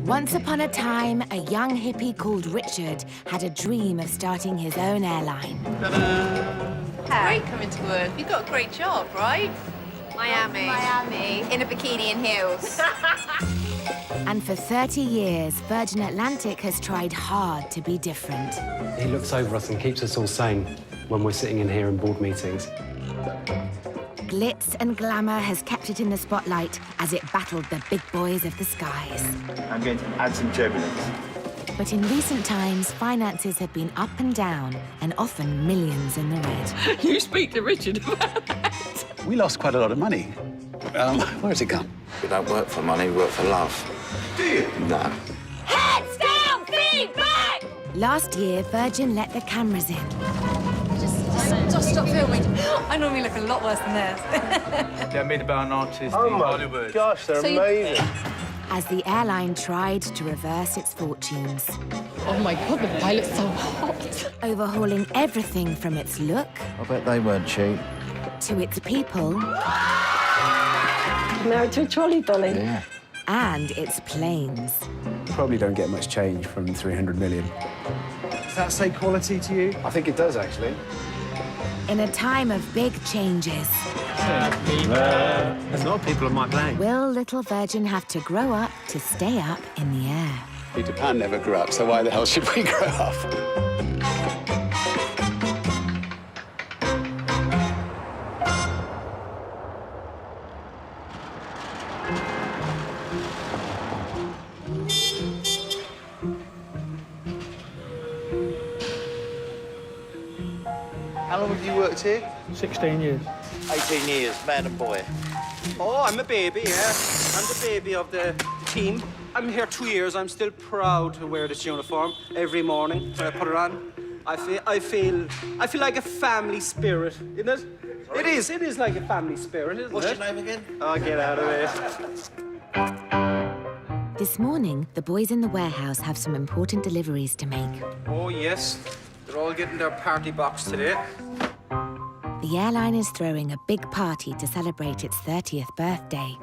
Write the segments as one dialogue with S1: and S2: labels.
S1: Once upon a time, a young hippie called Richard had a dream of starting his own airline.
S2: Great coming to work. You got a great job, right?
S3: Miami. In a bikini and heels.
S1: And for 30 years, Virgin Atlantic has tried hard to be different.
S4: He looks over us and keeps us all sane when we're sitting in here in board meetings.
S1: Glitz and glamour has kept it in the spotlight as it battled the big boys of the skies.
S5: I'm going to add some turbulence.
S1: But in recent times, finances have been up and down, and often millions in the red.
S2: You speak to Richard about that.
S6: We lost quite a lot of money. Where has it gone?
S7: We don't work for money, we work for love.
S5: Do you?
S7: No.
S3: Heads down, feet back!
S1: Last year, Virgin let the cameras in.
S8: Just stop filming. I normally look a lot worse than this.
S9: They're made about an artist in Hollywood.
S5: Gosh, they're amazing.
S1: As the airline tried to reverse its fortunes.
S8: Oh my God, the pilot's so hot.
S1: Overhauling everything from its look
S7: I bet they weren't cheap.
S1: to its people
S8: Married to a trolley dolly.
S7: Yeah.
S1: and its planes.
S10: Probably don't get much change from 300 million.
S9: Does that say quality to you?
S10: I think it does, actually.
S1: In a time of big changes,
S9: There's a lot of people on my plane.
S1: will little Virgin have to grow up to stay up in the air?
S6: Peter Pan never grew up, so why the hell should we grow up?
S5: How long have you worked here?
S9: 16 years.
S5: 18 years, man and boy.
S11: Oh, I'm a baby, yeah. I'm the baby of the team. I'm here 2 years. I'm still proud to wear this uniform every morning when I put it on. I feel like a family spirit, isn't it? Sorry? It is like a family spirit, isn't
S5: What's
S11: it?
S5: your name again?
S11: Oh, get out of it.
S1: This morning, the boys in the warehouse have some important deliveries to make.
S11: Oh, yes. They're all getting their party box today.
S1: The airline is throwing a big party to celebrate its 30th birthday.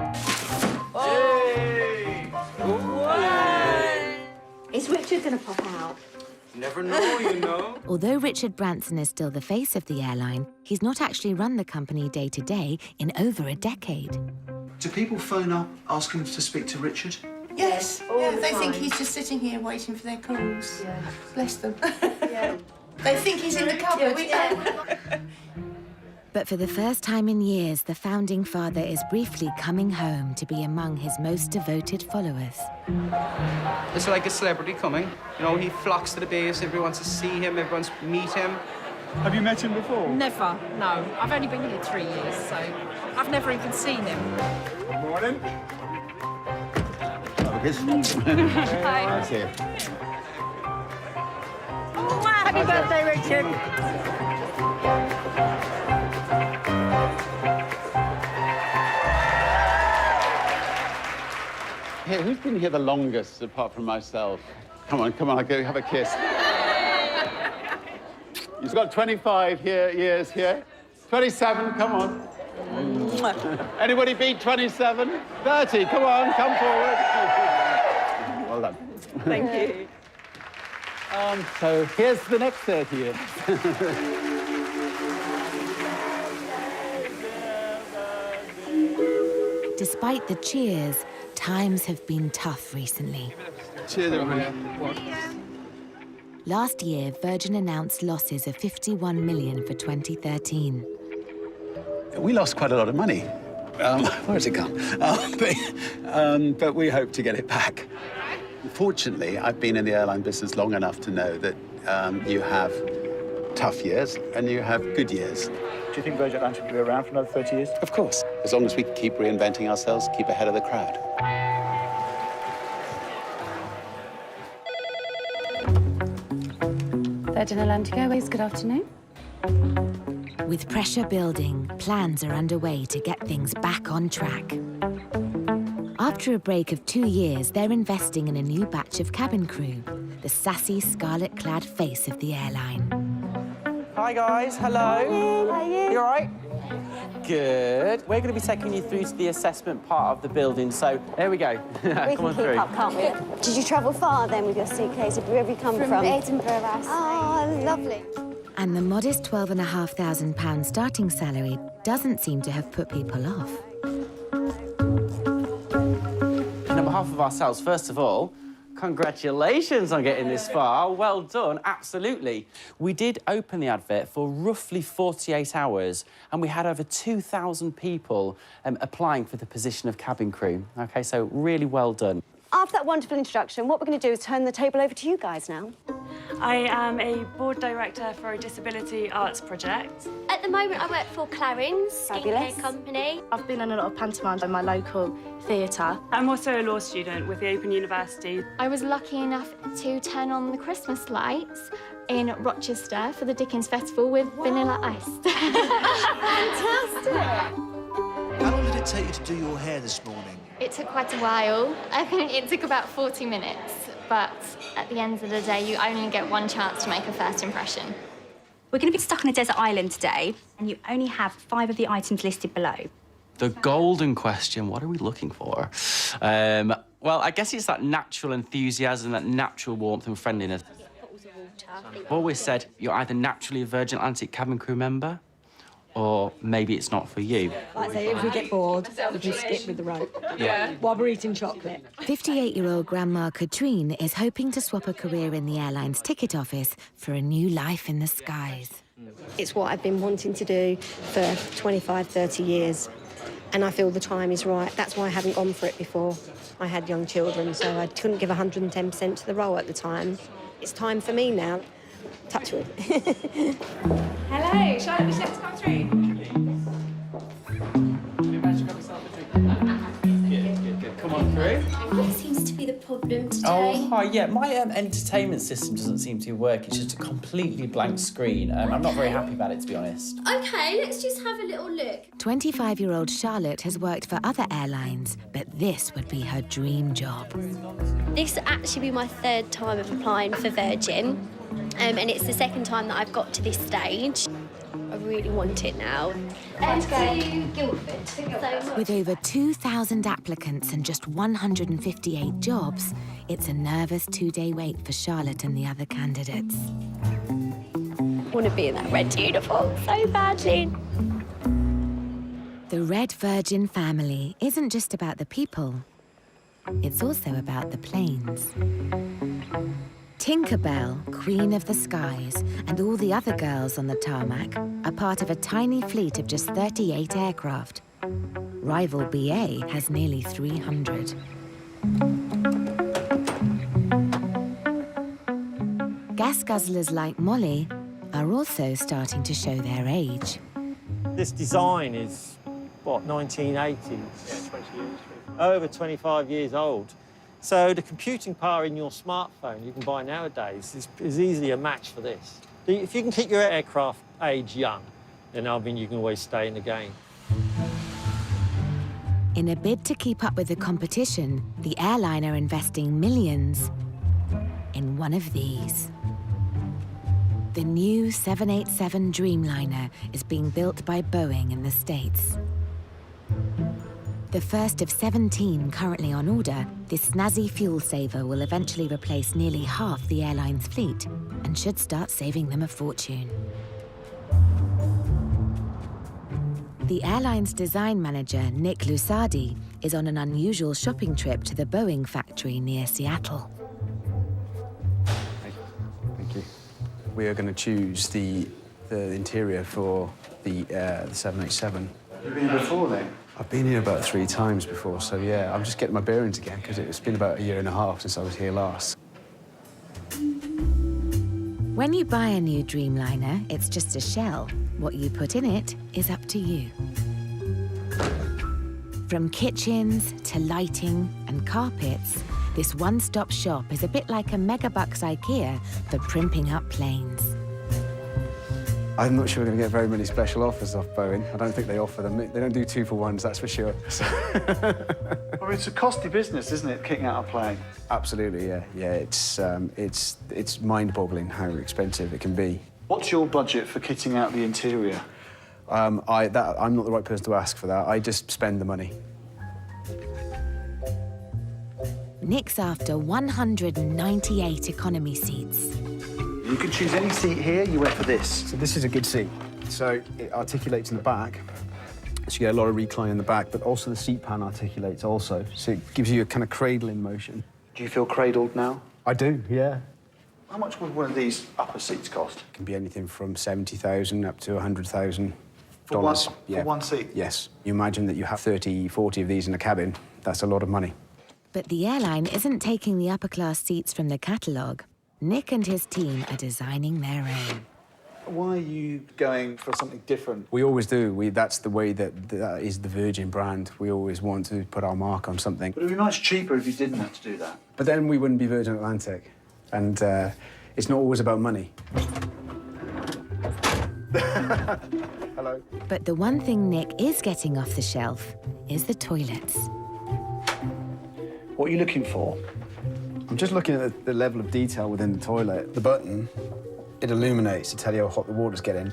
S3: Is Richard gonna pop out?
S11: Never know, you know.
S1: Although Richard Branson is still the face of the airline, he's not actually run the company day to day in over a decade.
S12: Do people phone up asking to speak to Richard?
S2: Yes.
S3: All
S2: Yeah,
S3: the
S2: they think
S3: time.
S2: he's just sitting here waiting for their calls.
S3: Yeah.
S2: Bless them.
S3: Yeah.
S2: They think he's in the cupboard.
S1: But for the first time in years, the founding father is briefly coming home to be among his most devoted followers.
S11: It's like a celebrity coming. You know, he flocks to the base. Everyone wants to see him. Everyone wants to meet him.
S9: Have you met him before?
S8: Never, no. I've only been here 3 years, so I've never even seen him.
S9: Good morning.
S8: Hi.
S6: Nice here.
S8: Happy birthday, Richard.
S6: Here, who's been here the longest, apart from myself? Come on, I'll go have a kiss. You've got 25 years here. 27, come on. Anybody beat 27? 30, come on, come forward. Well done.
S8: Thank you.
S6: So here's the next 30 years.
S1: Despite the cheers, times have been tough recently.
S6: Cheers, everybody.
S1: Last year, Virgin announced losses of 51 million for 2013.
S6: We lost quite a lot of money. Where has it gone? But we hope to get it back. Fortunately, I've been in the airline business long enough to know that you have tough years and you have good years.
S5: Do you think Virgin Atlantic will be around for another 30 years?
S6: Of course, as long as we keep reinventing ourselves, keep ahead of the crowd.
S8: Virgin Atlantic Airways, good afternoon.
S1: With pressure building, plans are underway to get things back on track. After a break of 2 years, they're investing in a new batch of cabin crew, the sassy, scarlet-clad face of the airline.
S11: Hi, guys. Hello.
S3: How are you?
S11: You all right?
S13: Good. We're going to be taking you through to the assessment part of the building, so there we go.
S14: We
S13: Come
S14: can
S13: on
S14: keep
S13: through.
S14: up, can't we? Did you travel far then with your suitcase? Where have you come from?
S3: Edinburgh, last
S14: Oh, lovely.
S1: And the modest £12,500 starting salary doesn't seem to have put people off.
S13: And on behalf of ourselves, first of all, congratulations on getting this far. Well done, absolutely. We did open the advert for roughly 48 hours, and we had over 2,000 people applying for the position of cabin crew. OK, so really well done.
S14: After that wonderful introduction, what we're going to do is turn the table over to you guys now.
S8: I am a board director for a disability arts project.
S3: At the moment, I work for Clarins
S14: Fabulous.
S3: Skincare Company.
S8: I've been in a lot of pantomimes in my local theatre. I'm also a law student with the Open University.
S3: I was lucky enough to turn on the Christmas lights in Rochester for the Dickens Festival with Vanilla Ice.
S14: Fantastic!
S12: How long did it take you to do your hair this morning?
S3: It took quite a while. I think it took about 40 minutes. But at the end of the day, you only get one chance to make a first impression.
S8: We're going to be stuck on a desert island today, and you only have 5 of the items listed below.
S13: The golden question, what are we looking for? Well, I guess it's that natural enthusiasm, that natural warmth and friendliness. I've always said you're either naturally a Virgin Atlantic cabin crew member, or maybe it's not for you.
S14: Like I say, if we get bored, we can skip with the rope.
S13: Yeah.
S14: While we're eating chocolate.
S1: 58-year-old Grandma Katrine is hoping to swap a career in the airline's ticket office for a new life in the skies.
S14: It's what I've been wanting to do for 25, 30 years. And I feel the time is right. That's why I haven't gone for it before. I had young children, so I couldn't give 110% to the role at the time. It's time for me now. Touch wood.
S2: Hello, Charlotte, would you like to come through?
S13: Come on through.
S3: What seems to be the problem today?
S13: Oh, hi, yeah. My entertainment system doesn't seem to work. It's just a completely blank screen. I'm not very happy about it, to be honest.
S3: OK, let's just have a little look.
S1: 25-year-old Charlotte has worked for other airlines, but this would be her dream job.
S3: This will actually be my 3rd time of applying for Virgin. And it's the 2nd time that I've got to this stage. I really want it now. To Guildford.
S1: With over 2,000 applicants and just 158 jobs, it's a nervous 2-day wait for Charlotte and the other candidates.
S3: I want to be in that red uniform so badly.
S1: The Red Virgin family isn't just about the people. It's also about the planes. Tinkerbell, Queen of the Skies, and all the other girls on the tarmac are part of a tiny fleet of just 38 aircraft. Rival BA has nearly 300. Gas guzzlers like Molly are also starting to show their age.
S15: This design is, what, 1980s?
S5: Yeah, 20 years.
S15: Over 25 years old. So the computing power in your smartphone you can buy nowadays is easily a match for this. If you can keep your aircraft age young, then I mean you can always stay in the game.
S1: In a bid to keep up with the competition, the airline are investing millions in one of these. The new 787 Dreamliner is being built by Boeing in the States. The first of 17 currently on order, this snazzy fuel saver will eventually replace nearly half the airline's fleet and should start saving them a fortune. The airline's design manager, Nick Lusardi, is on an unusual shopping trip to the Boeing factory near Seattle.
S10: Thank you. We are going to choose the interior for the 787.
S5: You've been here before then?
S10: I've been here about 3 times before, so yeah, I'm just getting my bearings again because it's been about 1.5 years since I was here last.
S1: When you buy a new Dreamliner, it's just a shell. What you put in it is up to you. From kitchens to lighting and carpets, this one-stop shop is a bit like a Megabucks IKEA for primping up planes.
S10: I'm not sure we're going to get very many special offers off Boeing. I don't think they offer them. They don't do 2-for-1s, that's for sure.
S5: Well, it's a costly business, isn't it, kitting out a plane?
S10: Absolutely, yeah. Yeah, it's mind-boggling how expensive it can be.
S5: What's your budget for kitting out the interior?
S10: I'm not the right person to ask for that. I just spend the money.
S1: Nick's after 198 economy seats.
S5: You can choose any seat here. You went for this.
S10: So this is a good seat. So it articulates in the back. So you get a lot of recline in the back, but also the seat pan articulates also. So it gives you a kind of cradling motion.
S5: Do you feel cradled now?
S10: I do, yeah.
S5: How much would one of these upper seats cost?
S10: It can be anything from 70,000 up to 100,000
S5: For one,
S10: dollars.
S5: for one seat?
S10: Yes. You imagine that you have 30, 40 of these in a cabin. That's a lot of money.
S1: But the airline isn't taking the upper-class seats from the catalogue. Nick and his team are designing their own.
S5: Why are you going for something different?
S10: We always do. That's the way that is the Virgin brand. We always want to put our mark on something.
S5: But it would be much cheaper if you didn't have to do that.
S10: But then we wouldn't be Virgin Atlantic. And it's not always about money. Hello.
S1: But the one thing Nick is getting off the shelf is the toilets.
S5: What are you looking for?
S10: I'm just looking at the level of detail within the toilet. The button, it illuminates to tell you how hot the water's getting.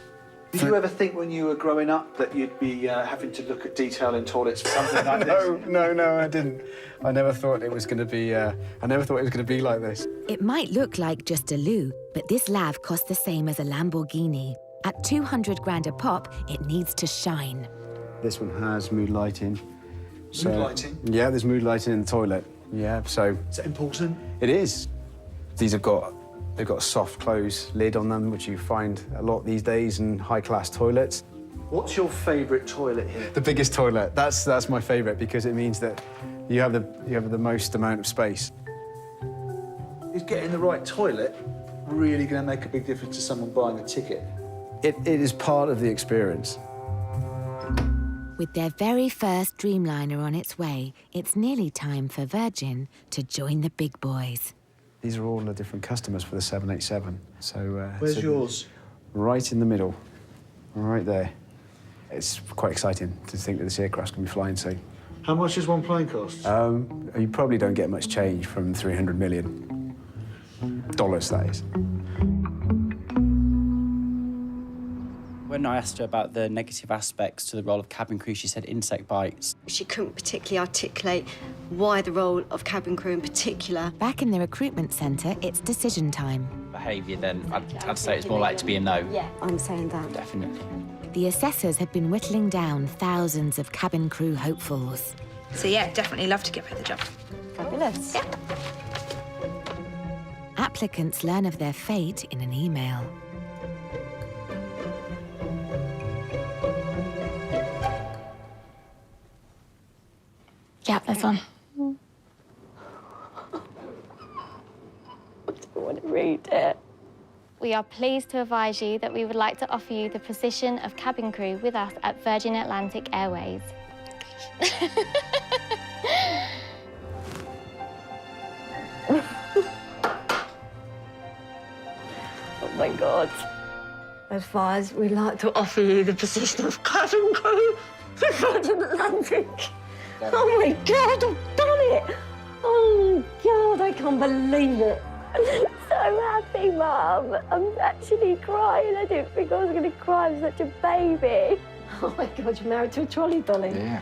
S5: Did you ever think when you were growing up that you'd be having to look at detail in toilets for something like this?
S10: No, I didn't. I never thought it was going to be. I never thought it was going to be like this.
S1: It might look like just a loo, but this lav costs the same as a Lamborghini. At 200 grand a pop, it needs to shine.
S10: This one has mood lighting.
S5: Mood lighting?
S10: Yeah, there's mood lighting in the toilet. Yeah, so.
S5: Is that important?
S10: It is. They've got a soft close lid on them, which you find a lot these days in high-class toilets.
S5: What's your favourite toilet here?
S10: The biggest toilet. That's my favourite because it means that you have the most amount of space.
S5: Is getting the right toilet really going to make a big difference to someone buying a ticket?
S10: It is part of the experience.
S1: With their very first Dreamliner on its way, it's nearly time for Virgin to join the big boys.
S10: These are all the different customers for the 787. So
S5: where's yours?
S10: Right in the middle, right there. It's quite exciting to think that this aircraft's going to be flying soon.
S5: How much does one plane cost?
S10: You probably don't get much change from $300 million. That is.
S13: When I asked her about the negative aspects to the role of cabin crew, she said insect bites.
S14: She couldn't particularly articulate why the role of cabin crew in particular.
S1: Back in the recruitment centre, it's decision time.
S13: Behaviour, then I'd say it's more likely to be a no.
S14: Yeah, I'm saying that.
S13: Definitely.
S1: The assessors have been whittling down thousands of cabin crew hopefuls.
S2: So yeah, definitely love to give her the job.
S14: Fabulous.
S2: Yeah.
S1: Applicants learn of their fate in an email.
S3: Yeah, this one. I don't want to read it. We are pleased to advise you that we would like to offer you the position of cabin crew with us at Virgin Atlantic Airways. Oh my God.
S14: Advise, we'd like to offer you the position of cabin crew for Virgin Atlantic. Oh my God, I've done it! Oh God, I can't believe it.
S3: I'm so happy, Mum. I'm actually crying. I didn't think I was going to cry. I'm such a baby.
S14: Oh my God, you're married to a trolley dolly.
S7: Yeah.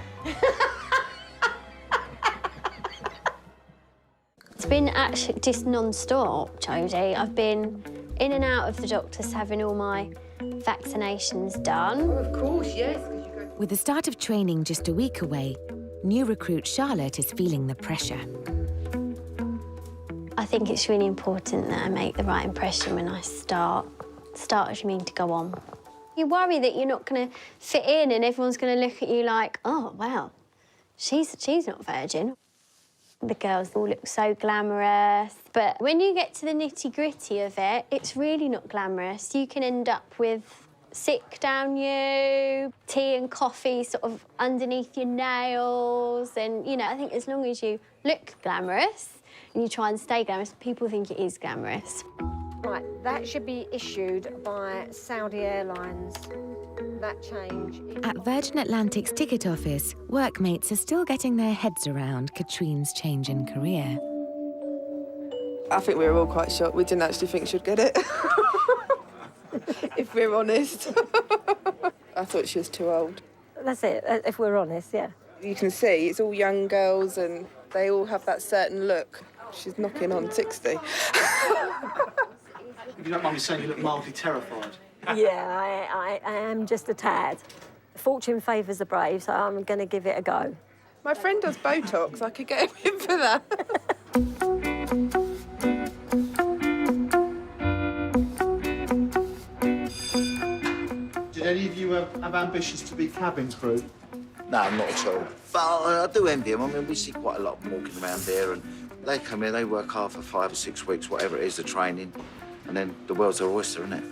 S3: It's been actually just non-stop, Jodie. I've been in and out of the doctors having all my vaccinations done.
S2: Of course, yes.
S1: With the start of training just a week away, new recruit Charlotte is feeling the pressure.
S3: I think it's really important that I make the right impression when I start. Start as you mean to go on. You worry that you're not going to fit in and everyone's going to look at you like, oh, wow, she's not Virgin. The girls all look so glamorous. But when you get to the nitty-gritty of it, it's really not glamorous. You can end up with sick down you, tea and coffee sort of underneath your nails. And, you know, I think as long as you look glamorous and you try and stay glamorous, people think it is glamorous.
S14: Right, that should be issued by Saudi Airlines. That change.
S1: At Virgin Atlantic's ticket office, workmates are still getting their heads around Katrine's change in career.
S2: I think we were all quite shocked. We didn't actually think she'd get it. If we're honest. I thought she was too old.
S14: That's it, if we're honest, yeah.
S2: You can see it's all young girls and they all have that certain look. She's knocking on 60.
S12: If you don't mind me saying, you look mildly terrified.
S14: Yeah, I am just a tad. Fortune favours the brave, so I'm going to give it a go.
S2: My friend does Botox. I could get him in for that.
S12: Did any of you have ambitions to be cabin crew?
S7: No, not at all. But I do envy them. I mean, we see quite a lot of them walking around here, and they come here, they work hard for 5 or 6 weeks, whatever it is, the training, and then the world's their oyster, isn't it?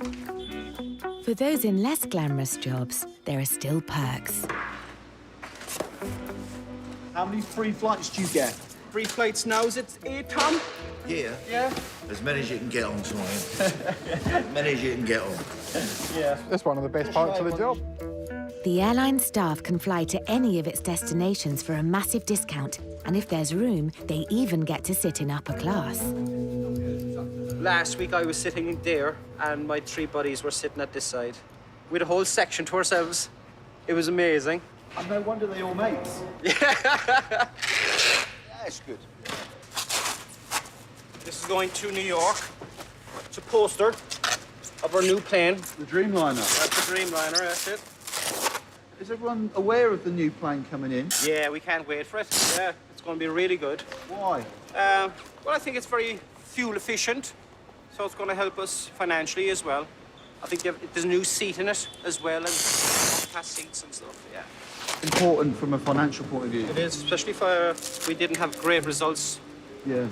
S1: For those in less glamorous jobs, there are still perks.
S12: How many free flights do you get?
S11: Free flights now, is it 8, Tom?
S7: Here?
S11: Yeah.
S7: As many as you can get on, Simon. As many as you can get on.
S11: Yeah.
S10: That's one of the best parts of the job.
S1: The airline staff can fly to any of its destinations for a massive discount, and if there's room, they even get to sit in upper class.
S11: Last week I was sitting there and my 3 buddies were sitting at this side. We had a whole section to ourselves. It was amazing.
S12: And no wonder they're all mates.
S7: That's good.
S11: This is going to New York. It's a poster of our new plane.
S5: The Dreamliner.
S11: That's the Dreamliner, that's it.
S5: Is everyone aware of the new plane coming in?
S11: Yeah, we can't wait for it. Yeah, it's going to be really good.
S5: Why?
S11: Well, I think it's very fuel efficient, so it's going to help us financially as well. I think there's a new seat in it as well, and past seats and stuff, yeah.
S5: Important from a financial point of view.
S11: It is, especially if we didn't have great results,
S5: Yeah.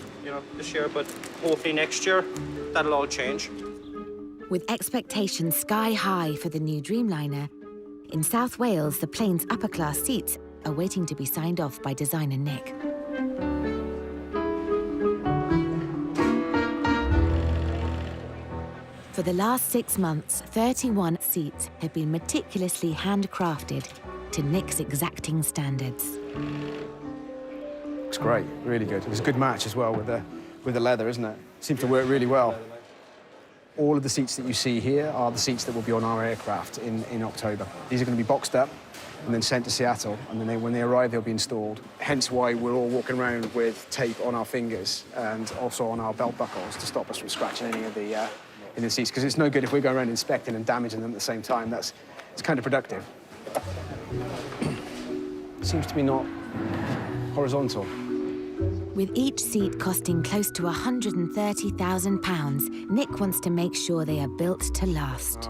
S11: this year, but hopefully next year, that'll all change.
S1: With expectations sky high for the new Dreamliner, in South Wales, the plane's upper-class seats are waiting to be signed off by designer Nick. For the last 6 months, 31 seats have been meticulously handcrafted to Nick's exacting standards.
S10: Looks great, really good. It was a good match as well with the leather, isn't it? Seems to work really well. All of the seats that you see here are the seats that will be on our aircraft in October. These are going to be boxed up and then sent to Seattle, and then when they arrive, they'll be installed. Hence why we're all walking around with tape on our fingers and also on our belt buckles to stop us from scratching any of the in the seats, because it's no good if we're going around inspecting and damaging them at the same time. It's counterproductive. Seems to be not horizontal.
S1: With each seat costing close to £130,000, Nick wants to make sure they are built to last.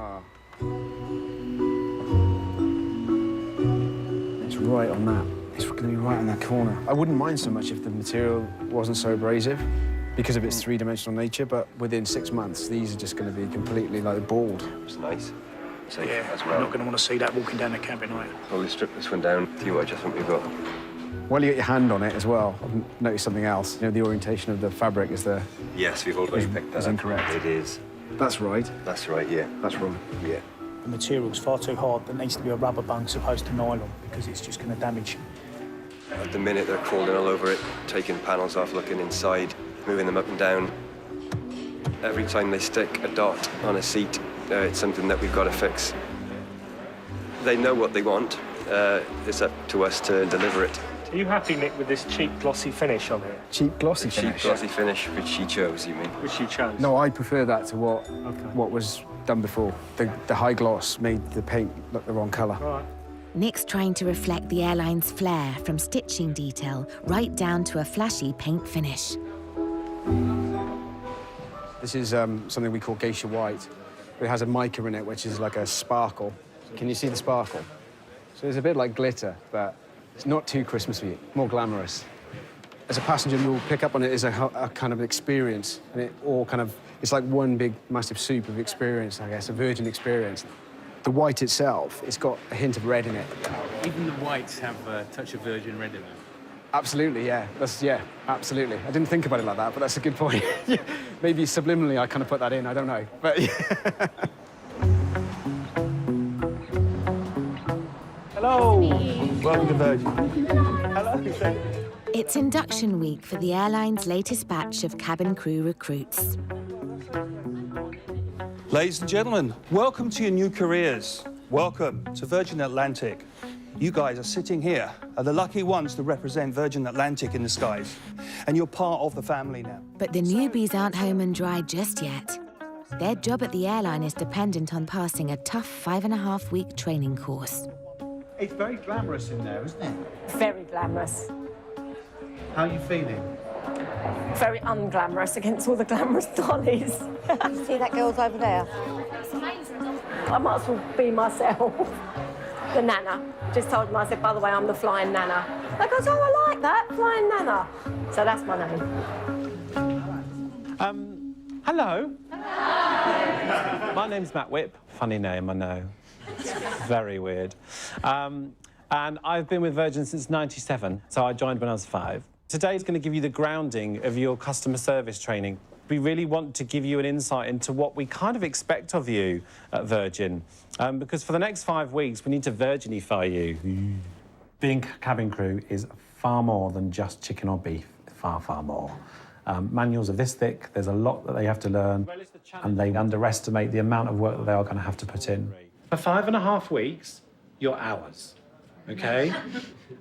S10: It's right on that. It's going to be right in that corner. I wouldn't mind so much if the material wasn't so abrasive because of its three-dimensional nature, but within 6 months, these are just going to be completely, like, bald.
S9: It's nice. So yeah, as well. I'm not going to want to see that walking down the cabin, right?
S4: Probably strip this one down, see what adjustment we've got.
S10: While you get your hand on it as well, I've noticed something else. You know, the orientation of the fabric is the...
S4: Yes, we've already picked that up.
S10: Is incorrect.
S4: It is.
S10: That's right.
S4: That's right, yeah.
S10: That's wrong.
S4: Yeah.
S9: The material's far too hard. There needs to be a rubber bung as opposed to nylon because it's just going to damage.
S4: At the minute, they're crawling all over it, taking panels off, looking inside, moving them up and down. Every time they stick a dot on a seat, it's something that we've got to fix. They know what they want. It's up to us to deliver it.
S9: Are you happy, Nick, with this cheap glossy finish on it?
S10: Cheap glossy finish?
S4: Cheap glossy finish, which she chose, you mean?
S9: Which she chose?
S10: No, I prefer that to what was done before. The high gloss made the paint look the wrong colour.
S9: Right.
S1: Nick's trying to reflect the airline's flair from stitching detail right down to a flashy paint finish.
S10: This is something we call geisha white. It has a mica in it, which is like a sparkle. Can you see the sparkle? So it's a bit like glitter, but it's not too Christmassy, more glamorous. As a passenger, you'll pick up on it as a kind of experience, and it's like one big, massive soup of experience, I guess, a virgin experience. The white itself, it's got a hint of red in it.
S16: Even the whites have a touch of virgin red in them.
S10: Absolutely, yeah. Absolutely. I didn't think about it like that, but that's a good point. Maybe subliminally I kind of put that in, I don't know. But yeah.
S9: Hello. Welcome to Virgin. Hello.
S1: It's induction week for the airline's latest batch of cabin crew recruits.
S17: Ladies and gentlemen, welcome to your new careers. Welcome to Virgin Atlantic. You guys are sitting here, are the lucky ones to represent Virgin Atlantic in the skies. And you're part of the family now.
S1: But the newbies aren't home and dry just yet. Their job at the airline is dependent on passing a tough 5.5-week training course.
S5: It's very glamorous in there, isn't it?
S18: Very glamorous.
S5: How are you feeling?
S18: Very unglamorous against all the glamorous dollies.
S14: You see that girl's over there?
S18: I might as well be myself. The Nana. Just told him, I said, by the way, I'm the flying Nana. They goes, oh, I like that, flying Nana. So that's my name.
S15: Hello. My name's Matt Whip. Funny name, I know. It's very weird. And I've been with Virgin since '97, so I joined when I was 5. Today's going to give you the grounding of your customer service training. We really want to give you an insight into what we kind of expect of you at Virgin, because for the next 5 weeks, we need to Virginify you. Being cabin crew is far more than just chicken or beef, far, far more. Manuals are this thick, there's a lot that they have to learn, and they underestimate the amount of work that they are going to have to put in. For 5.5 weeks, you're ours, OK?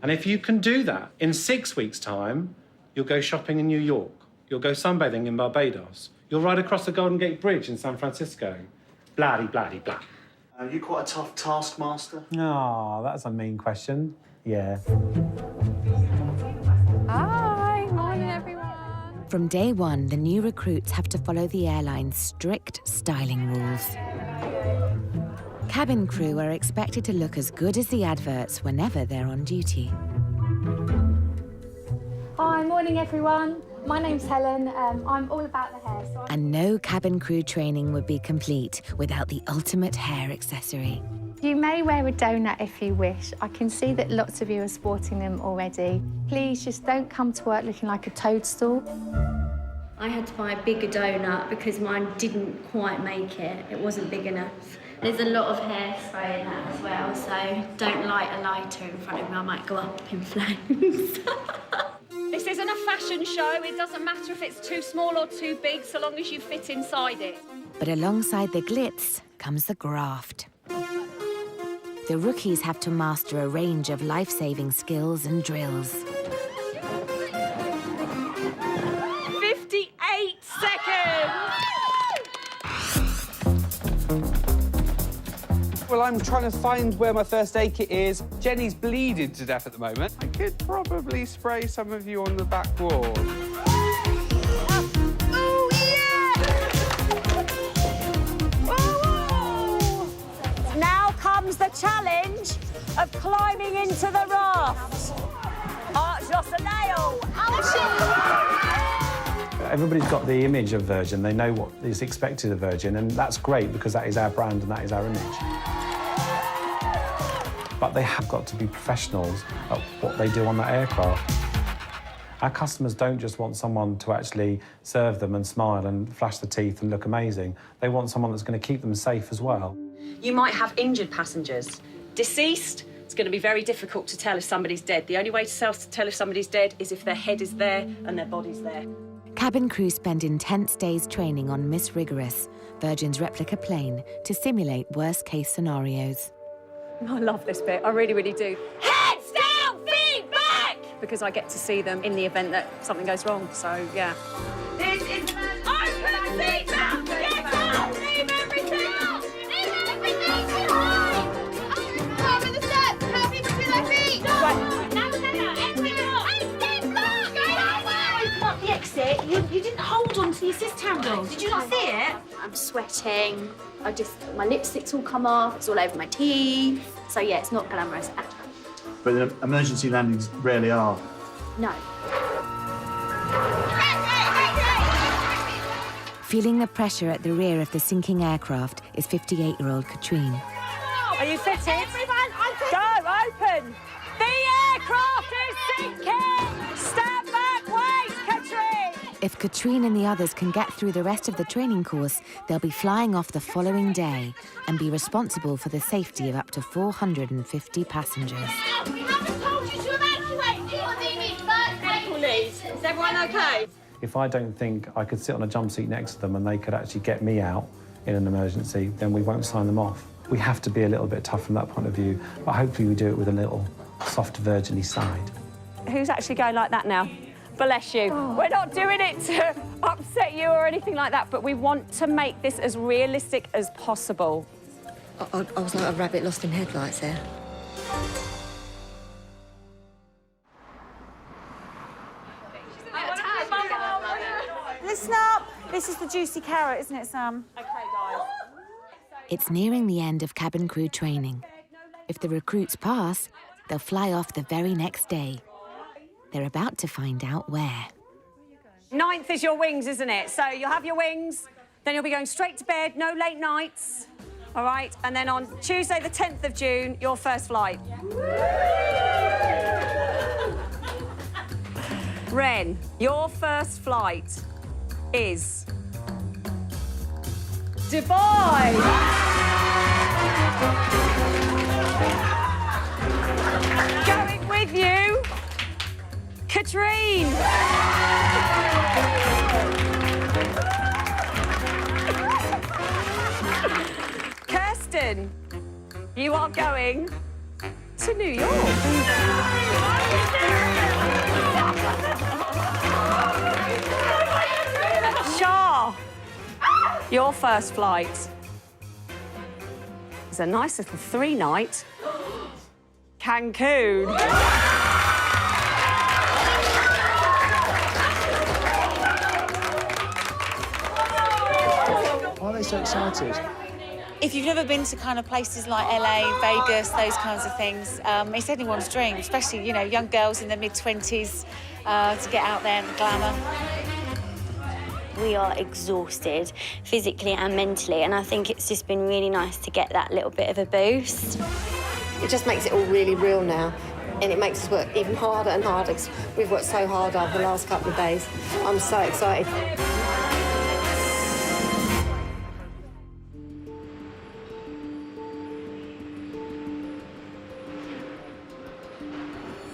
S15: And if you can do that, in 6 weeks' time, you'll go shopping in New York. You'll go sunbathing in Barbados. You'll ride across the Golden Gate Bridge in San Francisco. Blah-de-blah-de-blah.
S5: Are you quite a tough taskmaster?
S15: Oh, that's a mean question. Yeah.
S19: Hi, morning everyone.
S1: From day one, the new recruits have to follow the airline's strict styling rules. Cabin crew are expected to look as good as the adverts whenever they're on duty.
S19: Hi, morning everyone. My name's Helen. I'm all about the hair. So
S1: And no cabin crew training would be complete without the ultimate hair accessory.
S19: you may wear a donut if you wish. I can see that lots of you are sporting them already. Please just don't come to work looking like a toadstool.
S3: I had to buy a bigger donut because mine didn't quite make it. It wasn't big enough. There's a lot of hairspray in that as well, so don't light a lighter in front of me. I might go up in flames.
S20: This isn't a fashion show. It doesn't matter if it's too small or too big, so long as you fit inside it.
S1: But alongside the glitz comes the graft. The rookies have to master a range of life-saving skills and drills.
S20: 58 seconds!
S21: Well, I'm trying to find where my first aid kit is. Jenny's bleeding to death at the moment. I could probably spray some of you on the back wall.
S20: Oh, yeah!
S18: Now comes the challenge of climbing into the raft. Arch lost a nail.
S15: Everybody's got the image of Virgin. They know what is expected of Virgin, and that's great because that is our brand and that is our image. But they have got to be professionals at what they do on that aircraft. Our customers don't just want someone to actually serve them and smile and flash the teeth and look amazing. They want someone that's going to keep them safe as well.
S20: You might have injured passengers. Deceased, it's going to be very difficult to tell if somebody's dead. The only way to tell if somebody's dead is if their head is there and their body's there.
S1: Cabin crew spend intense days training on Miss Rigorous, Virgin's replica plane, to simulate worst-case scenarios.
S20: I love this bit. I really, really do. Heads down, feet back! Because I get to see them in the event that something goes wrong, so yeah. This is open seat out! Get out! Leave everything out! Leave everything behind! Come in the steps! Help people to their feet! Right. Now, exit block! Exit block! Go that way!
S22: Not the exit. You didn't hold on to the assist handle. Did you not see it?
S3: I'm sweating. My lipstick's all come off. It's all over my teeth. So yeah, it's not glamorous at all.
S5: But emergency landings rarely are.
S3: No.
S1: Feeling the pressure at the rear of the sinking aircraft is 58-year-old Katrine.
S18: Are you fitted? Everyone, go, open! The aircraft is sinking! Stand back, wait, Katrine!
S1: If Katrine and the others can get through the rest of the training course, they'll be flying off the following day and be responsible for the safety of up to 450 passengers.
S22: We haven't told you to evacuate.
S20: Please, is everyone okay?
S15: If I don't think I could sit on a jump seat next to them and they could actually get me out in an emergency, then we won't sign them off.
S6: We have to be a little bit tough from that point of view, but hopefully we do it with a little soft Virgin-y side.
S20: Who's actually going like that now? Bless you. We're not doing it to upset you or anything like that, but we want to make this as realistic as possible.
S14: I was like a rabbit lost in headlights there.
S22: Listen up. This is the juicy carrot, isn't it, Sam?
S20: OK, guys.
S1: It's nearing the end of cabin crew training. If the recruits pass, they'll fly off the very next day. They're about to find out where.
S20: 9th is your wings, isn't it? So you'll have your wings, then you'll be going straight to bed, no late nights. All right? And then on Tuesday, the 10th of June, your first flight. Ren, your first flight is Dubai. Going with you, Katrine. Kirsten, you are going to New York. Shah, your first flight is a nice little 3-night Cancun.
S5: Why are they so excited?
S22: If you've never been to kind of places like LA, Vegas, those kinds of things, it's anyone's dream, especially, you know, young girls in their mid-20s to get out there and the glamour.
S3: We are exhausted physically and mentally, and I think it's just been really nice to get that little bit of a boost.
S14: It just makes it all really real now, and it makes us work even harder and harder. 'Cause we've worked so hard over the last couple of days. I'm so excited.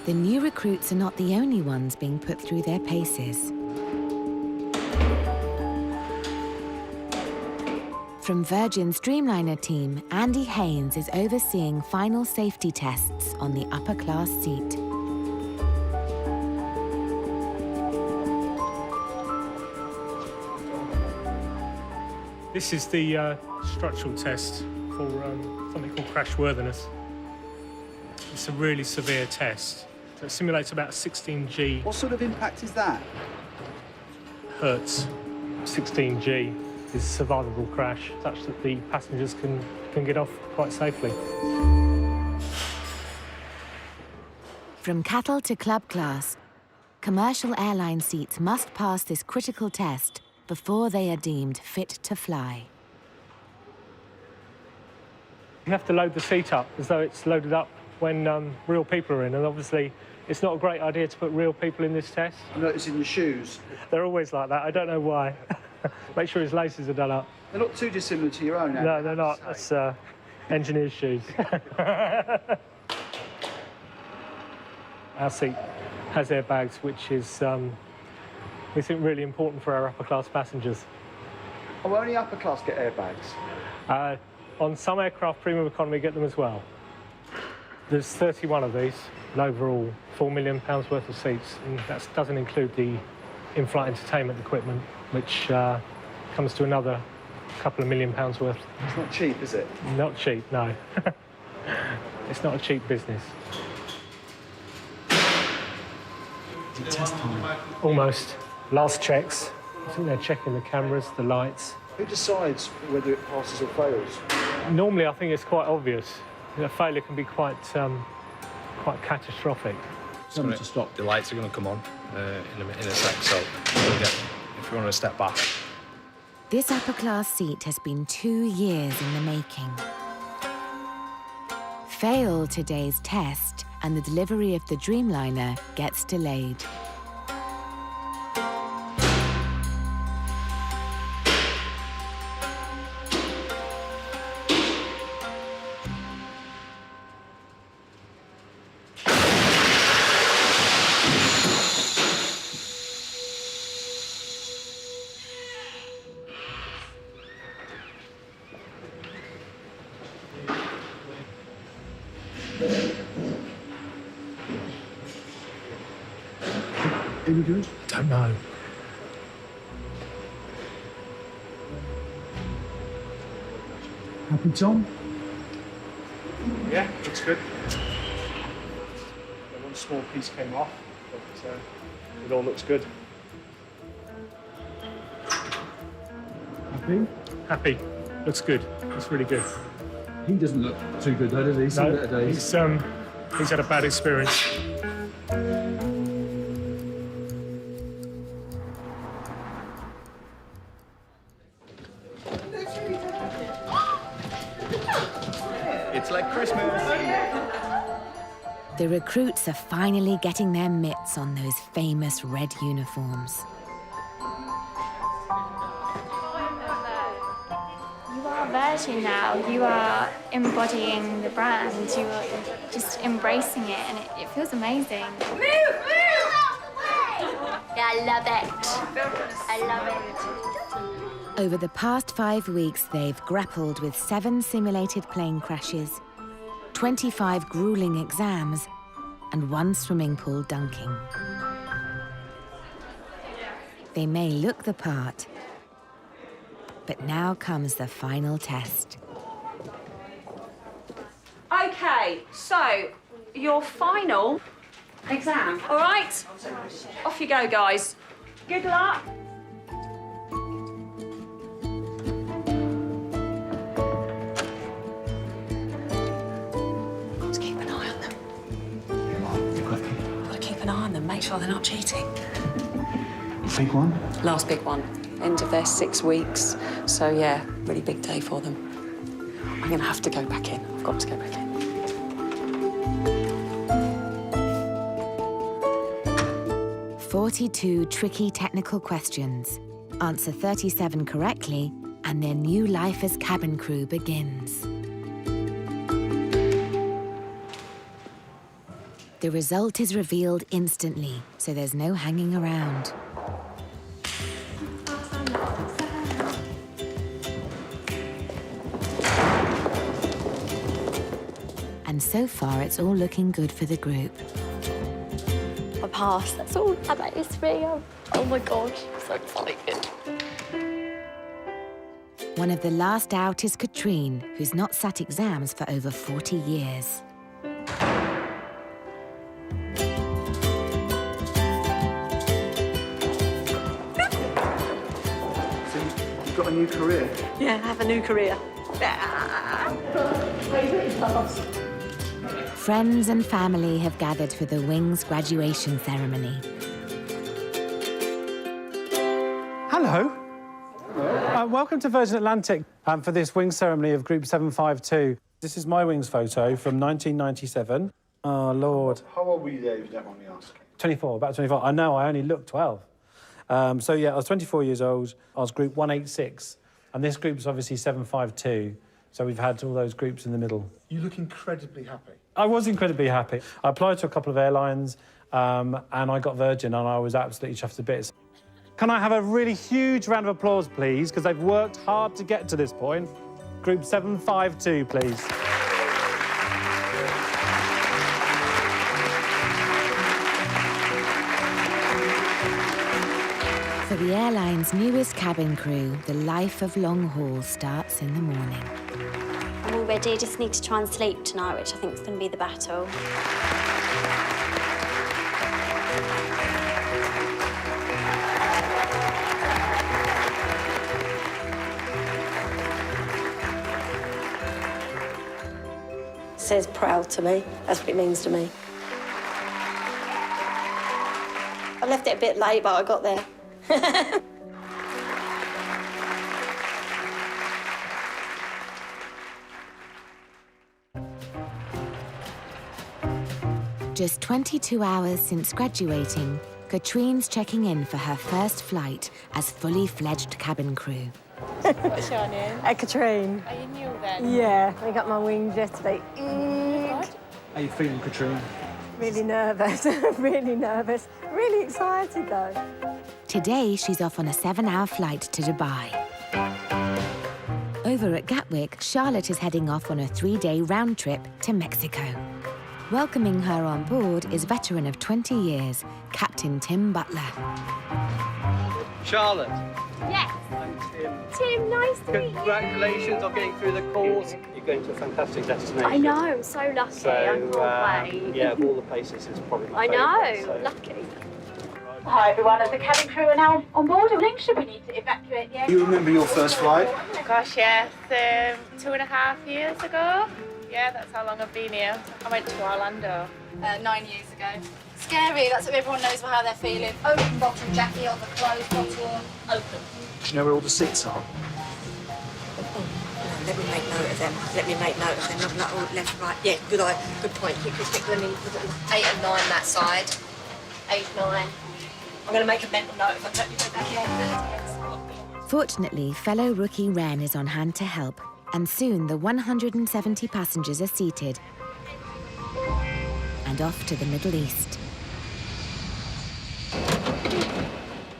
S1: The new recruits are not the only ones being put through their paces. From Virgin's Dreamliner team, Andy Haynes is overseeing final safety tests on the upper class seat.
S9: This is the structural test for something called crashworthiness. It's a really severe test. So it simulates about 16G
S5: What sort of impact is that?
S9: hertz. 16G is a survivable crash, such that the passengers can get off quite safely.
S1: From cattle to club class, commercial airline seats must pass this critical test before they are deemed fit to fly.
S9: You have to load the seat up as though it's loaded up when real people are in, and obviously it's not a great idea to put real people in this test.
S5: I notice in your shoes.
S9: They're always like that. I don't know why. Make sure his laces are done up.
S5: They're not too dissimilar to your own, Andy,
S9: No, they're not. That's engineer's shoes. Our seat has airbags, which is, we think, really important for our upper-class passengers.
S5: Oh, only upper class get airbags?
S9: On some aircraft, premium economy get them as well. There's 31 of these, and overall £4 million worth of seats, and that doesn't include the in-flight entertainment equipment, which comes to another couple of £1 million worth.
S5: It's not cheap, is it?
S9: Not cheap, no. It's not a cheap business.
S5: Test time.
S9: Almost. Last checks. I think they're checking the cameras, the lights.
S5: Who decides whether it passes or fails?
S9: Normally, I think it's quite obvious. A failure can be quite catastrophic.
S5: Something to stop.
S8: The lights are going to come on in a sec, so if we want to step back.
S1: This upper-class seat has been 2 years in the making. Fail today's test, and the delivery of the Dreamliner gets delayed.
S5: Any good?
S9: Don't know.
S5: Happy, Tom?
S9: Yeah, looks good. One small piece came off, but it all looks good.
S5: Happy?
S9: Happy. Looks good. Looks really good.
S5: He doesn't look too good though, does he? Some better days.
S9: He's had a bad experience.
S2: It's like Christmas.
S1: The recruits are finally getting their mitts on those famous red uniforms.
S13: You are Virgin now. You are embodying the brand. You are just embracing it, and it feels amazing.
S3: Move! Yeah, I love it. I love it.
S1: Over the past 5 weeks, they've grappled with 7 simulated plane crashes, 25 grueling exams, and 1 swimming pool dunking. They may look the part, but now comes the final test.
S20: Okay, so your final exam. All right? Off you go, guys. Good luck.
S18: Let's keep an eye on them. Got to keep an eye on them, make sure they're not cheating.
S5: Big one?
S18: Last big one. End of their 6 weeks. So, yeah, really big day for them. I'm going to have to go back in. I've got to go back in.
S1: "42 tricky technical questions. Answer 37 correctly, and their new life as cabin crew begins. The result is revealed instantly, so there's no hanging around. And so far, it's all looking good for the group.
S3: I passed. That's all that matters to me. Oh my gosh, I'm so excited.
S1: One of the last out is Katrine, who's not sat exams for over 40 years.
S5: So you've got a new career?
S18: Yeah, have a new career.
S1: Friends and family have gathered for the Wings graduation ceremony.
S6: Hello. Welcome to Virgin Atlantic for this Wings ceremony of Group 752. This is my Wings photo from 1997. Oh, Lord.
S5: How old were you there, if you don't mind me asking?
S6: 24, about 24. I know, I only look 12. So, yeah, I was 24 years old. I was Group 186. And this group's obviously 752. So we've had all those groups in the middle.
S5: You look incredibly happy.
S6: I was incredibly happy. I applied to a couple of airlines and I got Virgin and I was absolutely chuffed to bits. Can I have a really huge round of applause, please, because they've worked hard to get to this point. Group 752, please.
S1: For the airline's newest cabin crew, the life of long haul starts in the morning.
S3: I'm all ready. I just need to try and sleep tonight, which I think is going to be the battle.
S18: Says proud to me. That's what it means to me. I left it a bit late, but I got there.
S1: Just 22 hours since graduating, Katrine's checking in for her first flight as fully fledged cabin crew.
S22: What's your name?
S18: Katrine.
S22: Are you new then?
S18: Yeah, I got my wings yesterday.
S6: How are you feeling, Katrine?
S18: Really nervous, really nervous. Really excited, though.
S1: Today, she's off on a 7-hour flight to Dubai. Over at Gatwick, Charlotte is heading off on a 3-day round trip to Mexico. Welcoming her on board is veteran of 20 years, Captain Tim Butler.
S11: Charlotte.
S3: Yes.
S11: I'm Tim.
S3: Tim, nice to meet you.
S11: Congratulations on getting through the course. You're going to a fantastic destination.
S3: I know, I'm so lucky. I can't wait.
S11: Yeah, of all the places, it's probably my
S3: I know,
S11: favourite, so.
S3: lucky.
S7: Hi everyone, the cabin crew are now on board. Should we need to evacuate the
S5: You remember your first flight?
S22: Gosh, yes. 2.5 years ago. Yeah, that's how long I've been here. I went to Orlando.
S7: 9 years ago. Scary, that's what everyone knows how they're feeling. Open bottle Jackie on the closed bottle. Open.
S5: Do you know where all the seats are?
S14: Let me make note of them. Let me make note of them. Not like all left, right. Yeah, good point. You can stick them in 8 and 9 that side. 8, 9. I'm going to make a mental note if I don't do that.
S1: Fortunately, fellow rookie Wren is on hand to help, and soon the 170 passengers are seated and off to the Middle East.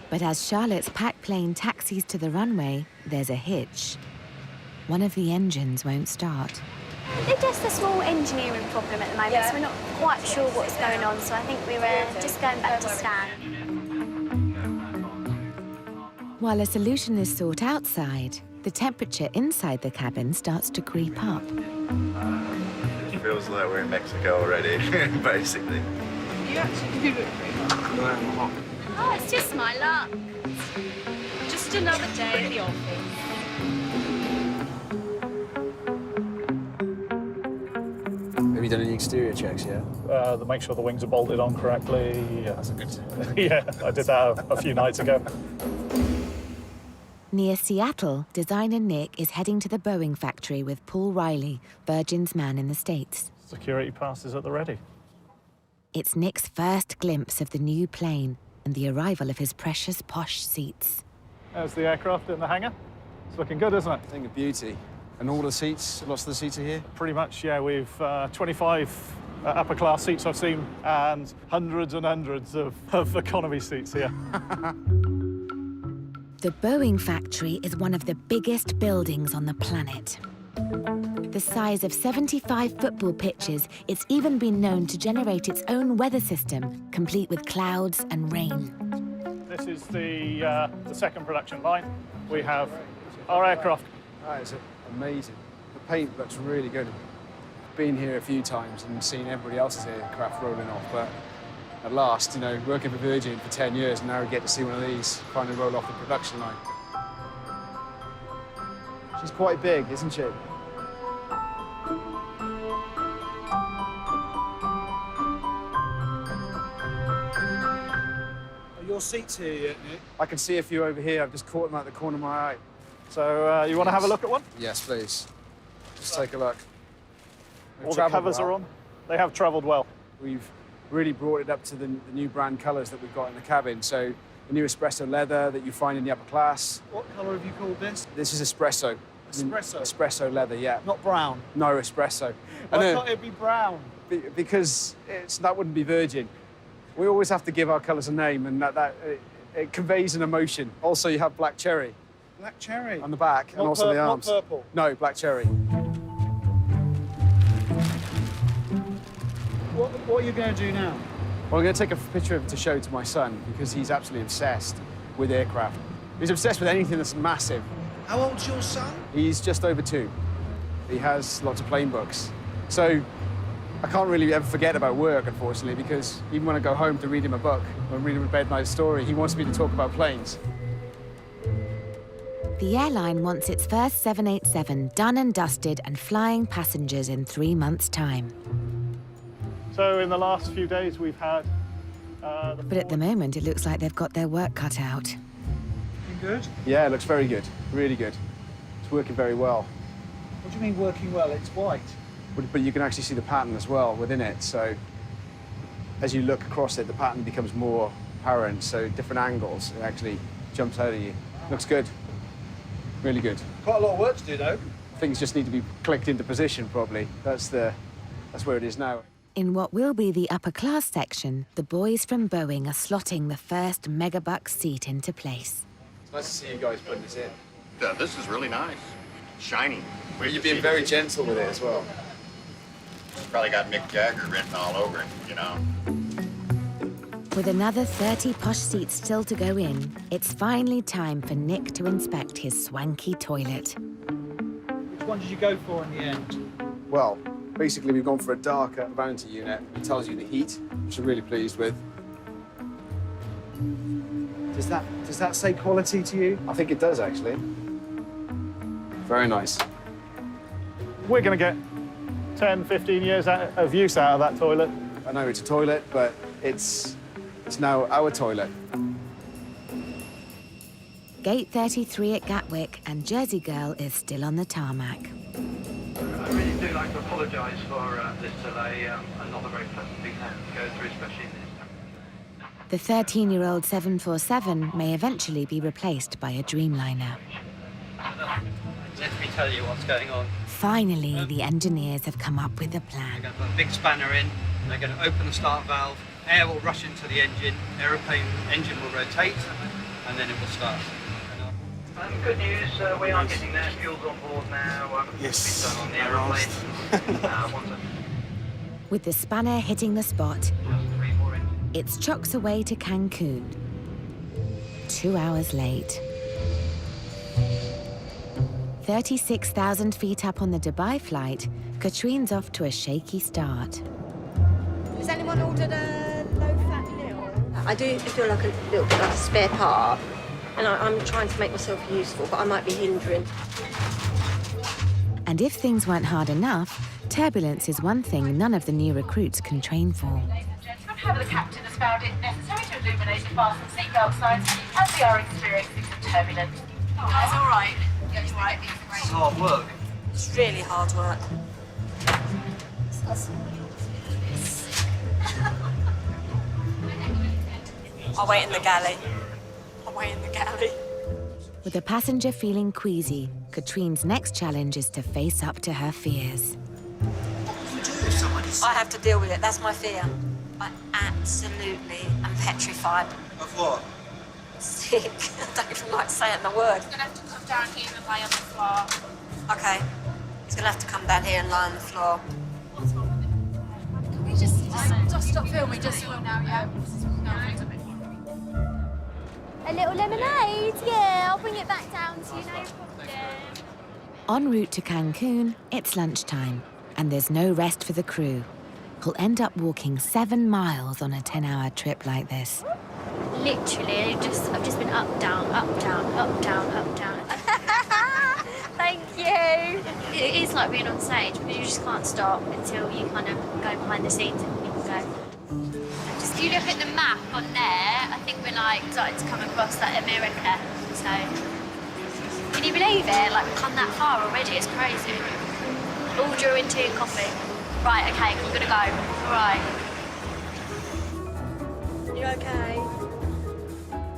S1: But as Charlotte's packed plane taxis to the runway, there's a hitch. One of the engines won't start.
S3: It's just a small engineering problem at the moment, so we're not quite sure what's going on, so I think we were just going back to Stan.
S1: While a solution is sought outside, the temperature inside the cabin starts to creep up.
S2: It feels like we're in Mexico already, basically.
S7: You actually do look pretty hot.
S3: Oh, it's just my luck. Just another day at the office.
S10: Have you done any exterior checks yet?
S6: To make sure the wings are bolted on correctly. Yeah, that's a good. Yeah, I did that a few nights ago.
S1: Near Seattle, designer Nick is heading to the Boeing factory with Paul Riley, Virgin's man in the States.
S6: Security passes at the ready.
S1: It's Nick's first glimpse of the new plane and the arrival of his precious posh seats.
S6: There's the aircraft in the hangar. It's looking good, isn't it?
S10: Thing of beauty. And all the seats, lots of the seats are here?
S6: Pretty much, yeah. We've 25 upper class seats I've seen and hundreds and hundreds of economy seats here.
S1: The Boeing factory is one of the biggest buildings on the planet. The size of 75 football pitches, it's even been known to generate its own weather system, complete with clouds and rain.
S6: This is the second production line. We have our aircraft.
S10: That is amazing. The paint looks really good. I've been here a few times and seen everybody else's aircraft rolling off, but at last, you know, working for Virgin for 10 years, and now we get to see one of these finally roll off the production line. She's quite big, isn't she?
S5: Are your seats here yet, Nick?
S10: I can see a few over here. I've just caught them out the corner of my eye.
S6: So you want to have a look at one?
S10: Yes, please. Just take a look.
S6: All the covers are on. They have travelled well.
S10: We've really brought it up to the new brand colours that we've got in the cabin. So the new espresso leather that you find in the upper class.
S5: What colour have you called this?
S10: This is espresso.
S5: Espresso?
S10: Espresso leather, yeah.
S5: Not brown?
S10: No, espresso.
S5: Why can't it be brown?
S10: Because that wouldn't be Virgin. We always have to give our colours a name, and it conveys an emotion. Also, you have black cherry.
S5: Black cherry?
S10: On the back, and also the arms.
S5: Not purple?
S10: No, black cherry.
S5: What are you going to do now?
S10: Well, I'm going to take a picture of it to show to my son, because he's absolutely obsessed with aircraft. He's obsessed with anything that's massive.
S5: How old's your son?
S10: He's just over 2. He has lots of plane books. So I can't really ever forget about work, unfortunately, because even when I go home to read him a book or read him a bedtime story, he wants me to talk about planes.
S1: The airline wants its first 787 done and dusted and flying passengers in 3 months' time.
S6: So in the last few days, we've had...
S1: But at the moment, it looks like they've got their work cut out.
S5: Good?
S10: Yeah, it looks very good. Really good. It's working very well.
S5: What do you mean working well? It's white.
S10: But you can actually see the pattern as well within it. So as you look across it, the pattern becomes more apparent. So different angles, it actually jumps out at you. Looks good. Really good.
S5: Quite a lot of work to do, though.
S10: Things just need to be clicked into position, probably. That's where it is now.
S1: In what will be the upper class section, the boys from Boeing are slotting the first megabucks seat into place.
S10: It's nice to see you guys putting this in.
S2: Yeah, this is really nice. Shiny.
S10: You've been very gentle with it as well.
S4: probably got Mick Jagger written all over it, you know.
S1: With another 30 posh seats still to go in, it's finally time for Nick to inspect his swanky toilet.
S21: Which one did you go for in the end?
S10: Well, basically we've gone for a darker vanity unit. It tells you the heat, which I'm really pleased with. Does that say quality to you? I think it does, actually. Very nice.
S6: We're going to get 10, 15 years of use out of that toilet.
S10: I know it's a toilet, but it's now our toilet.
S1: Gate 33 at Gatwick and Jersey Girl is still on the tarmac.
S12: I really do like to apologise for this delay. Not a very pleasant thing to go through, especially in this.
S1: The 13-year-old 747 may eventually be replaced by a Dreamliner.
S11: Let me tell you what's going on.
S1: Finally, the engineers have come up with a plan.
S11: They're going to put a big spanner in, and they're going to open the start valve. Air will rush into the engine, aeroplane engine will rotate, and then it will start.
S12: Good news, we are getting there. Fuel's on board now.
S10: Yes.
S12: It's done on the aeroplane.
S1: With the spanner hitting the spot, it's chocks away to Cancun. 2 hours late. 36,000 feet up on the Dubai flight, Katrine's off to a shaky start.
S18: Has anyone ordered a low-fat meal? I do feel like a little bit like a spare part, and I'm trying to make myself useful, but I might be hindering.
S1: And if things weren't hard enough, turbulence is one thing none of the new recruits can train for.
S23: However, the captain has found it necessary to illuminate the fasten seatbelt signs as we are experiencing some turbulence. That's all right. That's right.
S11: It's hard work.
S18: It's really hard work. I'll wait in the galley. I'll wait in the galley.
S1: With the passenger feeling queasy, Katrine's next challenge is to face up to her fears.
S18: I have to deal with it. That's my fear. I absolutely am petrified.
S11: Of what?
S18: Sick. I don't even like saying the word.
S23: He's going to have to come down here and lay on the floor.
S18: Okay. He's going to have to come down here and lie on the floor.
S23: Can we just stop filming just for now, yeah?
S3: A little lemonade, yeah, I'll bring it back down to you, no problem.
S1: En route to Cancun, it's lunchtime, and there's no rest for the crew, who'll end up walking 7 miles on a 10-hour trip like this.
S3: Literally, I've just been up, down, up, down, up, down, up, down. Thank you. It is like being on stage, but you just can't stop until you kind of go behind the scenes and people go. Just you look at the map on there, I think we're like starting to come across like America. So, can you believe it? Like we've come that far already. It's crazy. All during tea and coffee. Right, okay, we're gonna go. All right.
S18: You okay?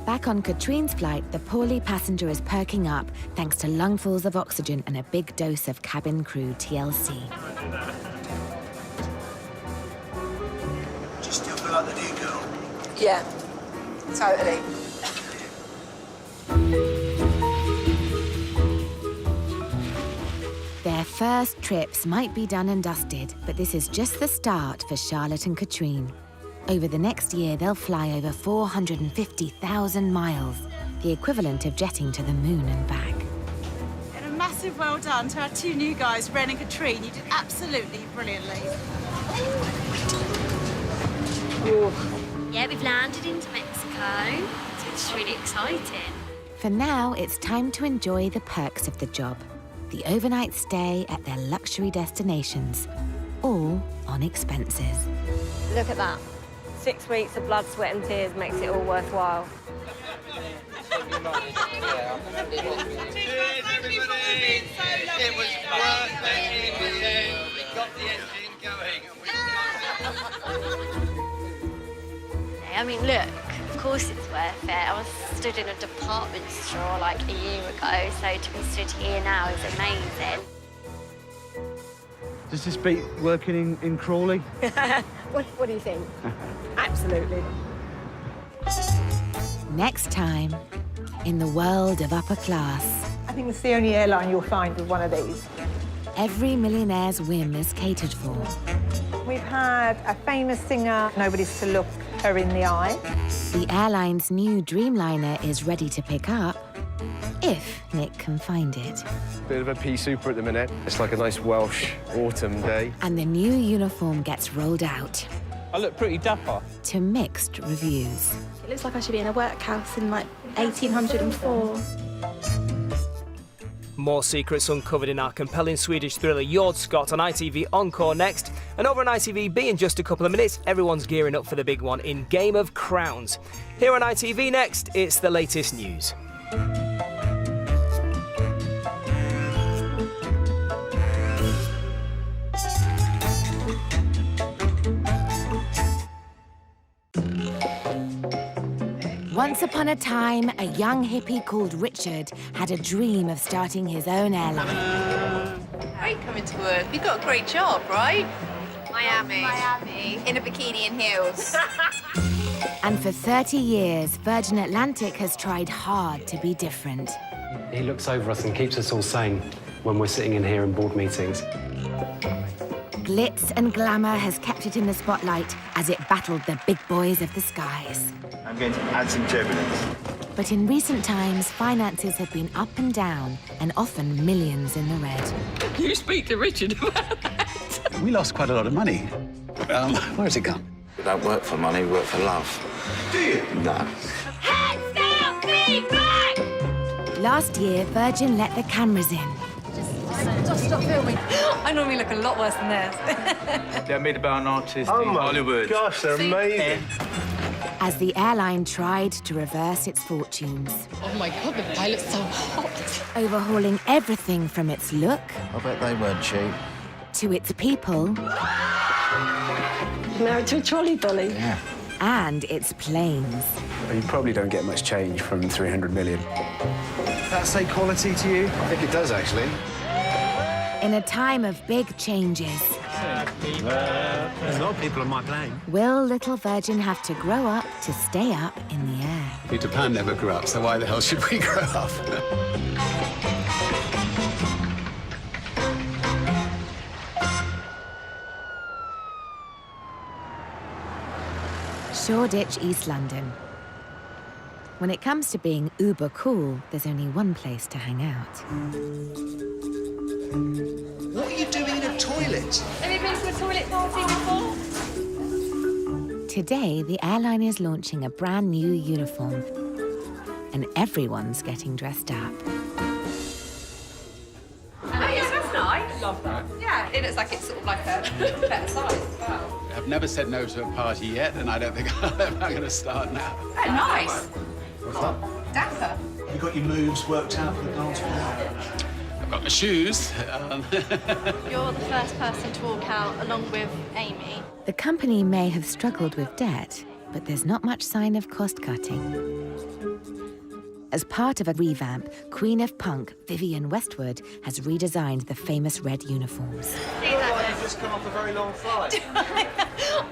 S1: Back on Katrine's flight, the poorly passenger is perking up thanks to lungfuls of oxygen and a big dose of cabin crew TLC.
S4: Do you still feel like the new girl?
S18: Yeah, totally.
S1: Their first trips might be done and dusted, but this is just the start for Charlotte and Katrine. Over the next year, they'll fly over 450,000 miles, the equivalent of jetting to the moon and back.
S22: And a massive well done to our 2 new guys, Ren and Katrine. You did absolutely brilliantly.
S3: Yeah, we've landed into Mexico, so it's really exciting.
S1: For now, it's time to enjoy the perks of the job. The overnight stay at their luxury destinations, all on expenses.
S18: Look at that. 6 weeks of blood, sweat and tears makes it all worthwhile.
S11: Cheers, everybody! It was worth it. We got the engine going.
S3: I mean, look, of course it's worth it. I was stood in a department store like a year ago, so to be stood here now is amazing.
S5: Does this beat working in Crawley?
S18: What do you think? Absolutely.
S1: Next time, in the world of upper class.
S24: I think it's the only airline you'll find with one of these.
S1: every millionaire's whim is catered for.
S16: We've had a famous singer, nobody's to look her in the eye.
S1: The airline's new Dreamliner is ready to pick up, if Nick can find it.
S17: Bit of a pea super at the minute. It's like a nice Welsh autumn day.
S1: And the new uniform gets rolled out.
S21: I look pretty dapper.
S1: To mixed reviews.
S19: It looks like I should be in a workhouse in, like, 1804.
S24: More secrets uncovered in our compelling Swedish thriller Jord Skott on ITV Encore next. And over on ITV in just a couple of minutes, everyone's gearing up for the big one in Game of Crowns. Here on ITV next, it's the latest news.
S1: Once upon a time, a young hippie called Richard had a dream of starting his own airline.
S25: Great coming to work. You got a great job, right? Miami. In a bikini and heels.
S1: And for 30 years, Virgin Atlantic has tried hard to be different.
S26: He looks over us and keeps us all sane when we're sitting in here in board meetings.
S1: Glitz and glamour has kept it in the spotlight as it battled the big boys of the skies.
S2: I'm going to add some turbulence.
S1: But in recent times, finances have been up and down, and often millions in the red.
S25: You speak to Richard about that.
S27: We lost quite a lot of money. Where's it gone?
S2: We don't work for money, we work for love. Do you? No.
S25: Heads down, feet back!
S1: Last year, Virgin let the cameras in.
S25: Just stop filming. I normally look a lot worse than this.
S2: They're made about an artist in
S17: Oh
S2: Hollywood.
S17: my gosh, they're amazing.
S1: As the airline tried to reverse its fortunes.
S25: Oh my God, the pilot's so hot.
S1: Overhauling everything from its look
S2: I bet they weren't cheap.
S1: to its people
S18: Married to a trolley dolly.
S2: Yeah.
S1: and its planes.
S10: You probably don't get much change from 300 million.
S5: That say quality to you?
S17: I think it does, actually.
S1: In a time of big changes,
S17: There's a lot of people on my plane.
S1: will little Virgin have to grow up to stay up in the air?
S27: Peter Pan never grew up, so why the hell should we grow up?
S1: Shoreditch, East London. When it comes to being uber cool, there's only one place to hang out.
S5: What are you doing in a toilet?
S25: Have you been to a toilet party before?
S1: Today, the airline is launching a brand new uniform, and everyone's getting dressed up.
S25: Oh, yeah, that's nice. Love that. Yeah, it looks like it's sort of like a better size as well.
S27: I've never said no to a party yet, and I don't think I'm going to start now.
S25: Oh, nice.
S27: What's that?
S25: Dapper.
S5: You got your moves worked out for the dance floor?
S27: I've got my shoes.
S19: You're the first person to walk out along with Amy.
S1: The company may have struggled with debt, but there's not much sign of cost-cutting. As part of a revamp, Queen of Punk, Vivienne Westwood, has redesigned the famous red uniforms.
S5: You've just come off a very long flight.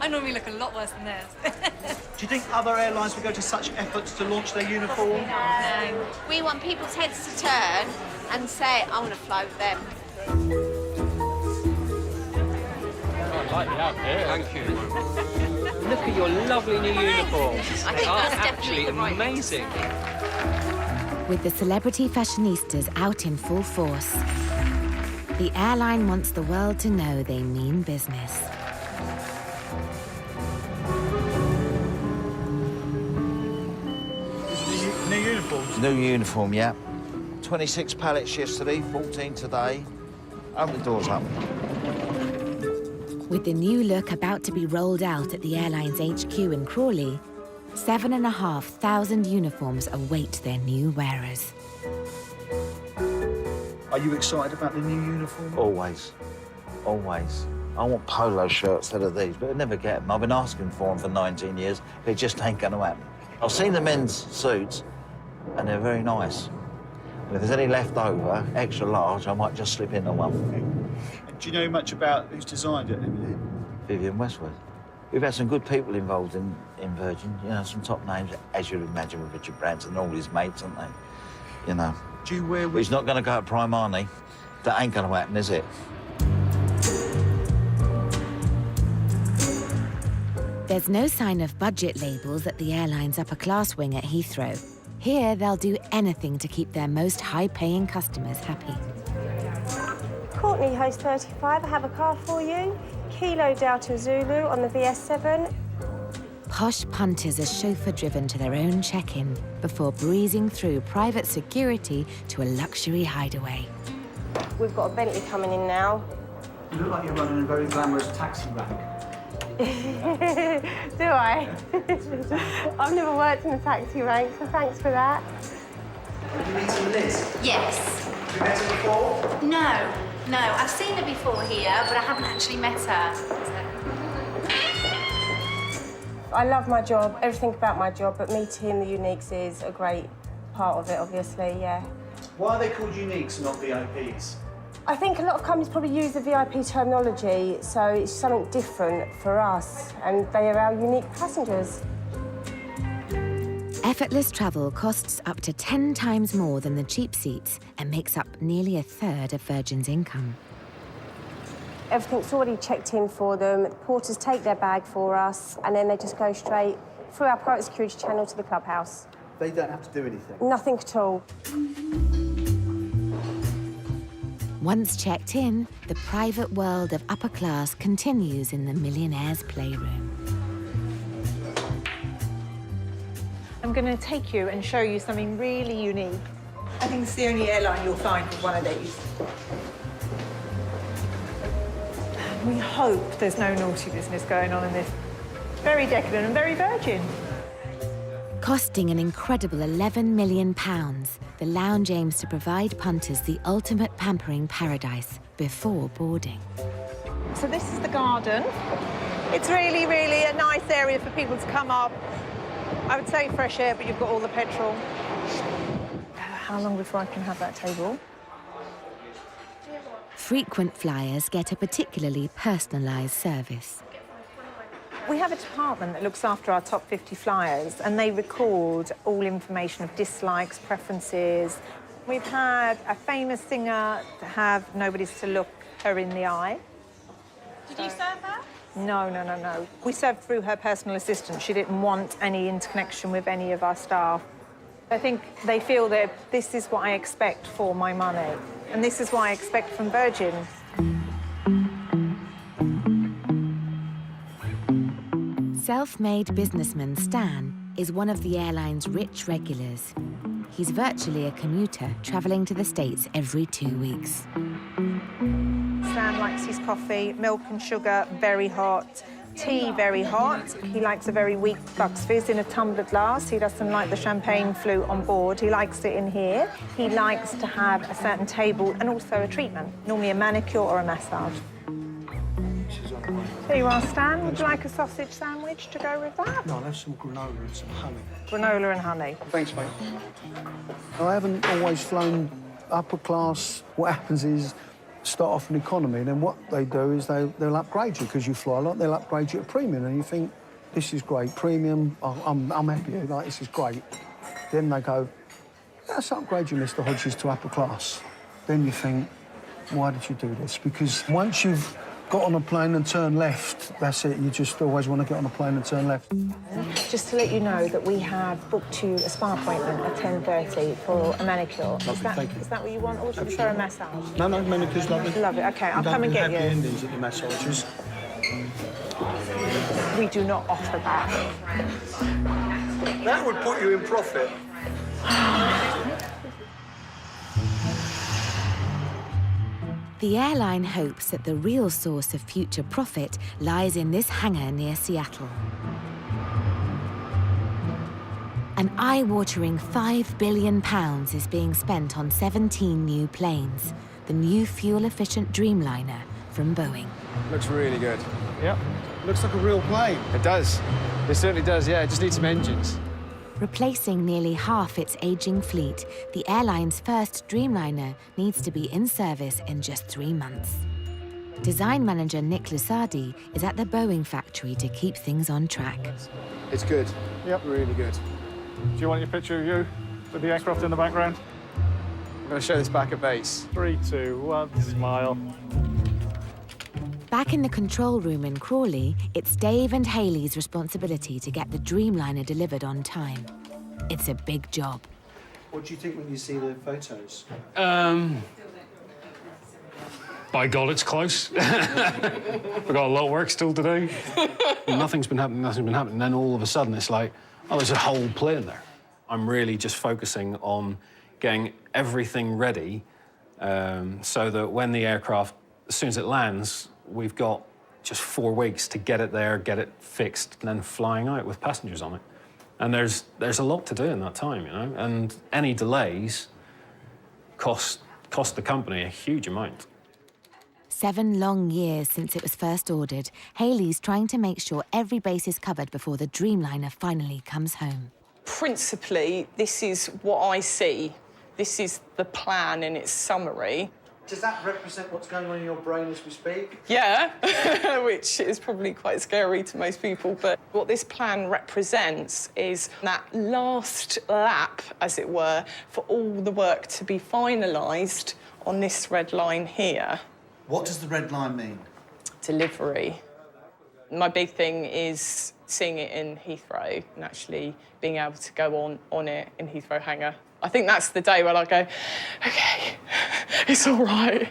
S25: I normally look a lot worse than this.
S5: Do you think other airlines would go to such efforts to launch their uniform?
S25: No.
S23: We want people's heads to turn and say, I want to fly with them.
S8: I like the outfit. Thank you. Look at your lovely new uniforms.
S23: I think
S8: They are
S23: that's
S8: actually
S23: definitely the right
S8: amazing.
S1: With the celebrity fashionistas out in full force, the airline wants the world to know they mean business.
S5: New uniforms?
S2: New uniform, yeah. 26 pallets yesterday, 14 today. Open the doors up.
S1: With the new look about to be rolled out at the airline's HQ in Crawley, 7,500 uniforms await their new wearers.
S5: Are you excited about the new uniform?
S2: Always. Always. I want polo shirts instead of these, but I never get them. I've been asking for them for 19 years, but it just ain't going to happen. I've seen the men's suits, and they're very nice. And if there's any left over, extra large, I might just slip into one.
S5: Do you know much about who's designed it?
S2: Vivienne Westwood. We've had some good people involved in Virgin, you know, some top names, as you'd imagine with Richard Branson and all his mates, aren't they? You know.
S5: Do you wear...
S2: He's not going to go at Primani. That ain't gonna happen, is it?
S1: There's no sign of budget labels at the airline's upper-class wing at Heathrow. Here, they'll do anything to keep their most high-paying customers happy.
S18: Courtney, host 35, I have a car for you. Kilo Delta Zulu on the VS7.
S1: Posh punters are chauffeur-driven to their own check-in before breezing through private security to a luxury hideaway.
S18: We've got a Bentley coming in now.
S5: You look like you're running a very glamorous taxi rank.
S18: Do I? I've never worked in a taxi rank, so thanks for that.
S5: Have you meeting Liz?
S25: Yes.
S5: Have you met her before?
S25: No, I've seen her before here, but I haven't actually met her.
S18: I love my job, everything about my job, but meeting the uniques is a great part of it, obviously, yeah.
S5: Why are they called uniques and not VIPs?
S18: I think a lot of companies probably use the VIP terminology, so it's something different for us, and they are our unique passengers.
S1: Effortless travel costs up to 10 times more than the cheap seats and makes up nearly a third of Virgin's income.
S18: Everything's already checked in for them. The porters take their bag for us, and then they just go straight through our private security channel to the clubhouse.
S5: They don't have to do anything?
S18: Nothing at all.
S1: Once checked in, the private world of upper class continues in the Millionaire's Playroom.
S16: I'm going to take you and show you something really unique. I think it's the only airline you'll find with one of these. We hope there's no naughty business going on in this. Very decadent and very Virgin.
S1: Costing an incredible £11 million, the lounge aims to provide punters the ultimate pampering paradise before boarding.
S16: So this is the garden. It's really, really a nice area for people to come up. I would say fresh air, but you've got all the petrol. How long before I can have that table?
S1: Frequent flyers get a particularly personalised service.
S16: We have a department that looks after our top 50 flyers, and they record all information of dislikes, preferences. We've had a famous singer have nobody's to look her in the eye.
S19: Did you serve her?
S16: No. We served through her personal assistant. She didn't want any interconnection with any of our staff. I think they feel that this is what I expect for my money, and this is what I expect from Virgin.
S1: Self-made businessman Stan is one of the airline's rich regulars. He's virtually a commuter, travelling to the States every 2 weeks.
S16: Stan likes his coffee, milk and sugar, very hot. Tea, very hot. He likes a very weak Bucks Fizz in a tumbler glass. He doesn't like the champagne flute on board. He likes it in here. He likes to have a certain table and also a treatment, normally a manicure or a massage. There you are, Stan. Would you like a sausage sandwich to go with that?
S5: No, I'll have some granola and some honey.
S16: Granola and honey.
S5: Thanks, mate. I haven't always flown upper class. What happens is start off in economy, and then what they do is they'll upgrade you because you fly a lot. They'll upgrade you to premium, and you think, this is great, premium. I'm happy. Like, this is great. Then they go, let's upgrade you, Mr. Hodges, to upper class. Then you think, why did you do this? Because once you've got on a plane and turn left, that's it. You just always want to get on a plane and turn left.
S16: Just to let you know that we have booked you a spa appointment at 10:30 for a manicure.
S5: Lovely, thank you.
S16: Is that what you want, or do you prefer a massage?
S5: No, manicure's lovely.
S16: Lovely. OK, I'll come and get you.
S5: Happy endings at the massages.
S16: We do not offer that.
S5: That would put you in profit.
S1: The airline hopes that the real source of future profit lies in this hangar near Seattle. An eye-watering £5 billion is being spent on 17 new planes, the new fuel-efficient Dreamliner from Boeing.
S10: Looks really good.
S5: Yep. Looks like a real plane.
S10: It does. It certainly does, yeah. It just needs some engines.
S1: Replacing nearly half its aging fleet, the airline's first Dreamliner needs to be in service in just 3 months. Design manager Nick Lusardi is at the Boeing factory to keep things on track.
S10: It's good. Yep, really good.
S6: Do you want your picture of you with the aircraft in the background?
S10: I'm going to show this back at base.
S6: 3, 2, 1, smile.
S1: Back in the control room in Crawley, it's Dave and Hayley's responsibility to get the Dreamliner delivered on time. It's a big job.
S5: What do you think when you see the photos?
S6: By God, it's close. We've got a lot of work still to do. Nothing's been happening. Then all of a sudden, it's like, oh, there's a whole plane there. I'm really just focusing on getting everything ready so that when the aircraft, as soon as it lands, we've got just 4 weeks to get it there, get it fixed, and then flying out with passengers on it. And there's a lot to do in that time, you know? And any delays cost the company a huge amount.
S1: 7 long years since it was first ordered, Hayley's trying to make sure every base is covered before the Dreamliner finally comes home.
S7: Principally, this is what I see. This is the plan in its summary.
S5: Does that represent what's going on in your brain as we speak?
S7: Yeah, which is probably quite scary to most people. But what this plan represents is that last lap, as it were, for all the work to be finalised on this red line here.
S5: What does the red line mean?
S7: Delivery. My big thing is seeing it in Heathrow and actually being able to go on it in Heathrow hangar. I think that's the day when I go, OK, it's all right.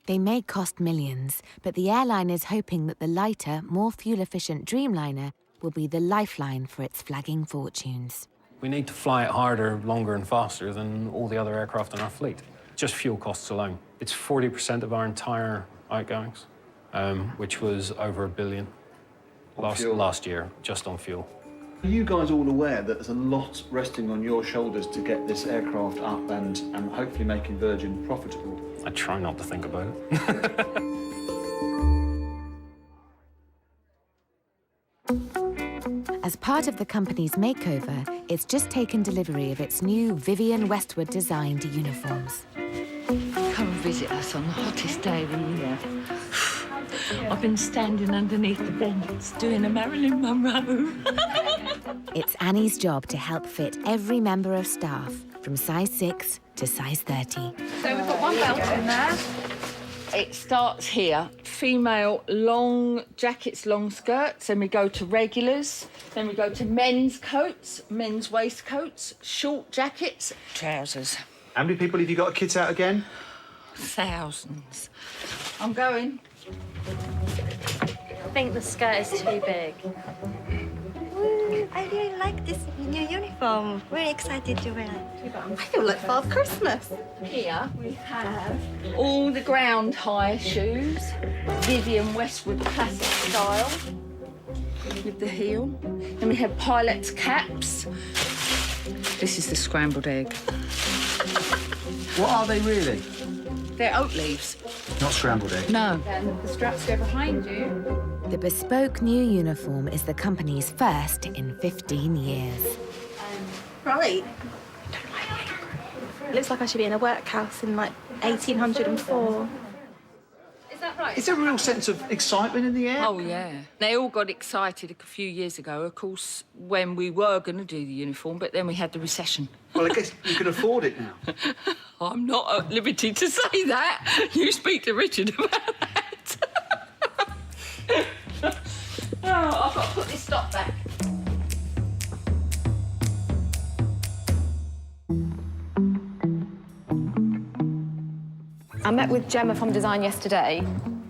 S1: They may cost millions, but the airline is hoping that the lighter, more fuel-efficient Dreamliner will be the lifeline for its flagging fortunes.
S6: We need to fly it harder, longer and faster than all the other aircraft in our fleet. Just fuel costs alone. It's 40% of our entire outgoings, which was over $1 billion last year, just on fuel.
S5: Are you guys all aware that there's a lot resting on your shoulders to get this aircraft up and hopefully making Virgin profitable?
S6: I try not to think about it.
S1: As part of the company's makeover, it's just taken delivery of its new Vivienne Westwood designed uniforms.
S9: Come and visit us on the hottest day of the year. I've been standing underneath the vents doing a Marilyn Monroe.
S1: It's Annie's job to help fit every member of staff, from size 6 to size 30.
S9: So we've got one belt in there. It starts here. Female long jackets, long skirts, then we go to regulars, then we go to men's coats, men's waistcoats, short jackets, trousers.
S5: How many people have you got a kit out again?
S9: Thousands. I'm going.
S3: I think the skirt is too big.
S13: I really like this new uniform. Really excited to wear it. I feel like Father Christmas.
S9: Here we have all the ground high shoes, Vivienne Westwood classic style, with the heel. Then we have pilot's caps. This is the scrambled egg.
S5: What are they really?
S9: They're oat leaves.
S5: Not scrambled egg.
S9: No. And the straps go behind you.
S1: The bespoke new uniform is the company's first in 15 years.
S13: Right. It looks like I should be in a workhouse in like 1804.
S9: Is that right?
S5: Is there a real sense of excitement in the air?
S9: Oh, yeah. They all got excited a few years ago, of course, when we were going to do the uniform, but then we had the recession.
S5: Well, I guess you can afford it now.
S9: I'm not at liberty to say that. You speak to Richard about that. Oh, I've got to put this stop back.
S14: I met with Gemma from design yesterday.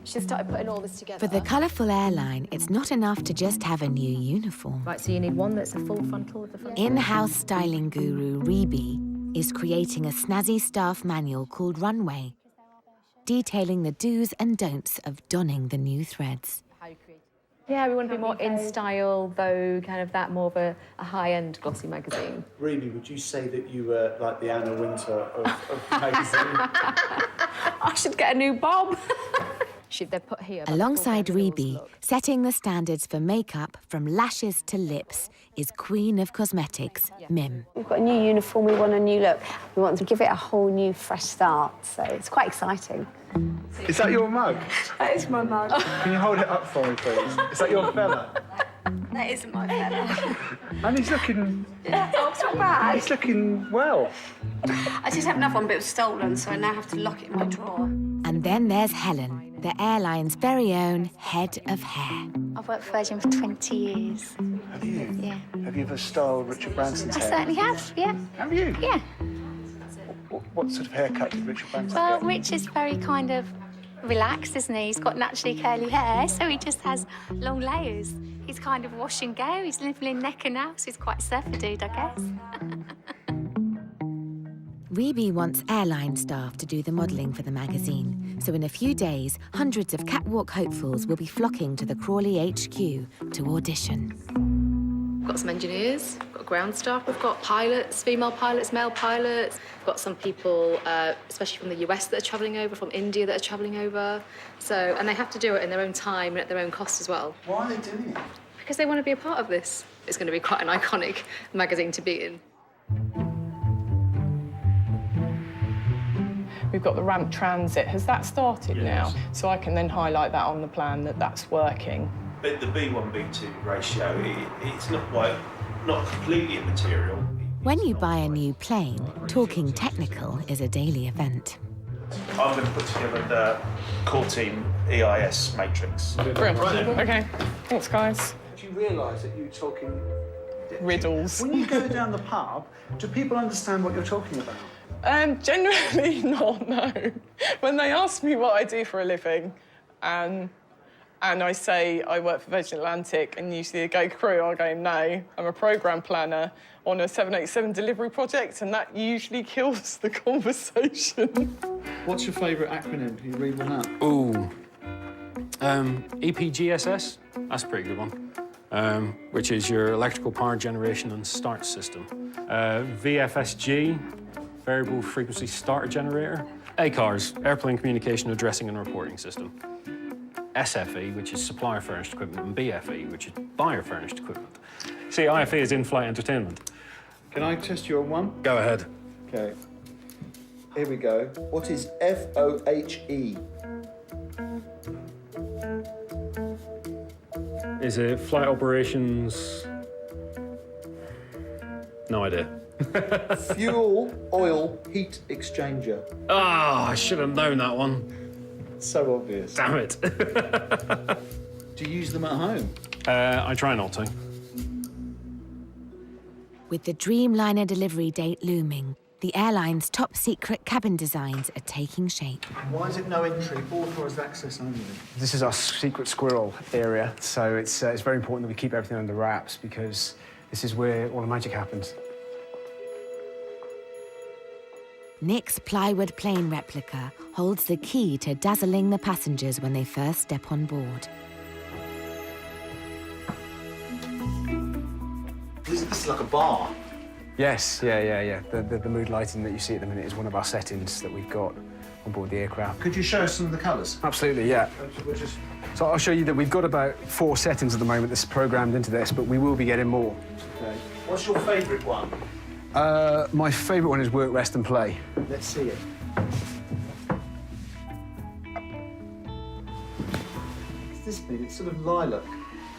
S14: She started putting all this together.
S1: For the colourful airline, it's not enough to just have a new uniform.
S14: Right, so you need one that's a full frontal with the front.
S1: In-house styling guru Reby is creating a snazzy staff manual called Runway, detailing the do's and don'ts of donning the new threads.
S14: Yeah, we want to be more in style, Vogue, kind of that, more of a high-end glossy magazine.
S5: Reby, would you say that you were like the Anna Wintour of the magazine?
S14: I should get a new bob. They're put here.
S1: Alongside Reby, setting the standards for makeup from lashes to lips is Queen of Cosmetics, Mim.
S15: We've got a new uniform, we want a new look. We want to give it a whole new, fresh start, so it's quite exciting.
S5: Is that your mug?
S15: That is my mug.
S5: Can you hold it up for me, please? Is that your fella?
S18: That isn't my fella.
S10: And he's looking...
S18: Oh, it's not bad.
S10: He's looking well.
S18: I just have another one, but it was stolen, so I now have to lock it in my drawer.
S1: And then there's Helen, the airline's very own head of hair.
S18: I've worked for Virgin for 20 years.
S5: Have you?
S18: Yeah.
S5: Have you ever styled Richard Branson's
S18: I
S5: hair?
S18: certainly have, yeah.
S5: Have you?
S18: Yeah.
S5: What sort of haircut did Richard Branson
S18: Well,
S5: get?
S18: Rich is very kind of relaxed, isn't he? He's got naturally curly hair, so he just has long layers. He's kind of wash and go. He's living in Necker now, so he's quite a surfer dude, I guess.
S1: Reby wants airline staff to do the modelling for the magazine, so in a few days, hundreds of catwalk hopefuls will be flocking to the Crawley HQ to audition.
S4: We've got some engineers, we've got ground staff, we've got pilots, female pilots, male pilots. We've got some people, especially from the US that are travelling over, from India that are travelling over. So, and they have to do it in their own time and at their own cost as well.
S5: Why are they doing it?
S4: Because they want to be a part of this. It's going to be quite an iconic magazine to be in.
S7: We've got the ramp transit. Has that started now? So I can then highlight that on the plan that that's working.
S11: But the B1, B2 ratio, it's not completely immaterial.
S1: When you buy a new plane, talking technical is a daily event.
S11: I'm going to put together the core team EIS matrix.
S7: Brilliant. OK, thanks, guys.
S5: Do you realise that you're talking...
S7: Riddles.
S5: When you go down the pub, do people understand what you're talking about?
S7: Generally not, no. When they ask me what I do for a living, and I say I work for Virgin Atlantic, and usually they go, crew, I go, no, I'm a programme planner on a 787 delivery project, and that usually kills the conversation.
S5: What's your favourite acronym? Can you read one out?
S6: Ooh. EPGSS, that's a pretty good one, which is your electrical power generation and start system. VFSG, variable frequency starter generator. ACARS, airplane communication addressing and reporting system. SFE, which is supplier furnished equipment, and BFE, which is buyer furnished equipment. See, IFE is in-flight entertainment.
S5: Can I test you on one?
S6: Go ahead.
S5: OK. Here we go. What is FOHE?
S6: Is it flight operations? No idea.
S5: Fuel oil heat exchanger.
S6: Oh, I should have known that one.
S5: So obvious.
S6: Damn it.
S5: Do you use them at home?
S6: I try not to.
S1: With the Dreamliner delivery date looming, the airline's top-secret cabin designs are taking shape.
S5: Why is it no entry, authorised access only?
S10: This is our secret squirrel area, so it's very important that we keep everything under wraps because this is where all the magic happens.
S1: Nick's plywood plane replica holds the key to dazzling the passengers when they first step on board.
S5: This is like a bar.
S10: Yes, yeah. The mood lighting that you see at the minute is one of our settings that we've got on board the aircraft.
S5: Could you show us some of the colours?
S10: Absolutely, yeah. So I'll show you that we've got about 4 settings at the moment that's programmed into this, but we will be getting more.
S5: Okay. What's your favourite one?
S10: My favourite one is work, rest and play.
S5: Let's see it. What's this bit? It's sort of lilac.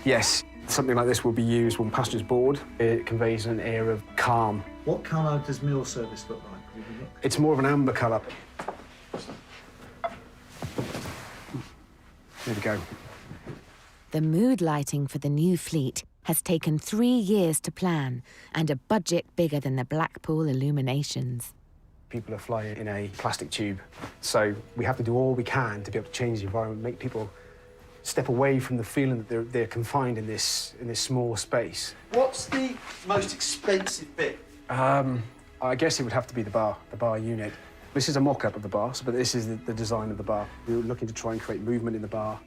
S10: Yes, something like this will be used when passengers board. It conveys an air of calm.
S5: What colour does meal service look like?
S10: It's more of an amber colour. There we go.
S1: The mood lighting for the new fleet has taken 3 years to plan and a budget bigger than the Blackpool illuminations.
S10: People are flying in a plastic tube, so we have to do all we can to be able to change the environment, make people step away from the feeling that they're confined in this small space.
S5: What's the most expensive bit?
S10: I guess it would have to be the bar unit. This is a mock-up of the bar, but this is the design of the bar. We were looking to try and create movement in the bar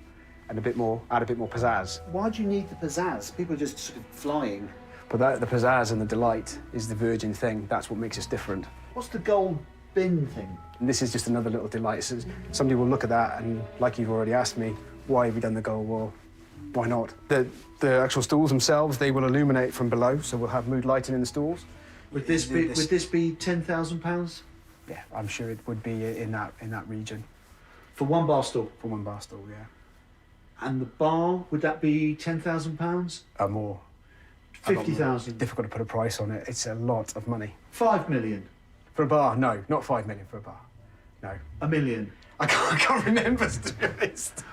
S10: and add a bit more pizzazz.
S5: Why do you need the pizzazz? People are just sort of flying.
S10: But the pizzazz and the delight is the Virgin thing. That's what makes us different.
S5: What's the gold bin thing?
S10: And this is just another little delight. So somebody will look at that and, like you've already asked me, why have you done the gold? Well, why not? The actual stools themselves, they will illuminate from below, so we'll have mood lighting in the stools.
S5: Would this be £10,000?
S10: Yeah, I'm sure it would be in that region.
S5: For one bar stool?
S10: For one bar stool, yeah.
S12: And the bar, would that be £10,000?
S10: More.
S12: 50,000?
S10: Difficult to put a price on it. It's a lot of money.
S12: 5 million?
S10: For a bar? No, not 5 million for a bar. No.
S12: $1 million?
S10: I can't remember, to be honest.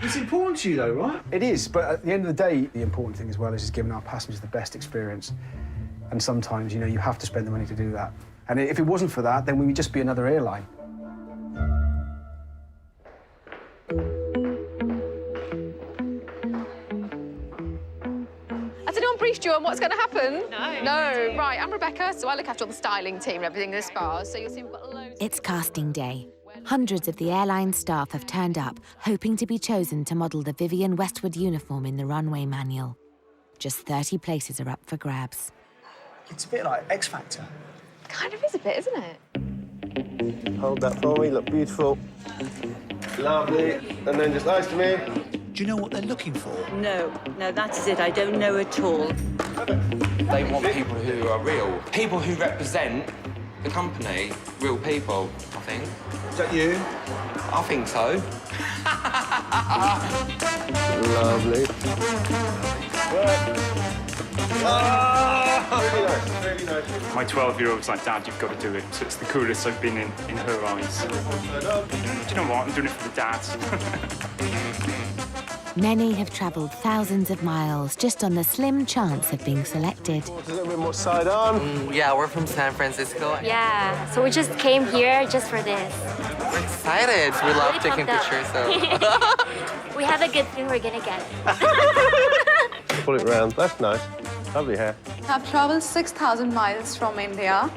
S12: It's important to you, though, right?
S10: It is, but at the end of the day, the important thing as well is just giving our passengers the best experience. And sometimes, you know, you have to spend the money to do that. And if it wasn't for that, then we would just be another airline.
S4: Has anyone briefed you on what's going to happen? No. Right, I'm Rebecca, so I look after all the styling team and everything in the spas, so you'll see we've got loads...
S1: It's casting day. Hundreds of the airline staff have turned up, hoping to be chosen to model the Vivienne Westwood uniform in the runway manual. Just 30 places are up for grabs.
S12: It's a bit like X Factor.
S4: Kind of is a bit, isn't it?
S17: Hold that for me, look beautiful. Lovely. And then just eyes to me.
S12: Do you know what they're looking for?
S20: No, that is it. I don't know at all.
S21: They want people who are real. People who represent the company. Real people, I think.
S12: Is that you?
S21: I think so.
S17: Lovely. Really nice, really nice.
S22: My 12-year-old's like, Dad, you've got to do it. So it's the coolest I've been in her eyes. Do you know what? I'm doing it for the dads.
S1: Many have travelled thousands of miles just on the slim chance of being selected.
S17: A little bit more side on.
S21: Yeah, we're from San Francisco.
S3: Yeah, so we just came here just for this.
S21: We're excited. We love taking pictures, so...
S3: We have a good thing we're gonna get.
S17: Pull it round. That's nice. Lovely hair.
S24: I've traveled 6,000 miles from India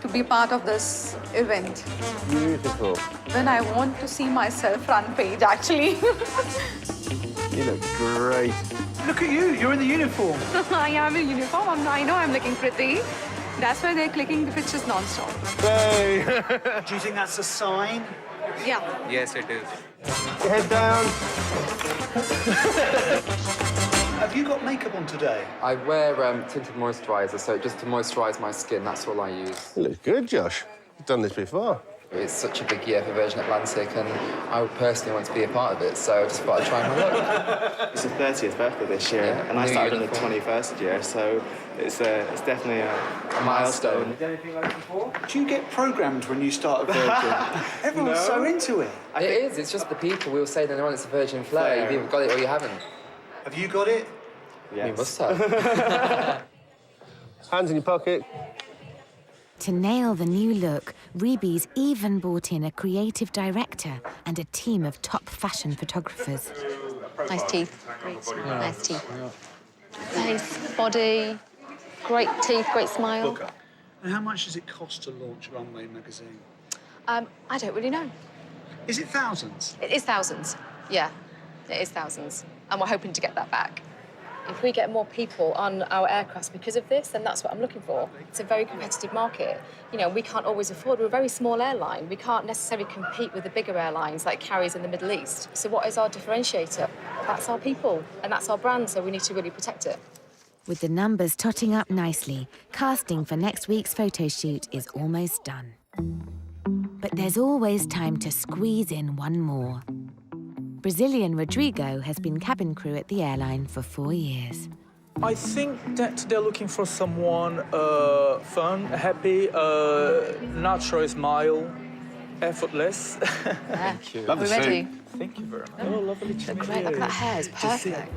S24: to be part of this event.
S17: Beautiful.
S24: Then I want to see myself front page, actually.
S17: You look great.
S12: Look at you. You're in the uniform.
S24: I am in uniform. I know I'm looking pretty. That's why they're clicking the pictures non-stop.
S17: Hey!
S12: Do you think that's a sign?
S24: Yeah.
S21: Yes, it is.
S17: Head down.
S12: Have you got makeup on today?
S21: I wear tinted moisturiser, so just to moisturise my skin, that's all I use.
S17: You look good, Josh. You've done this before.
S21: It's such a big year for Virgin Atlantic, and I personally want to be a part of it, so I just thought I'd try and have a look.
S26: It's his 30th birthday this year, and I started on the 21st year, so it's definitely a milestone.
S12: Anything like before? Do you get programmed when you start at Virgin? Everyone's so into it.
S21: It is. It's just the people. We'll say they're on. It's a Virgin flair. You've either got it or you haven't.
S12: Have you got it?
S21: Yes. You must have.
S17: Hands in your pocket.
S1: To nail the new look, Reeby's even brought in a creative director and a team of top fashion photographers.
S4: Nice teeth. Nice teeth. Face, body, great teeth, great smile.
S12: And how much does it cost to launch Runway magazine?
S4: I don't really know.
S12: Is it thousands?
S4: It is thousands. Yeah, it is thousands. And we're hoping to get that back. If we get more people on our aircrafts because of this, then that's what I'm looking for. It's a very competitive market. You know, we can't always afford, we're a very small airline. We can't necessarily compete with the bigger airlines like carriers in the Middle East. So what is our differentiator? That's our people, and that's our brand, so we need to really protect it.
S1: With the numbers totting up nicely, casting for next week's photo shoot is almost done. But there's always time to squeeze in one more. Brazilian Rodrigo has been cabin crew at the airline for 4 years.
S28: I think that they're looking for someone fun, happy, natural smile, effortless.
S4: Thank
S28: you.
S4: Are we ready?
S28: Thank you very much. Oh, lovely to meet
S4: Great,
S28: you.
S4: look at that hair, it's perfect.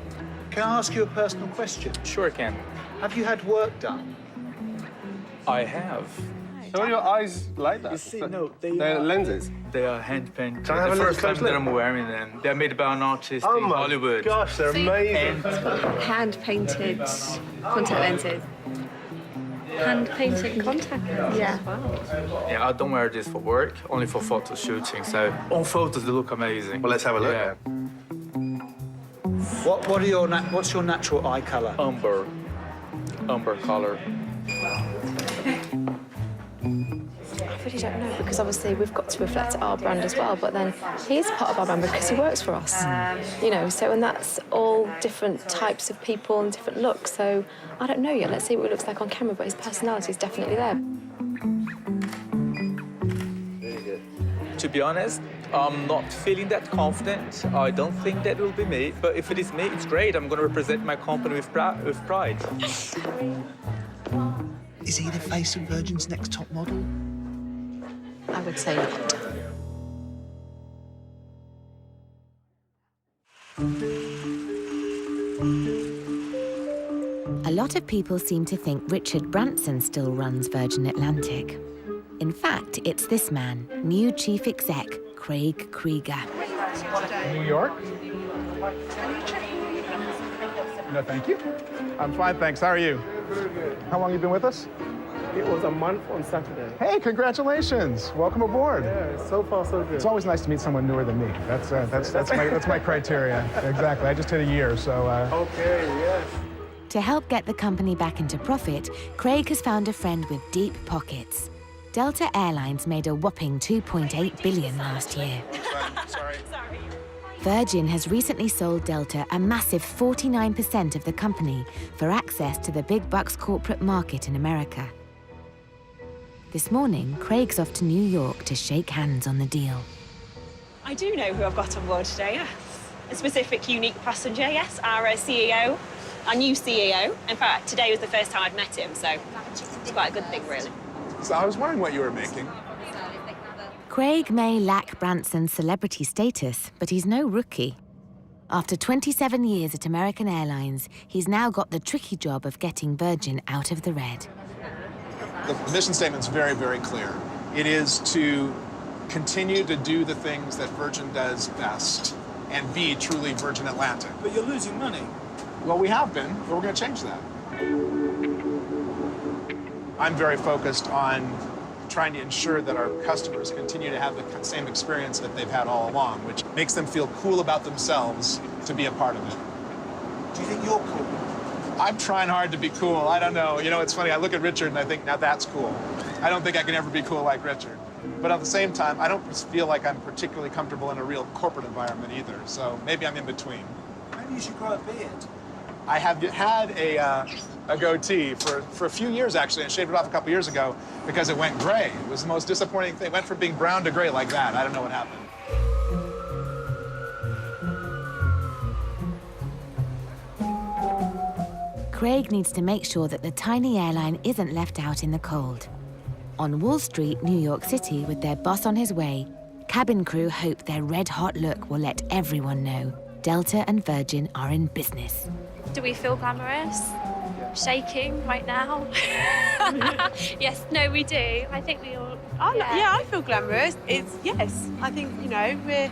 S12: Can I ask you a personal question?
S28: Sure can.
S12: Have you had work done?
S28: I have.
S17: So are your eyes like that?
S28: You see, no,
S17: they're lenses.
S28: They are hand painted.
S17: Can I have
S28: the
S17: a
S28: first
S17: close
S28: time that
S17: look?
S28: I'm wearing them. They're made by an artist in
S17: my
S28: Hollywood.
S17: Gosh, they're amazing.
S24: Hand-painted contact lenses. Hand-painted contact lenses? Yeah.
S28: Yeah, I don't wear this for work, only for photo shooting. So on photos, they look amazing.
S17: Well, let's have a look.
S28: Yeah.
S12: What's your natural eye colour?
S28: Umber color.
S4: I really don't know, because obviously we've got to reflect our brand as well, but then he's part of our brand because he works for us. You know, so, and that's all different types of people and different looks, so I don't know yet. Let's see what it looks like on camera, but his personality is definitely there.
S28: To be honest, I'm not feeling that confident. I don't think that will be me. But if it is me, it's great. I'm going to represent my company with pride.
S12: Is he the face of Virgin's next top model?
S14: I would say not.
S1: A lot of people seem to think Richard Branson still runs Virgin Atlantic. In fact, it's this man, new chief exec, Craig Krieger.
S2: New York? No, thank you. I'm fine, thanks. How are you?
S17: Very good.
S2: How long you been with us?
S17: It was a month on Saturday.
S2: Hey, congratulations. Welcome aboard.
S17: Yeah, so far so good.
S2: It's always nice to meet someone newer than me. That's my criteria. Exactly. I just hit a year, so...
S17: Okay, yes.
S1: To help get the company back into profit, Craig has found a friend with deep pockets. Delta Airlines made a whopping $2.8 billion last year.
S2: Sorry.
S1: Virgin has recently sold Delta a massive 49% of the company for access to the big bucks corporate market in America. This morning, Craig's off to New York to shake hands on the deal.
S8: I do know who I've got on board today, yes. A specific, unique passenger, yes, our CEO, our new CEO. In fact, today was the first time I'd met him, so it's quite a good thing, really.
S2: So I was wondering what you were making.
S1: Craig may lack Branson's celebrity status, but he's no rookie. After 27 years at American Airlines, he's now got the tricky job of getting Virgin out of the red.
S2: The mission statement's very, very clear. It is to continue to do the things that Virgin does best and be truly Virgin Atlantic.
S12: But you're losing money.
S2: Well, we have been, but we're going to change that. I'm very focused on trying to ensure that our customers continue to have the same experience that they've had all along, which makes them feel cool about themselves to be a part of it.
S12: Do you think you're cool?
S2: I'm trying hard to be cool. I don't know. You know, it's funny. I look at Richard and I think, now that's cool. I don't think I can ever be cool like Richard. But at the same time, I don't feel like I'm particularly comfortable in a real corporate environment either. So maybe I'm in between.
S12: Maybe you should grow a beard.
S2: I have had a goatee for a few years, actually. I shaved it off a couple years ago because it went gray. It was the most disappointing thing. It went from being brown to gray like that. I don't know what happened.
S1: Craig needs to make sure that the tiny airline isn't left out in the cold. On Wall Street, New York City, with their boss on his way, cabin crew hope their red-hot look will let everyone know Delta and Virgin are in business.
S3: Do we feel glamorous? Shaking right now? Yes, no, we do. I think we all...
S13: Yeah, I feel glamorous. Yes. I think, we're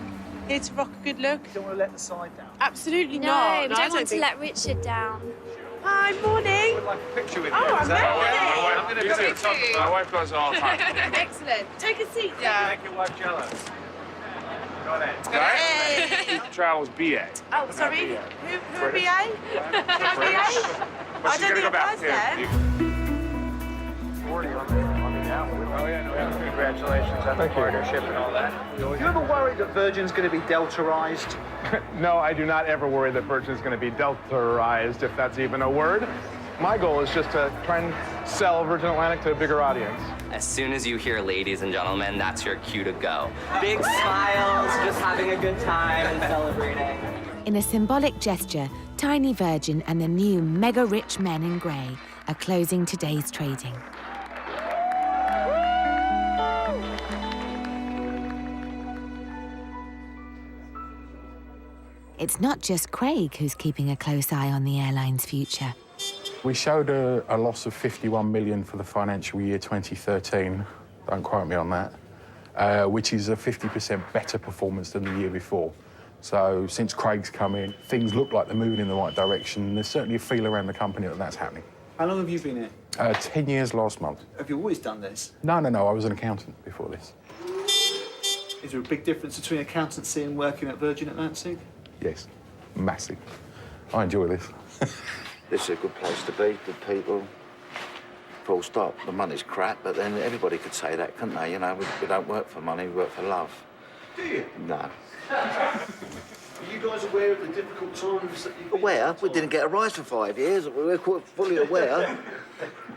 S13: here to rock a good look.
S12: You don't want to let the side down?
S13: Absolutely
S3: No,
S13: not.
S3: we don't want to let Richard down.
S13: Hi, morning.
S28: I'd like a picture with you.
S13: Oh,
S28: Is that all right?
S13: amazing.
S28: I'm going to go with you. My wife goes all the time.
S13: Excellent. Take a seat, yeah.
S28: Make your wife jealous. Go ahead.
S13: Hey.
S28: Travels BA.
S13: Oh, sorry. Who are BA? I don't think it was there.
S28: Oh, yeah, no, congratulations on the partnership and all that.
S12: Do you ever worry that Virgin's going to be Deltaized?
S2: No, I do not ever worry that Virgin is going to be Deltaized, if that's even a word. My goal is just to try and sell Virgin Atlantic to a bigger audience.
S16: As soon as you hear ladies and gentlemen, that's your cue to go. Big smiles, just having a good time and celebrating.
S1: In a symbolic gesture, Tiny Virgin and the new mega-rich men in grey are closing today's trading. It's not just Craig who's keeping a close eye on the airline's future.
S19: We showed a loss of 51 million for the financial year 2013. Don't quote me on that. Which is a 50% better performance than the year before. So since Craig's come in, things look like they're moving in the right direction. There's certainly a feel around the company that that's happening.
S12: How long have you been here?
S19: 10 years last month.
S12: Have you always done this?
S19: No, I was an accountant before this.
S12: Is there a big difference between accountancy and working at Virgin Atlantic?
S19: Yes, massive. I enjoy this.
S23: This is a good place to be, good people. Full stop. The money's crap, but then everybody could say that, couldn't they? We don't work for money, we work for love.
S12: Do you?
S23: No.
S12: Are you guys aware of the difficult times that you've
S23: Aware? We didn't get a rise for 5 years. We're quite fully aware.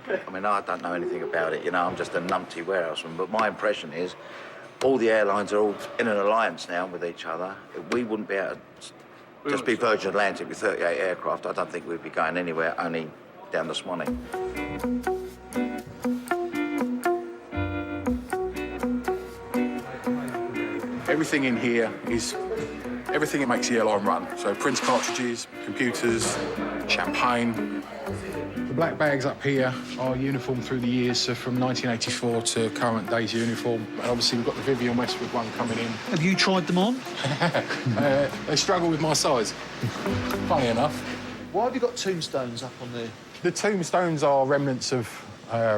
S23: I mean, I don't know anything about it, I'm just a numpty warehouseman, but my impression is all the airlines are all in an alliance now with each other. We wouldn't be able to just be Virgin Atlantic with 38 aircraft. I don't think we'd be going anywhere, only down the Swanee.
S19: Everything in here is everything that makes the airline run. So printer cartridges, computers, champagne. The black bags up here are uniform through the years, so from 1984 to current day's uniform. And obviously we've got the Vivian Westwood one coming in.
S12: Have you tried them on?
S19: They struggle with my size, funny enough.
S12: Why have you got tombstones up on there?
S19: The tombstones are remnants of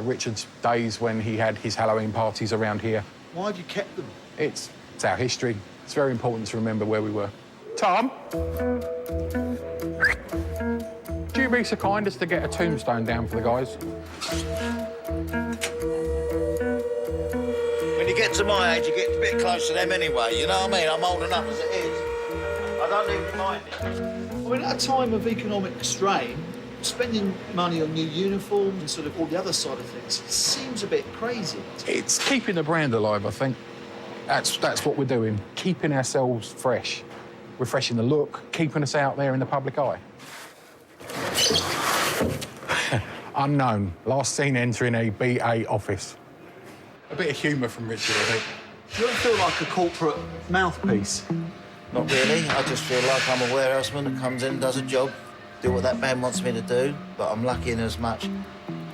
S19: Richard's days when he had his Halloween parties around here.
S12: Why have you kept them?
S19: It's our history. It's very important to remember where we were. Tom? Do you be so kind as to get a tombstone down for the guys?
S23: When you get to my age, you get a bit close to them anyway, you know what I mean? I'm old enough as it is. I don't even mind it.
S12: I mean, at a time of economic strain, spending money on new uniforms and sort of all the other side of things seems a bit crazy.
S19: It's keeping the brand alive, I think. That's what we're doing, keeping ourselves fresh, refreshing the look, keeping us out there in the public eye. Unknown, last seen entering a BA office. A bit of humour from Richard, I think.
S12: Do you ever feel like a corporate mouthpiece?
S23: Not really. I just feel like I'm a warehouseman that comes in, does a job, do what that man wants me to do, but I'm lucky in as much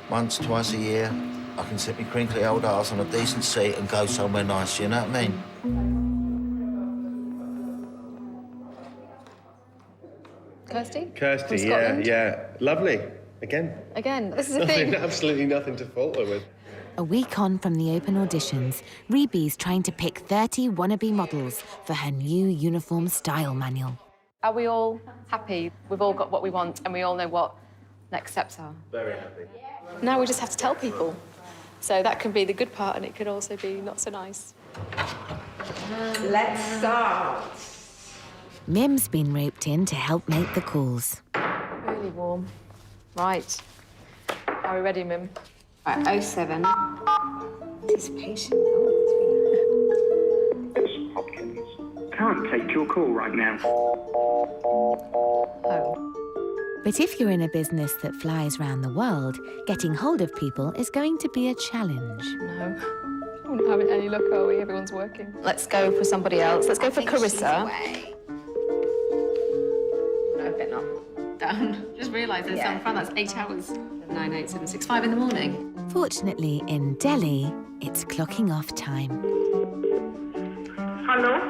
S23: once, twice a year, I can sit my crinkly old arse on a decent seat and go somewhere nice, you know what I mean?
S14: Kirsty?
S17: Kirsty,
S14: From
S17: yeah,
S14: Scotland?
S17: yeah. Lovely. Again,
S14: this is a thing.
S17: Absolutely nothing to falter with.
S1: A week on from the open auditions, Reeby's trying to pick 30 wannabe models for her new uniform style manual.
S14: Are we all happy? We've all got what we want and we all know what next steps are.
S17: Very happy.
S4: Now we just have to tell people. So that can be the good part and it could also be not so nice.
S13: Let's start.
S1: Mim's been roped in to help make the calls.
S14: Really warm. Right. Are we ready, Mim?
S13: Right, 07. Anticipation.
S22: Hopkins. Can't take your call right now.
S14: Oh.
S1: But if you're in a business that flies round the world, getting hold of people is going to be a challenge.
S14: No. We're not having any luck, are we? Everyone's working. Let's go for somebody else. Let's go for Carissa. No, a bit not. Down. Just realised there's some fun. That's 8 hours. 9, 8, 7, 6, 5 in the morning.
S1: Fortunately, in Delhi, it's clocking off time.
S6: Hello?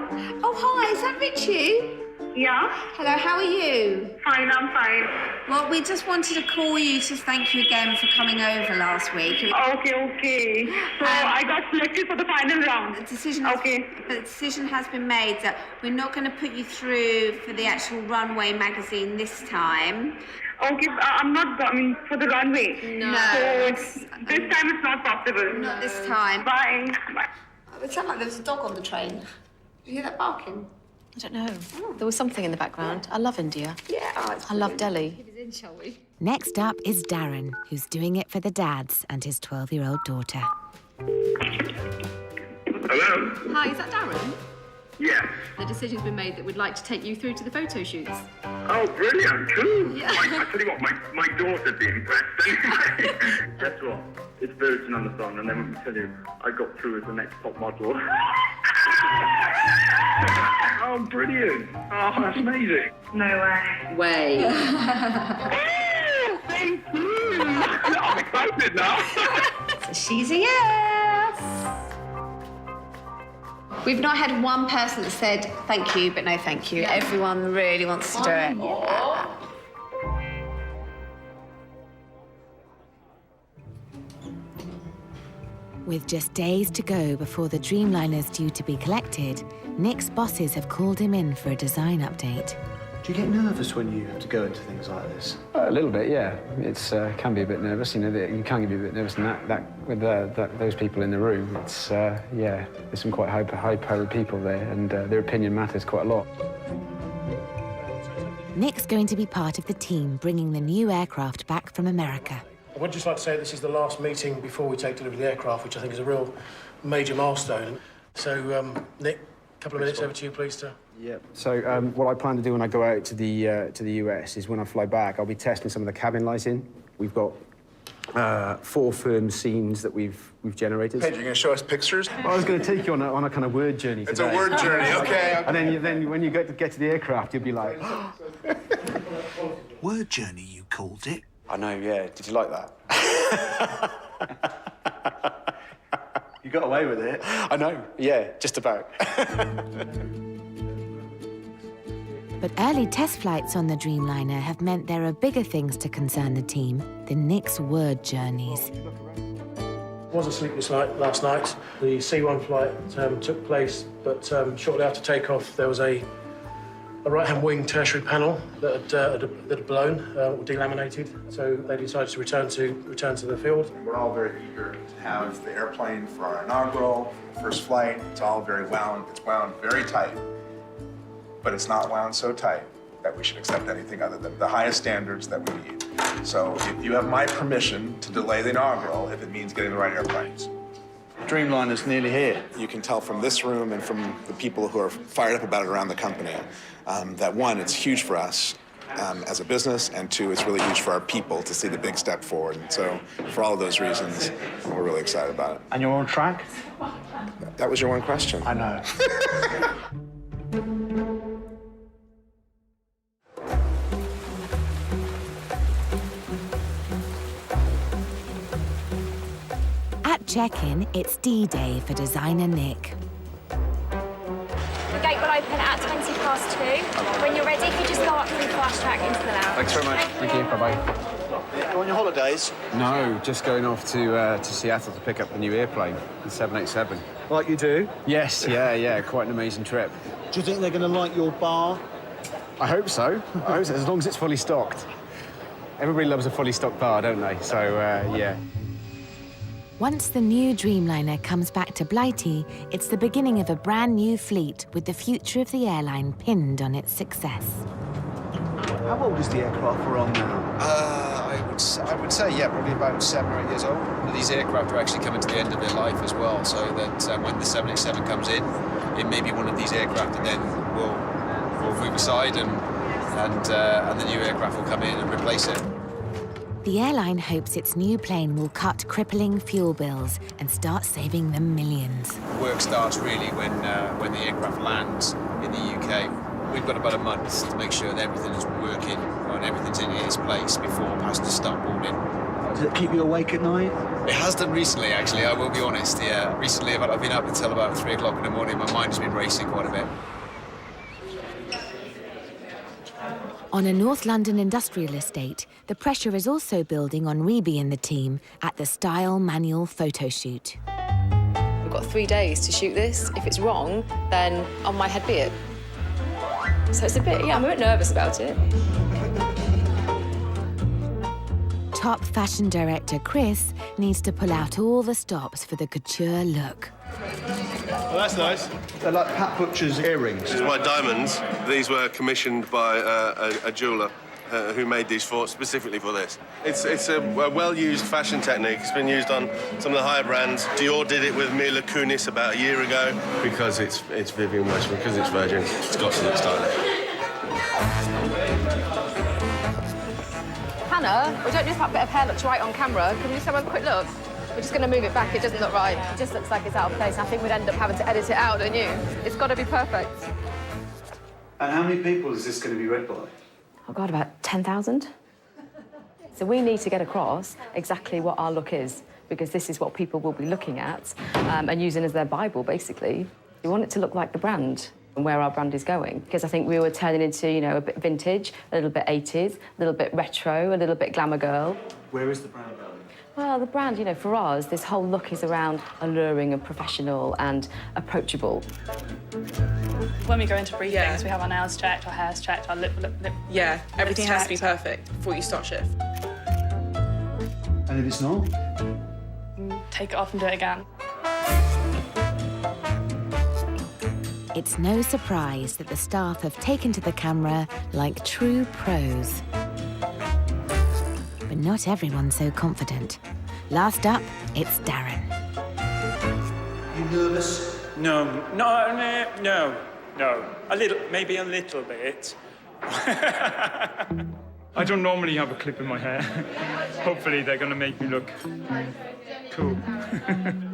S24: Oh, hi, is that Richie?
S6: Yeah?
S24: Hello, how are you?
S6: Fine, I'm fine.
S24: Well, we just wanted to call you to thank you again for coming over last week.
S6: Okay. So I got selected for the final round.
S24: The decision has been made that we're not going to put you through for the actual Runway magazine this time.
S6: Okay, I'm not coming for the runway.
S24: No.
S6: So this time it's not possible.
S24: Not this time.
S6: Bye.
S24: It sounded like there was a dog on the train. Did you hear that barking?
S14: I don't know. There was something in the background. I love India.
S24: Yeah.
S14: I love Delhi.
S24: Get it in, shall we?
S1: Next up is Darren, who's doing it for the dads and his 12-year-old daughter.
S6: Hello?
S4: Hi, is that Darren?
S6: Yes.
S4: The decision's been made that we'd like to take you through to the photo shoots.
S6: Oh, brilliant. Cool.
S4: Yeah.
S6: I tell you what, my daughter'd be impressed. Guess what? It's Virgin on the phone, and then let me tell you, I got through as the next top model. Oh, brilliant. Oh, that's amazing. No way. Thank you. I'm excited now.
S24: So she's a yes. We've not had one person that said thank you, but no thank you. Everyone really wants to do it. Yeah.
S1: With just days to go before the Dreamliner's due to be collected, Nick's bosses have called him in for a design update.
S12: Do you get nervous when you have to go into things like this?
S10: A little bit, yeah. It's can be a bit nervous. You know, you can be a bit nervous, and that with those people in the room, it's yeah. There's some quite high-powered people there, and their opinion matters quite a lot.
S1: Nick's going to be part of the team bringing the new aircraft back from America.
S7: I would just like to say this is the last meeting before we take delivery of the aircraft, which I think is a real major milestone.
S5: So, Nick, a couple of minutes over to you, please, sir.
S10: Yeah. So what I plan to do when I go out to the US is when I fly back, I'll be testing some of the cabin lighting. We've got 4 firm scenes that we've generated.
S2: Paige, you're going to show us pictures?
S10: Well, I was going to take you on a kind of word journey today.
S2: It's a word journey, okay.
S10: And then when you get to the aircraft, you'll be like...
S12: Word journey, you called it?
S10: I know, yeah. Did you like that?
S12: You got away with it.
S10: I know, yeah, just about.
S1: But early test flights on the Dreamliner have meant there are bigger things to concern the team than Nick's word journeys.
S5: It was a sleepless night last night. The C1 flight took place, but shortly after takeoff, there was a right-hand wing tertiary panel that had blown or delaminated. So they decided to return to the field.
S2: We're all very eager to have the airplane for our inaugural first flight. It's all very wound. It's wound very tight, but it's not wound so tight that we should accept anything other than the highest standards that we need. So if you have my permission to delay the inaugural if it means getting the right airplanes.
S12: Dreamliner's nearly here.
S2: You can tell from this room and from the people who are fired up about it around the company that, one, it's huge for us as a business, and 2, it's really huge for our people to see the big step forward. And so for all of those reasons, we're really excited about it.
S12: And you're on track?
S2: That was your one question.
S12: I know.
S1: At check-in, it's D-Day for designer Nick.
S3: The gate will open at 2:20. When you're ready, if you just go up through fast track into the lounge.
S10: Thanks very much. Thank you. Bye-bye.
S12: You on your holidays?
S10: No, just going off to Seattle to pick up the new airplane, the 787.
S12: Like you do?
S10: Yes, yeah, quite an amazing trip.
S12: Do you think they're going to like your bar?
S10: I hope so. As long as it's fully stocked. Everybody loves a fully stocked bar, don't they? So, yeah.
S1: Once the new Dreamliner comes back to Blighty, it's the beginning of a brand new fleet with the future of the airline pinned on its success.
S12: How old is the aircraft we're on now?
S10: I would say, yeah, probably about 7 or 8 years old. These aircraft are actually coming to the end of their life as well, so that when the 787 comes in, it may be one of these aircraft, and then we'll move aside, and the new aircraft will come in and replace it.
S1: The airline hopes its new plane will cut crippling fuel bills and start saving them millions.
S10: Work starts really when the aircraft lands in the UK. We've got about a month to make sure that everything is working and everything's in its place before passengers start boarding.
S12: Does it keep you awake at night?
S10: It has done recently, actually, I will be honest, yeah. Recently, I've been up until about 3 o'clock in the morning. My mind has been racing quite a bit.
S1: On a North London industrial estate, the pressure is also building on Reby and the team at the Style Manual photo shoot.
S4: We've got 3 days to shoot this. If it's wrong, then on my head be it. So it's I'm a bit nervous about it.
S1: Top fashion director Chris needs to pull out all the stops for the couture look.
S17: Well, that's nice.
S12: They're like Pat Butcher's earrings.
S17: This is my diamonds. These were commissioned by a jeweller who made these specifically for this. It's a well-used fashion technique. It's been used on some of the higher brands. Dior did it with Mila Kunis about a year ago. Because it's Vivienne Westwood, because it's Virgin, it's got to look stylish.
S4: Hannah, we don't know if that bit of hair looks right on camera. Can we just have a quick look? We're just going to move it back. It doesn't look right. It just looks like it's out of place. I think we'd end up having to edit it out, don't you? It's got to be perfect.
S12: And how many people is this going to be read by?
S4: Oh, God, about 10,000. So we need to get across exactly what our look is, because this is what people will be looking at and using as their Bible, basically. We want it to look like the brand and where our brand is going, because I think we were turning into, a bit vintage, a little bit 80s, a little bit retro, a little bit glamour girl.
S12: Where is the brand going?
S4: Well, the brand, for us, this whole look is around alluring and professional and approachable.
S8: When we go into briefings, we have our nails checked, our hair's checked, our lip.
S13: Yeah, everything has to be
S8: checked.
S13: perfect before you start shift.
S12: And if it's not?
S8: Take it off and do it again.
S1: It's no surprise that the staff have taken to the camera like true pros. But not everyone's so confident. Last up, it's Darren.
S12: You nervous?
S22: No. A little, maybe a little bit. I don't normally have a clip in my hair. Hopefully they're going to make me look cool.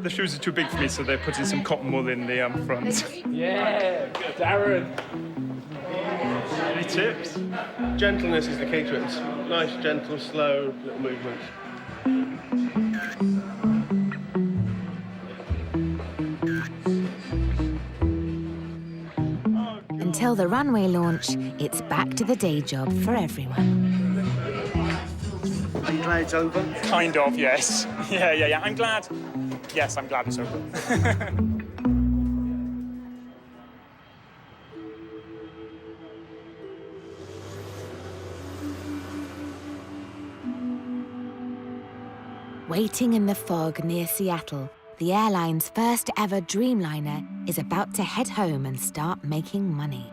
S22: The shoes are too big for me, so they're putting some cotton wool in the front.
S5: Yeah, Darren.
S22: Any tips?
S17: Gentleness is the key to it. It's nice, gentle, slow little movements.
S1: Until the runway launch, it's back to the day job for everyone.
S12: Are you glad it's over?
S22: Kind of, yes. Yeah. I'm glad. Yes, I'm glad it's over.
S1: Waiting in the fog near Seattle, the airline's first ever Dreamliner is about to head home and start making money.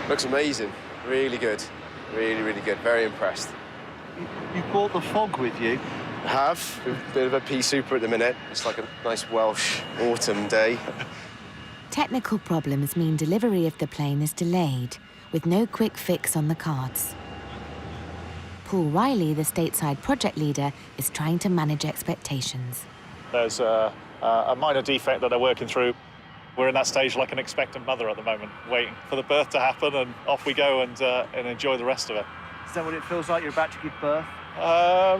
S10: Looks amazing. Really good. Really good. Very impressed.
S12: You brought the fog with you?
S10: I have. A bit of a pea super at the minute. It's like a nice Welsh autumn day.
S1: Technical problems mean delivery of the plane is delayed, with no quick fix on the cards. Paul Riley, the stateside project leader, is trying to manage expectations.
S7: There's a minor defect that they're working through. We're in that stage like an expectant mother at the moment, waiting for the birth to happen, and off we go and enjoy the rest of it.
S12: Is that what it feels like? You're about to give birth?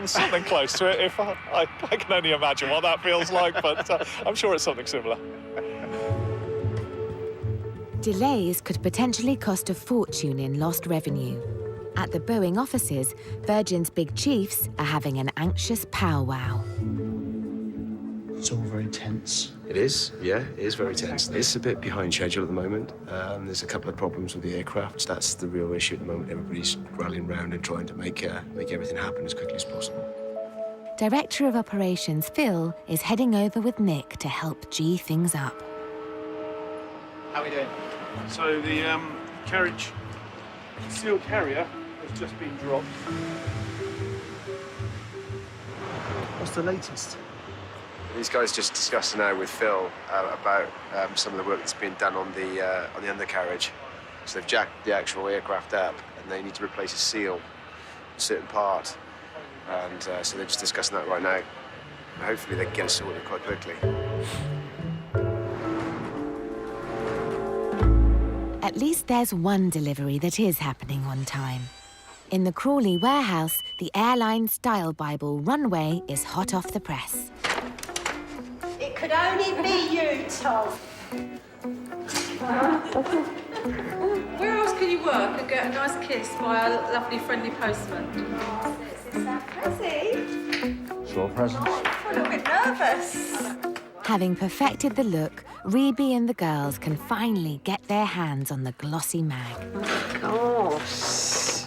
S7: Something close to it. If I can only imagine what that feels like, but I'm sure it's something similar.
S1: Delays could potentially cost a fortune in lost revenue. At the Boeing offices, Virgin's big chiefs are having an anxious powwow.
S12: It's all very tense.
S10: It is, yeah, it is very tense. It's a bit behind schedule at the moment. There's a couple of problems with the aircraft. That's the real issue at the moment. Everybody's rallying around and trying to make everything happen as quickly as possible.
S1: Director of Operations Phil is heading over with Nick to help G things up.
S12: How are we doing?
S5: So the carriage, concealed carrier has just been dropped.
S12: What's the latest?
S10: These guys just discussing now with Phil about some of the work that's been done on the undercarriage. So they've jacked the actual aircraft up, and they need to replace a seal, a certain part, and so they're just discussing that right now. And hopefully they can get it sorted quite quickly.
S1: At least there's one delivery that is happening on time. In the Crawley warehouse, the airline style Bible Runway is hot off the press.
S9: It could only be you, Tom.
S13: Where else can you work and get a nice kiss by a lovely, friendly postman?
S9: Is that Prezi?
S23: Sure, present.
S9: I'm a little bit nervous.
S1: Having perfected the look, Reby and the girls can finally get their hands on the glossy mag.
S4: Gosh.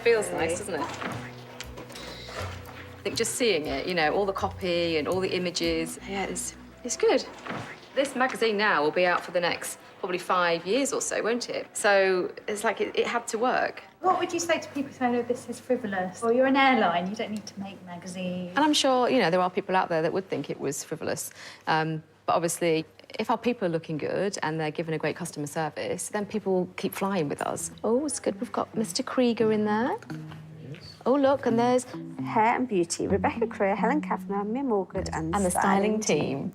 S4: Feels nice, doesn't it? I think just seeing it, you know, all the copy and all the images, yeah, it's good. This magazine now will be out for the next probably 5 years or so, won't it? So it's like it had to work.
S11: What would you say to people saying, oh, this is frivolous? Well, you're an airline, you don't need to make magazines.
S4: And I'm sure, you know, there are people out there that would think it was frivolous. But obviously, if our people are looking good and they're given a great customer service, then people keep flying with us. Oh, it's good. We've got Mr. Krieger in there. Oh, look, and there's
S9: Hair and Beauty, Rebecca Creer, Helen Kavanagh, Mim Morgood, and
S4: the styling team.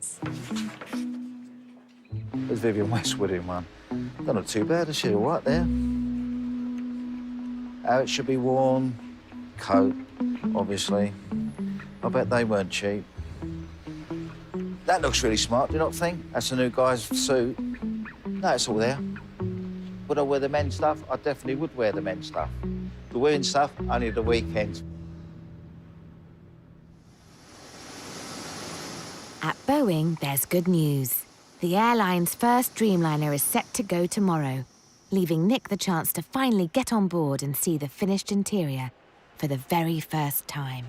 S23: There's Vivienne Westwood in one. They're not too bad, is she? All right there. How it should be worn. Coat, obviously. I bet they weren't cheap. That looks really smart, do you not think? That's the new guy's suit. No, it's all there. Would I wear the men's stuff? I definitely would wear the men's stuff. The women's stuff, only the weekends.
S1: At Boeing, there's good news. The airline's first Dreamliner is set to go tomorrow, leaving Nick the chance to finally get on board and see the finished interior for the very first time.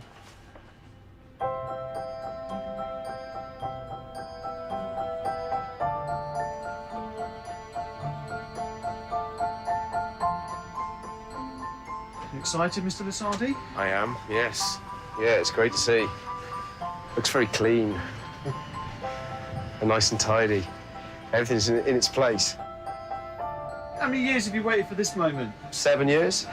S12: excited, Mr. Lusardi?
S10: I am, yes. Yeah, it's great to see. Looks very clean. And nice and tidy. Everything's in its place.
S12: How many years have you waited for this moment?
S10: 7 years?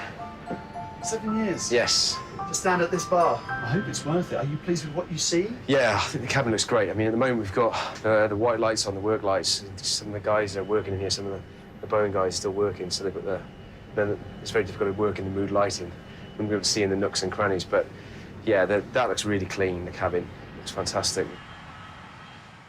S12: 7 years?
S10: Yes.
S12: To stand at this bar? I hope it's worth it. Are you pleased with what you see?
S10: Yeah, I think the cabin looks great. I mean, at the moment, we've got the white lights on, the work lights. Some of the guys that are working in here, some of the Boeing guys are still working, so they've got then it's very difficult to work in the mood lighting. Wouldn't be able to see in the nooks and crannies, but yeah, that looks really clean, the cabin. Looks fantastic.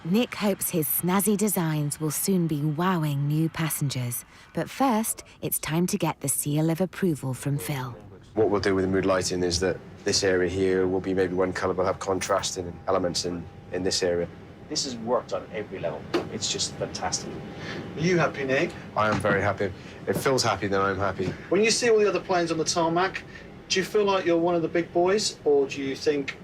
S1: Nick hopes his snazzy designs will soon be wowing new passengers. But first, it's time to get the seal of approval from Phil.
S10: What we'll do with the mood lighting is that this area here will be maybe one colour, but have contrasting elements in this area.
S15: This is worked on every level. It's just fantastic.
S12: Are you happy, Nick?
S10: I am very happy. If Phil's happy, then I'm happy.
S12: When you see all the other planes on the tarmac, do you feel like you're one of the big boys, or do you think,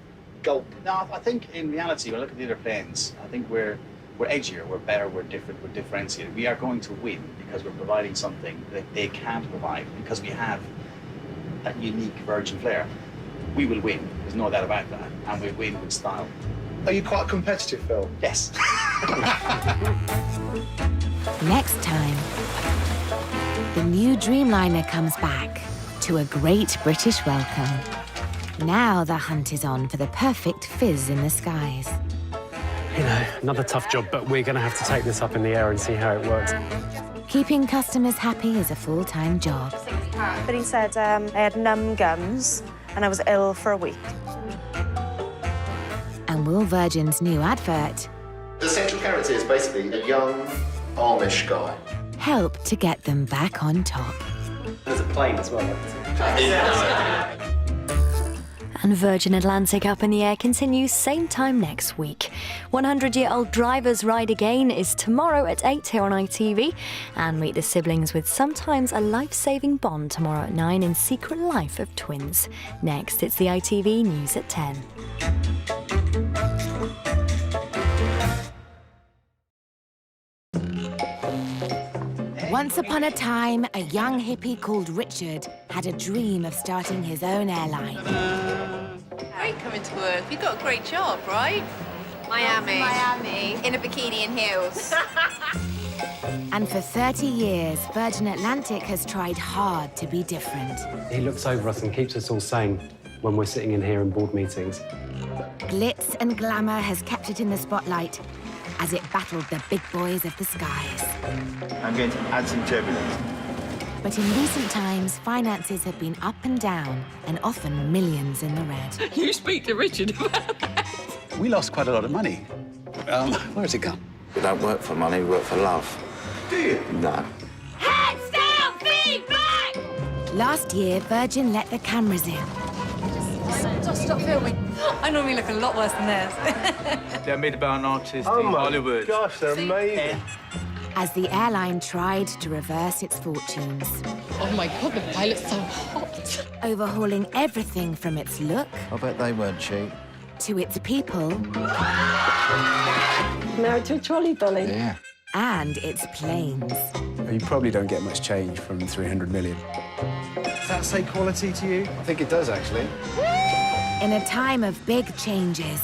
S12: gulp?
S15: No, I think in reality, when I look at the other planes, I think we're edgier, we're better, we're different, we're differentiated. We are going to win because we're providing something that they can't provide, because we have that unique Virgin flair. We will win, there's no doubt about that, and we win with style.
S12: Are you quite competitive, Phil?
S15: Yes.
S1: Next time, the new Dreamliner comes back to a great British welcome. Now the hunt is on for the perfect fizz in the skies.
S18: You know, another tough job, but we're going to have to take this up in the air and see how it works.
S1: Keeping customers happy is a full-time job.
S20: But he said I had numb gums and I was ill for a week.
S1: And will Virgin's new advert
S21: The central character is basically a young Amish guy.
S1: help to get them back on top?
S15: There's a plane as well.
S25: And Virgin Atlantic Up in the Air continues same time next week. 100-Year-Old Drivers Ride Again is tomorrow at 8 here on ITV. And meet the siblings with sometimes a life-saving bond tomorrow at 9 in Secret Life of Twins. Next, it's the ITV News at 10.
S1: Once upon a time, a young hippie called Richard had a dream of starting his own airline.
S26: Great coming to work. You've got a great job, right? Miami. In a bikini and heels.
S1: And for 30 years, Virgin Atlantic has tried hard to be different.
S18: He looks over us and keeps us all sane when we're sitting in here in board meetings.
S1: Glitz and glamour has kept it in the spotlight as it battled the big boys of the skies.
S21: I'm going to add some turbulence.
S1: But in recent times, finances have been up and down, and often millions in the red.
S27: You speak to Richard about that.
S28: We lost quite a lot of money. Where's it gone?
S23: We don't work for money, we work for love.
S21: Do you?
S23: No.
S26: Heads down, feet back!
S1: Last year, Virgin let the cameras in.
S27: Just stop filming. I normally look a lot worse than this.
S29: They're made by an artist in
S21: Oh
S29: Hollywood.
S21: my gosh, they're amazing.
S1: As the airline tried to reverse its fortunes.
S27: Oh my God, the pilot's so hot.
S1: Overhauling everything from its look
S23: I bet they weren't cheap.
S1: to its people
S20: Married to a trolley dolly.
S23: Yeah.
S1: and its planes.
S10: You probably don't get much change from 300 million.
S12: Does that say quality to you?
S10: I think it does, actually.
S1: In a time of big changes,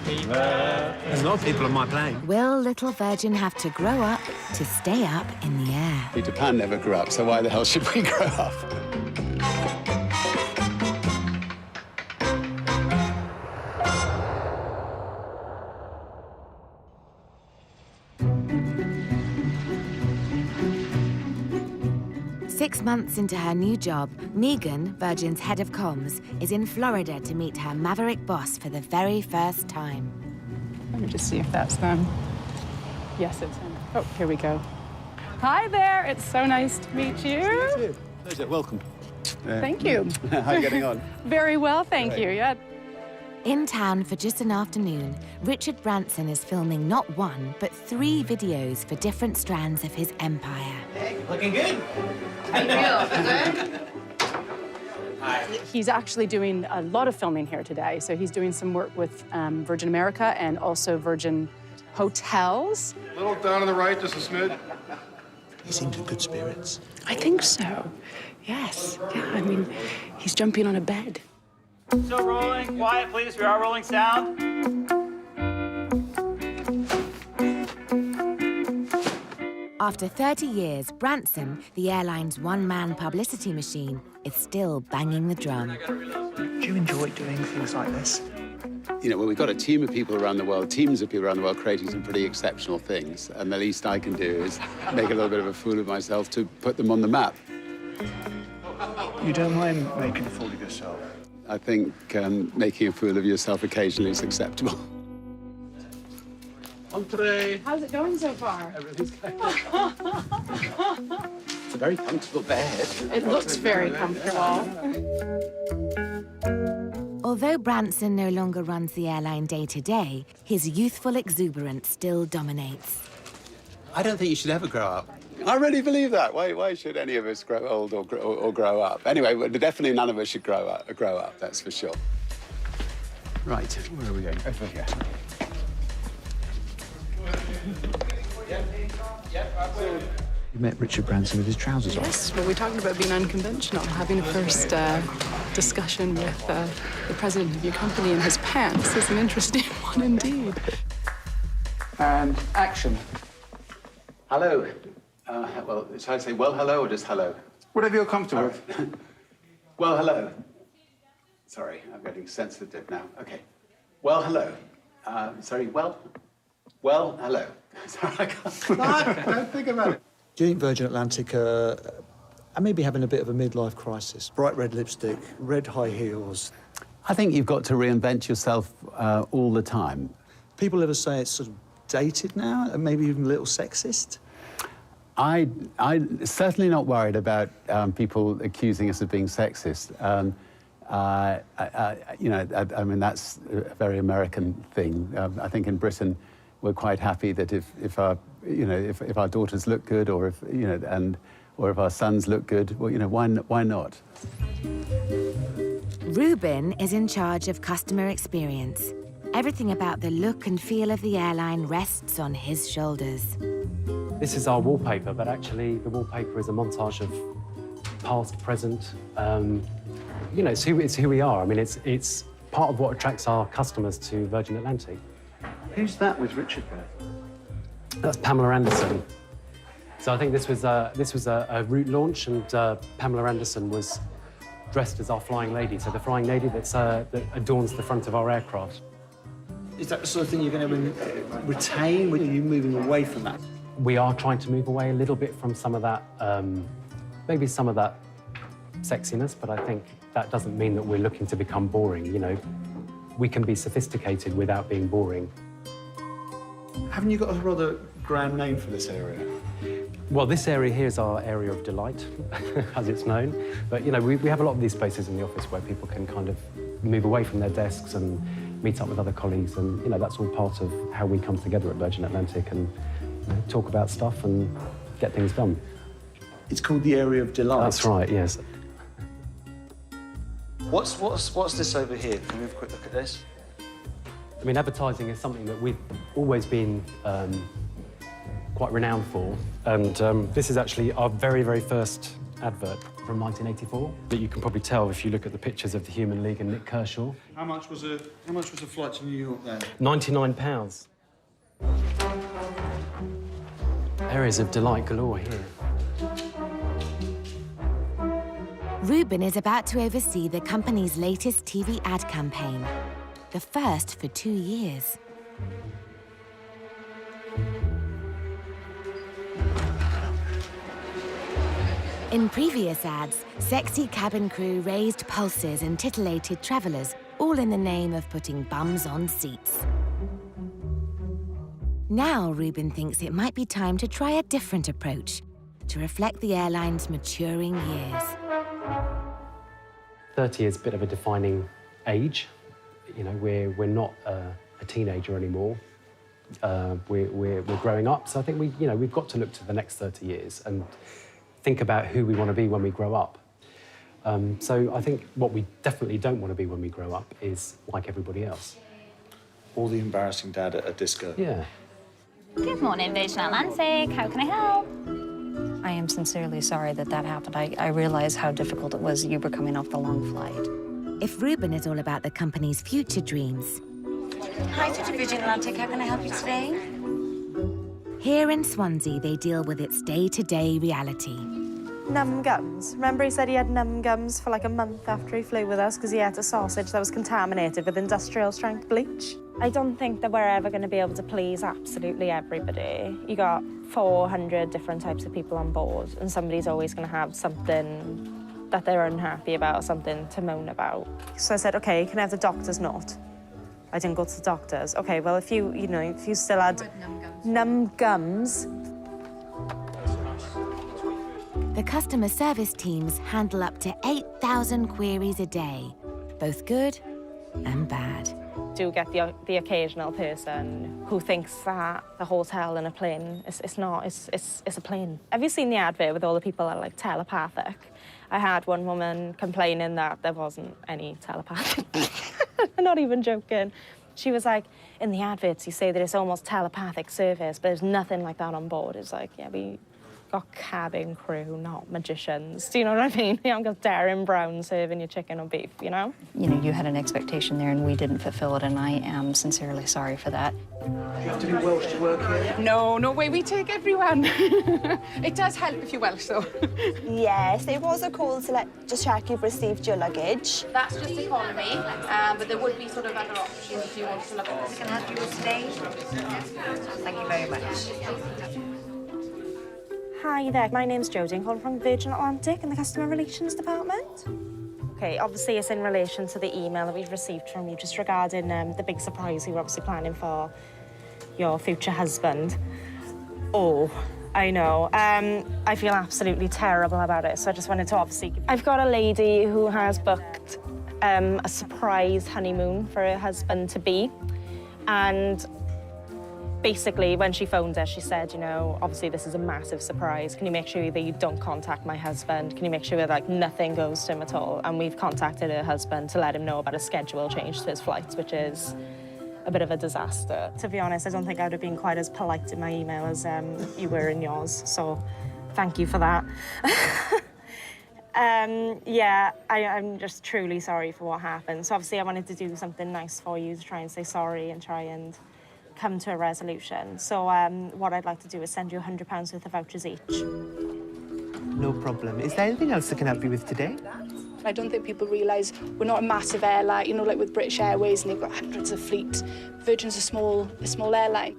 S18: There's a lot of people on my plane.
S1: will little Virgin have to grow up to stay up in the air?
S28: Peter Pan never grew up, so why the hell should we grow up?
S1: Six months into her new job, Megan, Virgin's head of comms, is in Florida to meet her maverick boss for the very first time.
S30: Let me just see if that's them. Yes, it's them. Oh, here we go. Hi there. It's so nice to meet you.
S28: Pleasure. Welcome.
S30: Thank you.
S28: How are you getting on?
S30: Very well, thank you. Yeah.
S1: In town for just an afternoon, Richard Branson is filming not one, but 3 videos for different strands of his empire.
S29: Looking good.
S30: He's actually doing a lot of filming here today. So he's doing some work with Virgin America and also Virgin Hotels.
S28: A little down on the right, just a smidge.
S12: He seems in good spirits.
S30: I think so. Yes. Yeah, I mean, he's jumping on a bed.
S29: Still rolling. Quiet, please. We are rolling sound.
S1: After 30 years, Branson, the airline's one-man publicity machine, is still banging the drum.
S12: Do you enjoy doing things like this?
S28: You know, well, we've got a team of people around the world, teams of people around the world creating some pretty exceptional things. And the least I can do is make a little bit of a fool of myself to put them on the map.
S12: You don't mind making a fool of yourself?
S28: I think making a fool of yourself occasionally is acceptable.
S30: Entree. How's it going so far?
S28: Everything's going It's a very comfortable bed.
S30: It looks very comfortable.
S1: Although Branson no longer runs the airline day-to-day, his youthful exuberance still dominates.
S28: I don't think you should ever grow up. I really believe that. Why should any of us grow old or grow up? Anyway, definitely none of us should grow up, that's for sure. Right, where are we going? Over here.
S12: You met Richard Branson with his trousers on.
S30: Yes, well, we're talking about being unconventional, having a first discussion with the president of your company in his pants is an interesting one indeed.
S28: And action. Hello. Well, should I say well hello or just hello? Whatever you're comfortable with. Well hello. Sorry, I'm getting sensitive now. Okay. Well hello. Sorry, well hello. Sorry, I don't think about it.
S12: Do you think Virgin Atlantic are maybe having a bit of a midlife crisis? Bright red lipstick, red high heels.
S28: I think you've got to reinvent yourself all the time.
S12: People ever say it's sort of dated now, and maybe even a little sexist?
S28: I'm certainly not worried about people accusing us of being sexist. I mean, that's a very American thing. I think in Britain, we're quite happy that if our daughters look good, or if our sons look good, well, why not?
S1: Ruben is in charge of customer experience. Everything about the look and feel of the airline rests on his shoulders.
S18: This is our wallpaper, but actually the wallpaper is a montage of past, present. It's who we are. I mean, it's part of what attracts our customers to Virgin Atlantic.
S12: Who's that with Richard there?
S18: That's Pamela Anderson. So I think this was a route launch, and Pamela Anderson was dressed as our flying lady. So the flying lady that adorns the front of our aircraft.
S12: Is that the sort of thing you're going to retain? Are you moving away from that?
S18: We are trying to move away a little bit from some of that, maybe some of that sexiness, but I think that doesn't mean that we're looking to become boring. We can be sophisticated without being boring.
S12: Haven't you got a rather grand name for this area?
S18: Well, this area here is our area of delight, as it's known. But, we have a lot of these spaces in the office where people can kind of move away from their desks and meet up with other colleagues. And, that's all part of how we come together at Virgin Atlantic and talk about stuff and get things done.
S12: It's called the Area of Delight.
S18: That's right, yes.
S12: What's this over here? Can we have a quick look at this?
S18: I mean, advertising is something that we've always been quite renowned for. And this is actually our very, very first advert from 1984 that you can probably tell if you look at the pictures of the Human League and Nick Kershaw.
S12: How much was a flight to New York then?
S18: £99. Areas of delight galore here.
S1: Ruben is about to oversee the company's latest TV ad campaign, the first for 2 years. In previous ads, sexy cabin crew raised pulses and titillated travellers, all in the name of putting bums on seats. Now, Ruben thinks it might be time to try a different approach to reflect the airline's maturing years.
S18: 30 is a bit of a defining age. We're not a teenager anymore. We're growing up, so I think we've got to look to the next 30 years and think about who we want to be when we grow up. So I think what we definitely don't want to be when we grow up is like everybody else.
S12: Or the embarrassing dad at a disco.
S18: Yeah.
S2: Good morning, Virgin Atlantic. How can I help? I am sincerely sorry that that happened. I realize how difficult it was. You were coming off the long flight.
S1: If Reuben is all about the company's future dreams,
S2: Hi to Virgin Atlantic. How can I help you today?
S1: here in Swansea they deal with its day-to-day reality.
S20: Numb gums. Remember he said he had numb gums for like a month after he flew with us because he ate a sausage that was contaminated with industrial strength bleach? I don't think that we're ever going to be able to please absolutely everybody. You got 400 different types of people on board and somebody's always going to have something that they're unhappy about, something to moan about. So I said, okay, can I have the doctor's note? I didn't go to the doctor's. Okay, well, if you still had numb gums.
S1: The customer service teams handle up to 8,000 queries a day, both good and bad.
S20: Do get the occasional person who thinks that the hotel and a plane, it's not, it's a plane. Have you seen the advert with all the people that are like telepathic? I had one woman complaining that there wasn't any telepathic. I'm not even joking. She was like, in the adverts you say that it's almost telepathic service, but there's nothing like that on board. It's like, yeah, we got cabin crew, not magicians. Do you know what I mean? You haven't got Darren Brown serving you chicken or beef, you know?
S2: You know, you had an expectation there and we didn't fulfill it, and I am sincerely sorry for that.
S12: Do you have to be Welsh to work here?
S30: No, no way, we take everyone. It does help if you're Welsh, though.
S3: Yes, there was a call to just check you've received your luggage.
S26: That's just economy, but there would be sort of other options if you want to look at this. Can I help you with today? Thank you very much.
S20: Hi there, my name's Jodie. I'm calling from Virgin Atlantic in the Customer Relations Department. Okay, obviously it's in relation to the email that we've received from you just regarding the big surprise you were obviously planning for your future husband. Oh, I know. I feel absolutely terrible about it, so I just wanted to obviously... I've got a lady who has booked a surprise honeymoon for her husband-to-be, and basically, when she phoned us, she said, you know, obviously this is a massive surprise. Can you make sure that you don't contact my husband? Can you make sure that, like, nothing goes to him at all? And we've contacted her husband to let him know about a schedule change to his flights, which is a bit of a disaster. To be honest, I don't think I would have been quite as polite in my email as you were in yours, so thank you for that. Yeah, I'm just truly sorry for what happened. So obviously I wanted to do something nice for you to try and say sorry and try and come to a resolution. So what I'd like to do is send you £100 worth of vouchers each.
S6: No problem. Is there anything else I can help you with today?
S30: I don't think people realise we're not a massive airline, you know, like with British Airways, and they've got hundreds of fleet. Virgin's a small airline.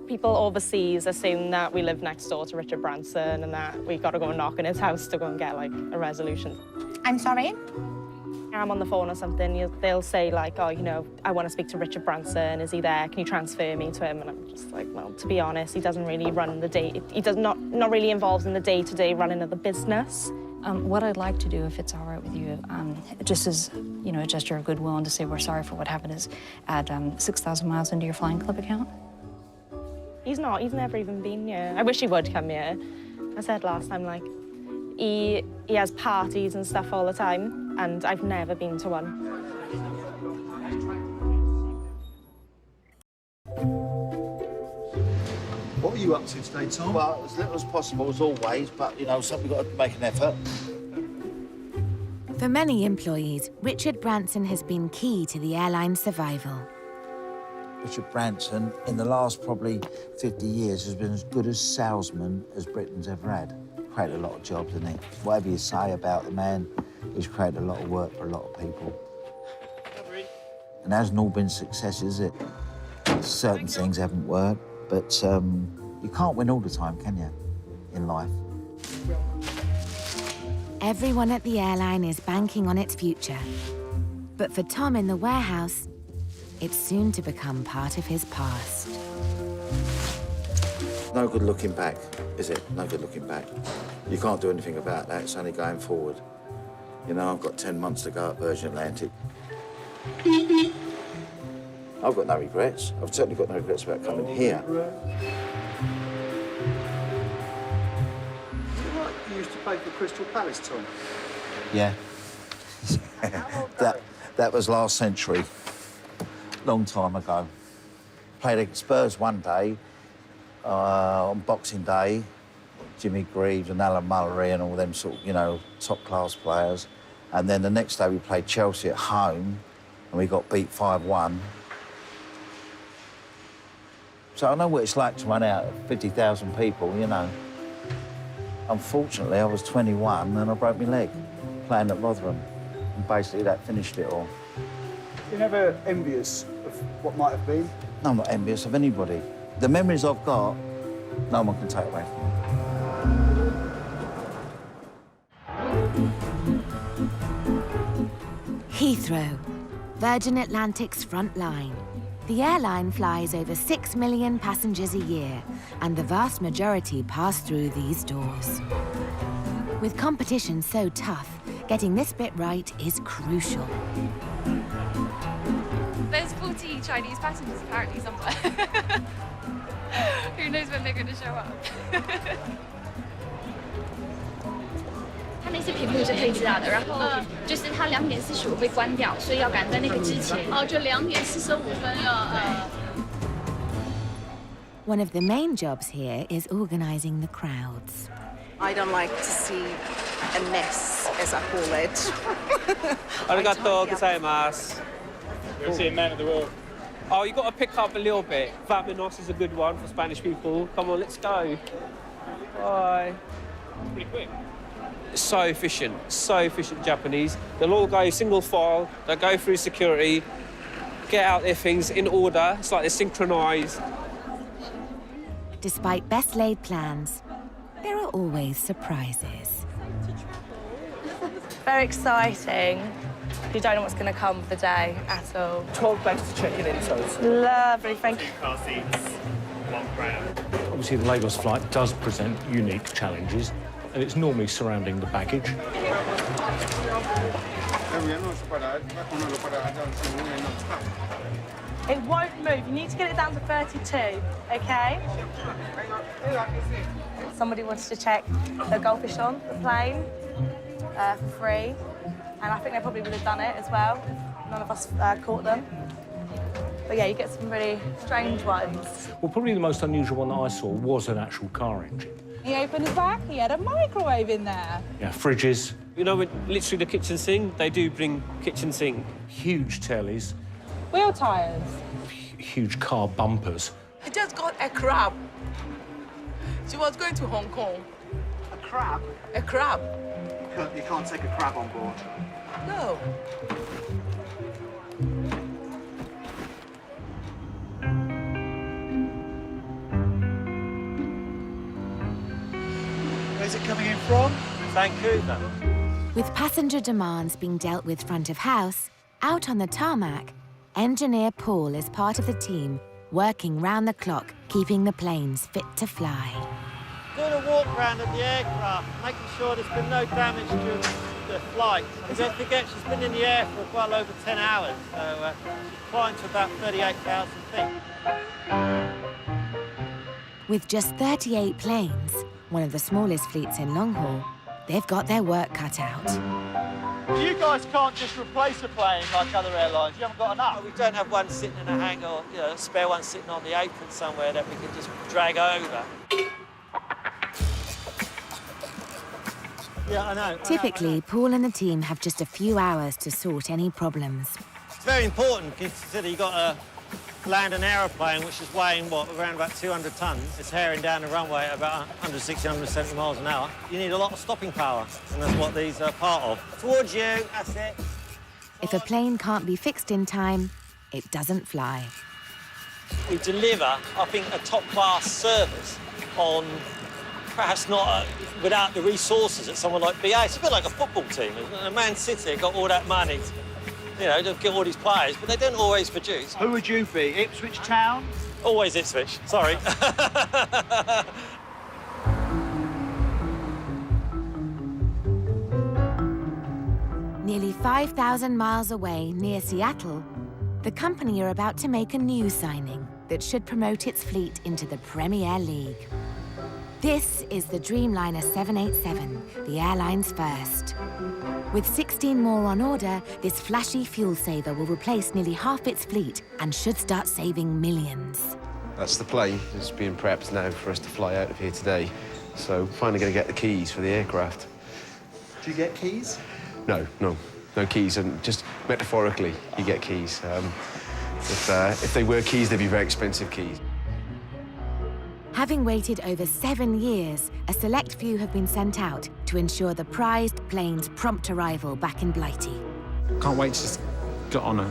S20: People overseas assume that we live next door to Richard Branson and that we got to go and knock on his house to go and get, like, a resolution.
S3: I'm sorry?
S20: I'm on the phone or something, they'll say, like, oh, you know, I want to speak to Richard Branson. Is he there? Can you transfer me to him? And I'm just like, well, to be honest, he doesn't really run the day. He does not really involved in the day-to-day running of the business.
S2: What I'd like to do, if it's all right with you, just as, you know, a gesture of goodwill and to say we're sorry for what happened, is add 6,000 miles into your flying club account.
S20: He's never even been here. I wish he would come here. I said last time, like, he has parties and stuff all the time, and I've never been to one.
S12: What are you up to today, Tom?
S23: Well, as little as possible, as always, but, you know, something got to make an effort.
S1: For many employees, Richard Branson has been key to the airline's survival.
S23: Richard Branson, in the last probably 50 years, has been as good a salesman as Britain's ever had. Created a lot of jobs, hasn't he? Whatever you say about the man, he's created a lot of work for a lot of people. And it hasn't all been success, is it? Certain things haven't worked, but you can't win all the time, can you, in life?
S1: Everyone at the airline is banking on its future. But for Tom in the warehouse, it's soon to become part of his past.
S23: No good looking back, is it? No good looking back. You can't do anything about that, it's only going forward. You know, I've got 10 months to go at Virgin Atlantic. I've got no regrets. I've certainly got no regrets about coming here.
S12: You used to play for Crystal Palace, Tom?
S23: Yeah. that was last century. Long time ago. Played against Spurs one day, on Boxing Day. Jimmy Greaves and Alan Mullery and all them sort of, you know, top-class players. And then the next day we played Chelsea at home and we got beat 5-1. So I know what it's like to run out of 50,000 people, you know. Unfortunately, I was 21 and I broke my leg playing at Rotherham. And basically that finished it all.
S10: You're never envious of what might have been?
S23: No, I'm not envious of anybody. The memories I've got, no one can take away from me.
S1: Heathrow, Virgin Atlantic's front line. The airline flies over 6 million passengers a year, and the vast majority pass through these doors. With competition so tough, getting this bit right is crucial.
S27: There's 40 Chinese passengers apparently somewhere. Who knows when they're going to show up?
S26: 它那些屏幕是可以知道的，然后就是它2点45会关掉，所以要赶在那个之前。哦，就2点45分要
S1: One of the main jobs here is organising the crowds.
S5: I don't like to see a mess, as I call it.
S7: Arigato gozaimasu. You're seeing man of the world. Oh, you got to pick up a little bit. Vamanos is a good one for Spanish people. Come on, let's go. Bye. Pretty quick. So efficient Japanese. They'll all go single file, they'll go through security, get out their things in order. It's like they're synchronised.
S1: Despite best-laid plans, there are always surprises.
S8: Very exciting. You don't know what's going to come of the day at all.
S6: 12 bags to check in total.
S8: Lovely, thank you.
S7: 2 car seats, 1 pram.
S13: Obviously, the Lagos flight does present unique challenges, and it's normally surrounding the baggage.
S8: It won't move. You need to get it down to 32, OK? Somebody wanted to check the goldfish on the plane for free, and I think they probably would have done it as well. None of us caught them. But yeah, you get some really strange ones.
S13: Well, probably the most unusual one that I saw was an actual car engine.
S14: He opened his back, he had a microwave in there.
S13: Yeah, fridges.
S7: You know, literally the kitchen sink, they do bring kitchen sink.
S13: Huge tellies.
S14: Wheel tyres.
S13: Huge car bumpers.
S5: I just got a crab. She was going to Hong Kong.
S10: A crab?
S5: A crab.
S10: You can't take a crab on board.
S5: No.
S12: Where's it coming in from?
S7: Vancouver.
S1: With passenger demands being dealt with front of house, out on the tarmac, engineer Paul is part of the team working round the clock, keeping the planes fit to fly.
S16: Doing a walk round of the aircraft, making sure there's been no damage during the flight. And don't forget, she's been in the air for well over 10 hours, so she's flying to about 38,000 feet.
S1: With just 38 planes, one of the smallest fleets in long haul, they've got their work cut out.
S16: You guys can't just replace a plane like other airlines. You haven't got enough. We don't have one sitting in a hangar, or, you know, a spare one sitting on the apron somewhere that we can just drag over. Yeah, I know.
S1: Typically, Paul and the team have just a few hours to sort any problems.
S16: It's very important, consider you've got to land an aeroplane which is weighing, what, around about 200 tonnes. It's herring down the runway at about 160, 170 miles an hour. You need a lot of stopping power, and that's what these are part of. Towards you, that's it.
S1: If a plane can't be fixed in time, it doesn't fly.
S16: We deliver, I think, a top-class service on perhaps not without the resources that someone like BA. It's a bit like a football team. Man City got all that money to, you know, to get all these players, but they don't always produce.
S12: Who would you be? Ipswich Town?
S16: Always Ipswich, sorry.
S1: Nearly 5,000 miles away, near Seattle, the company are about to make a new signing that should promote its fleet into the Premier League. This is the Dreamliner 787, the airline's first. With 16 more on order, this flashy fuel saver will replace nearly half its fleet and should start saving millions.
S6: That's the plane that's being prepped now for us to fly out of here today.
S4: So finally going to get the keys for the aircraft.
S12: Do you get keys?
S4: No keys, and just metaphorically, you get keys. If they were keys, they'd be very expensive keys.
S1: Having waited over 7 years, a select few have been sent out to ensure the prized plane's prompt arrival back in Blighty.
S9: Can't wait to just get on her.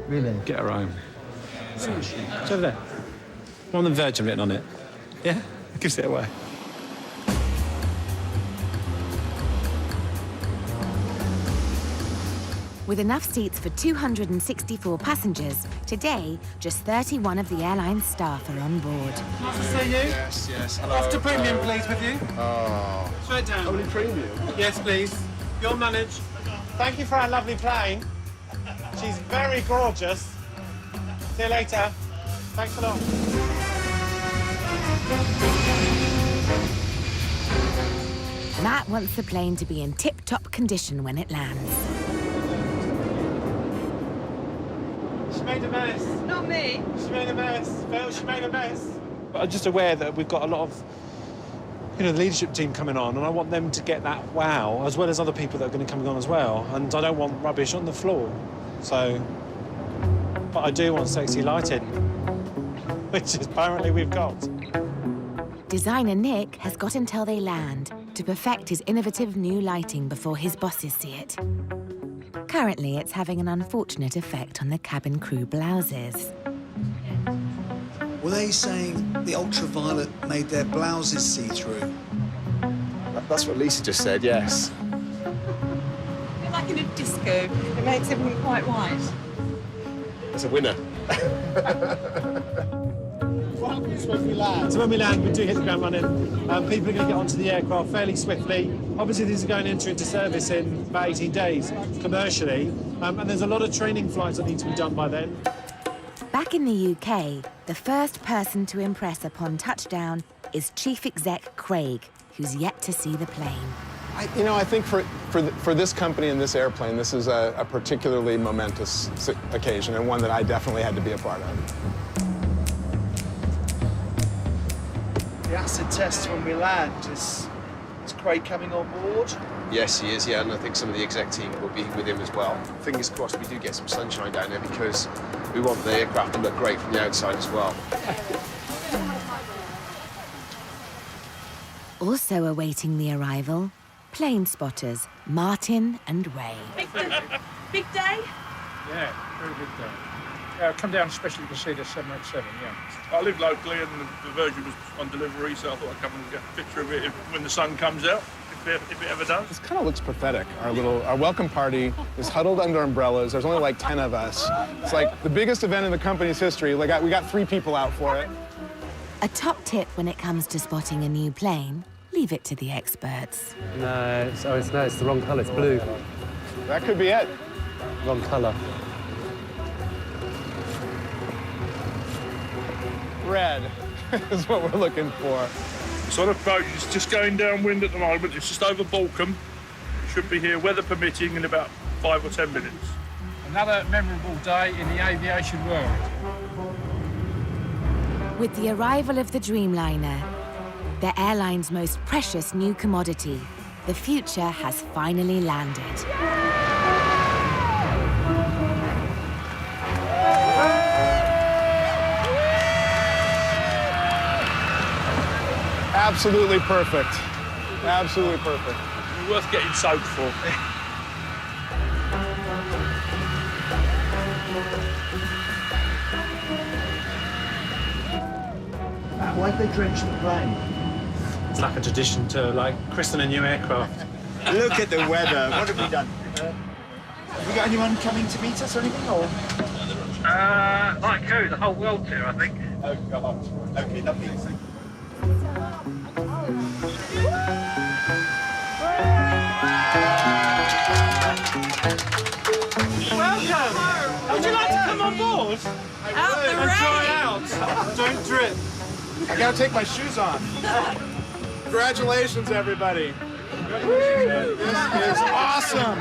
S12: Really?
S9: Get her home. So, it's over there. I'm on the Virgin written on it. Yeah? Gives it away.
S1: With enough seats for 264 passengers, today, just 31 of the airline's staff are on board.
S9: Nice to see you.
S6: Yes, yes. Hello.
S9: After premium, please, with you.
S6: Oh.
S9: Straight down.
S6: Only premium?
S9: Yes, please. You'll manage. Thank you for our lovely plane. She's very gorgeous. See you later. Thanks a lot.
S1: Matt wants the plane to be in tip-top condition when it lands.
S9: She made a mess.
S14: Not me.
S9: She made a mess. Phil, she made a mess. I'm just aware that we've got a lot of, the leadership team coming on, and I want them to get that wow, as well as other people that are going to come on as well. And I don't want rubbish on the floor. So, but I do want sexy lighting, which apparently we've got.
S1: Designer Nick has got until they land to perfect his innovative new lighting before his bosses see it. Currently, it's having an unfortunate effect on the cabin crew blouses.
S12: Were they saying the ultraviolet made their blouses see-through?
S10: That's what Lisa just said, yes.
S14: You're like in a disco. It makes everything quite white.
S10: It's a winner.
S9: What happens when we land? So when we land, we do hit the ground running. People are going to get onto the aircraft fairly swiftly. Obviously, these are going into service in about 18 days, commercially. And there's a lot of training flights that need to be done by then.
S1: Back in the UK, the first person to impress upon touchdown is Chief Exec Craig, who's yet to see the plane.
S11: I think for this company and this airplane, this is a particularly momentous occasion, and one that I definitely had to be a part of.
S12: The acid test when we land, is Craig coming on board?
S10: Yes, he is, yeah, and I think some of the exec team will be with him as well. Fingers crossed we do get some sunshine down there, because we want the aircraft to look great from the outside as well.
S1: Also awaiting the arrival, plane spotters Martin and Ray.
S14: Big day?
S9: Yeah, very big day. Come down especially to see the 787, yeah.
S15: I live locally and the Virgin was on delivery, so I thought I'd come and get a picture of it when the sun comes out, if it ever does.
S11: This kind of looks pathetic. Our welcome party is huddled under umbrellas. There's only like 10 of us. It's like the biggest event in the company's history. We got 3 people out for it.
S1: A top tip when it comes to spotting a new plane, leave it to the experts.
S18: No, it's the wrong colour. It's blue.
S11: That could be it.
S18: Wrong colour.
S11: Red is what we're looking for.
S15: So the boat is just going downwind at the moment. It's just over Balcombe. Should be here, weather permitting, in about 5 or 10 minutes.
S9: Another memorable day in the aviation world.
S1: With the arrival of the Dreamliner, the airline's most precious new commodity, the future has finally landed.
S11: Absolutely perfect. Absolutely perfect.
S15: Worth getting soaked for.
S12: Why'd they drench the plane?
S9: It's like a tradition to christen a new aircraft.
S12: Look at the weather. What have we done? Have we got anyone coming to meet us or anything, or?
S9: Like who? The whole world tour, I think.
S12: Oh, God. Okay, lovely.
S9: Welcome! Would you like to come on board?
S14: Out the
S9: and try out? Don't drip.
S11: I gotta take my shoes off. Congratulations, everybody. This is awesome.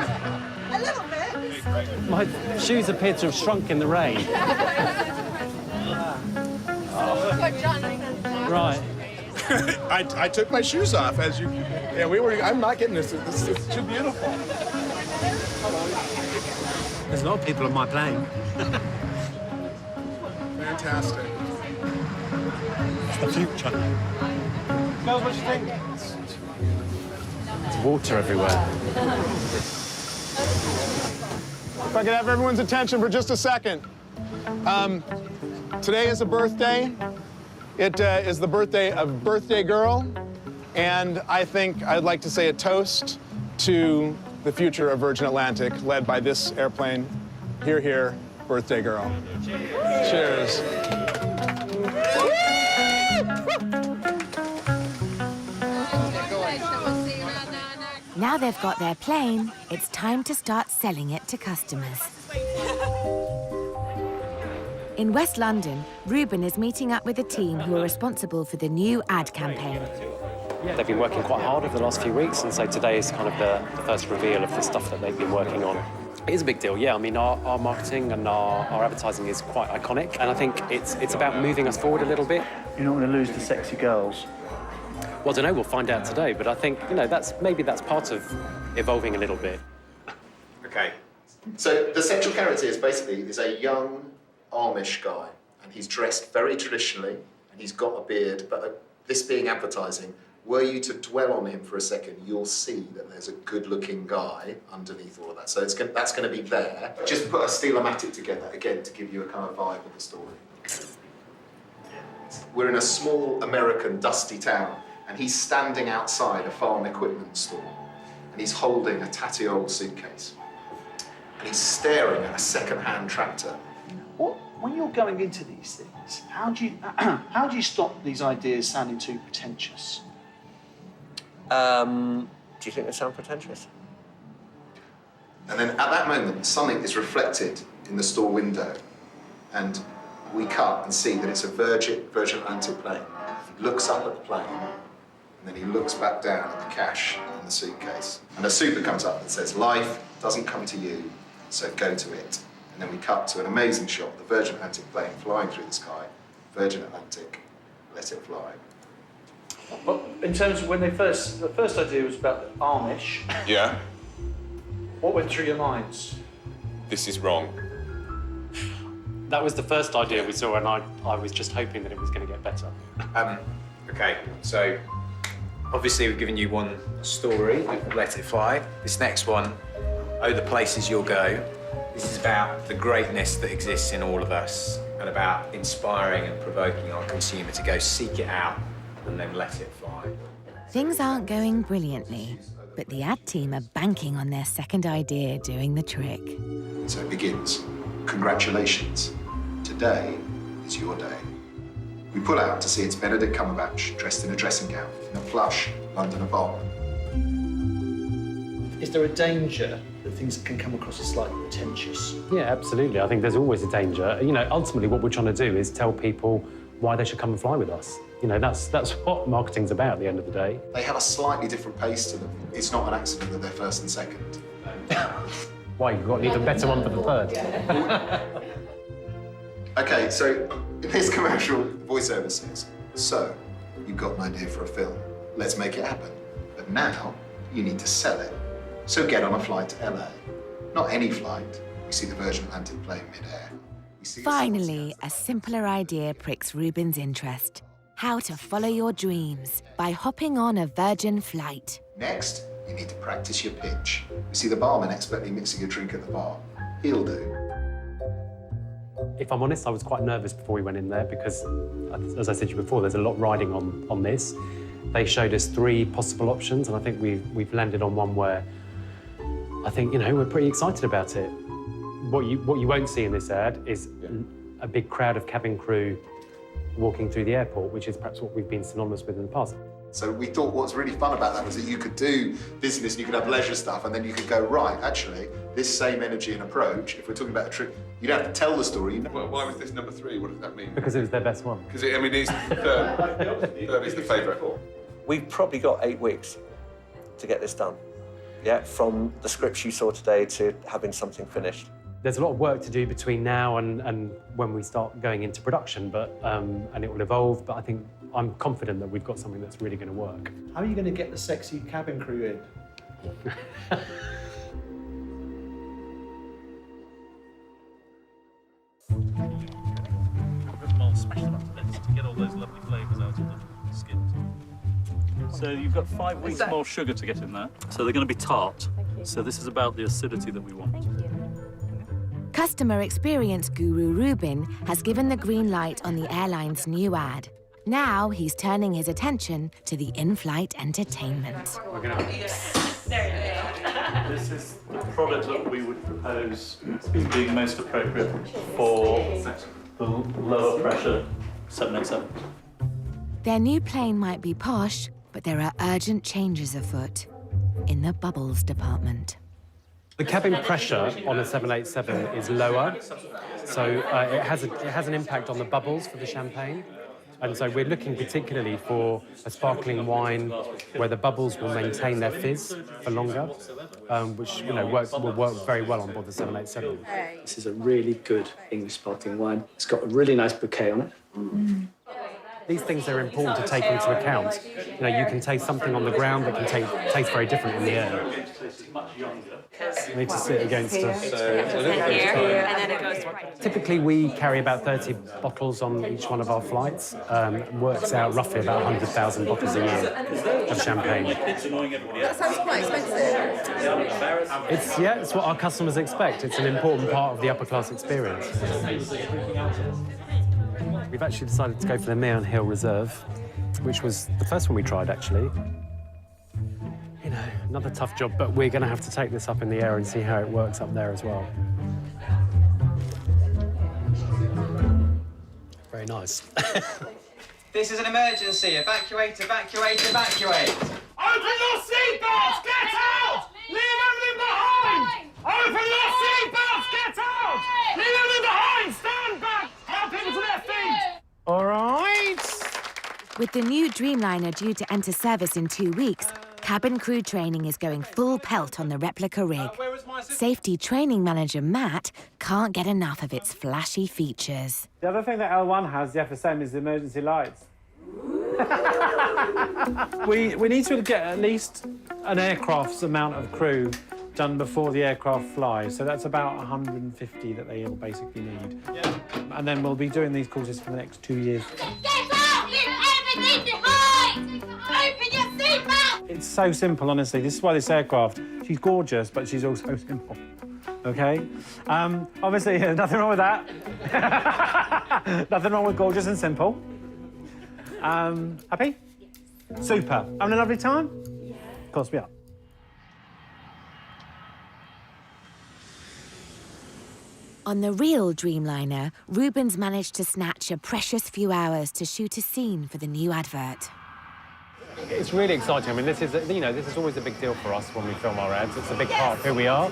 S14: A little bit.
S18: My shoes appear to have shrunk in the rain.
S14: Like Jonathan.
S18: Right.
S11: I took my shoes off as you. Yeah, I'm not getting this. This is too beautiful.
S6: There's a lot of people on my plane.
S11: Fantastic.
S13: It's the future.
S9: Girls, what do you think?
S18: There's water everywhere.
S11: If I could have everyone's attention for just a second. Today is a birthday. It is the birthday of Birthday Girl, and I think I'd like to say a toast to the future of Virgin Atlantic, led by this airplane. Hear, hear, Birthday Girl. Cheers.
S1: Now they've got their plane, it's time to start selling it to customers. In West London, Ruben is meeting up with a team who are responsible for the new ad campaign.
S18: They've been working quite hard over the last few weeks, and so today is kind of the first reveal of the stuff that they've been working on. It is a big deal, yeah. I mean, our marketing and our advertising is quite iconic, and I think it's about moving us forward a little bit.
S12: You're not going to lose the sexy girls.
S18: Well, I don't know, we'll find out today, but I think, that's part of evolving a little bit.
S3: Okay. So the central character is a young Amish guy, and he's dressed very traditionally, and he's got a beard, but this being advertising, were you to dwell on him for a second, you'll see that there's a good-looking guy underneath all of that. So that's going to be there. Just put a Steel-O-Matic together, again, to give you a kind of vibe of the story. We're in a small American dusty town, and he's standing outside a farm equipment store, and he's holding a tatty old suitcase, and he's staring at a second-hand tractor.
S12: When you're going into these things, how do you stop these ideas sounding too pretentious?
S16: Do you think they sound pretentious?
S3: And then at that moment, something is reflected in the store window, and we cut and see that it's a Virgin Atlantic plane. He looks up at the plane, and then he looks back down at the cash in the suitcase. And a super comes up that says, "Life doesn't come to you, so go to it." And then we cut to an amazing shot, the Virgin Atlantic plane flying through the sky. Virgin Atlantic, let it fly.
S12: Well, in terms of when the first idea was about the Amish,
S17: Yeah,
S12: what went through your minds?
S17: this is wrong.
S18: That was the first idea we saw, and I was just hoping that it was going to get better.
S19: Okay, so obviously we've given you one story, Let It Fly. This next one, Oh, the Places You'll Go. This is about the greatness that exists in all of us and about inspiring and provoking our consumer to go seek it out and then let it fly.
S1: Things aren't going brilliantly, but the ad team are banking on their second idea doing the trick.
S3: So it begins. Congratulations. Today is your day. We pull out to see it's Benedict Cumberbatch dressed in a dressing gown in a plush London apartment.
S12: Is there a danger that things can come across as slightly pretentious?
S18: Yeah, absolutely. I think there's always a danger. Ultimately what we're trying to do is tell people why they should come and fly with us. That's what marketing's about at the end of the day.
S3: They have a slightly different pace to them. It's not an accident that they're first and second.
S18: Why, you've got an even better one for the third.
S3: Okay, so in this commercial, voiceover says, "So, you've got an idea for a film. Let's make it happen. But now, you need to sell it. So get on a flight to LA. Not any flight. We see the Virgin Atlantic plane mid-air.
S1: Finally, a simpler idea pricks Ruben's interest. How to follow your dreams by hopping on a Virgin flight.
S3: Next, you need to practice your pitch. We see the barman expertly mixing a drink at the bar. He'll do.
S18: If I'm honest, I was quite nervous before we went in there because, as I said to you before, there's a lot riding on this. They showed us 3 possible options, and I think we've landed on one where I think, we're pretty excited about it. What you won't see in this ad is a big crowd of cabin crew walking through the airport, which is perhaps what we've been synonymous with in the past.
S3: So we thought what's really fun about that was that you could do business and you could have leisure stuff, and then you could go, right, actually, this same energy and approach, if we're talking about a trip, you don't have to tell the story.
S17: Well, why was this number 3? What does that mean?
S18: Because it was their best one.
S17: Because it's the third. Third is the favourite.
S16: We've probably got 8 weeks to get this done. Yeah, from the scripts you saw today to having something finished.
S18: There's a lot of work to do between now and when we start going into production, but and it will evolve. But I think I'm confident that we've got something that's really going to work.
S12: How are you going to get the sexy cabin crew in?
S15: Smash them up to bits to get all those lovely flavours out of the skins. So you've got 5 weeks more sugar to get in there. So they're going to be tart. So this is about the acidity that we want.
S1: Customer experience guru Ruben has given the green light on the airline's new ad. Now he's turning his attention to the in-flight entertainment.
S15: This is the product that we would propose as being most appropriate for the lower pressure 787.
S1: Their new plane might be posh, but there are urgent changes afoot in the bubbles department.
S18: The cabin pressure on a 787 is lower, so it has an impact on the bubbles for the champagne. And so we're looking particularly for a sparkling wine where the bubbles will maintain their fizz for longer, which will work very well on board the 787.
S2: This is a really good English sparkling wine. It's got a really nice bouquet on it.
S18: These things are important to take into account. You can taste something on the ground that can taste very different in the air. I need to sit against us. Typically, we carry about 30 bottles on each one of our flights. Works out roughly about 100,000 bottles a year of champagne.
S5: That sounds quite expensive.
S18: It's what our customers expect. It's an important part of the upper class experience. We've actually decided to go for the Meon Hill Reserve, which was the first one we tried, actually. Another tough job, but we're going to have to take this up in the air and see how it works up there as well. Very nice.
S20: This is an emergency. Evacuate, evacuate, evacuate.
S15: Open your seatbelts! Get out! Leave everything behind! Open your seatbelts! Get out! Leave everything behind! Stand back! Help people to their feet!
S18: All right.
S1: With the new Dreamliner due to enter service in 2 weeks, cabin crew training is going full pelt on the replica rig. Safety training manager Matt can't get enough of its flashy features.
S9: The other thing that L1 has, the FSM, is the emergency lights. we need to get at least an aircraft's amount of crew done before the aircraft flies. So that's about 150 that they all basically need. Yeah. And then we'll be doing these courses for the next 2 years.
S21: Get out! Leave everything behind! Open your seatbelt!
S9: It's so simple, honestly. This is why this aircraft, she's gorgeous, but she's also simple. Okay? Obviously, nothing wrong with that. Nothing wrong with gorgeous and simple. Happy? Yes. Super. Having a lovely time? Yeah. Of course we are.
S1: On the real Dreamliner, Ruben's managed to snatch a precious few hours to shoot a scene for the new advert.
S18: It's really exciting. I mean, this is always a big deal for us when we film our ads. It's a big part of who we are.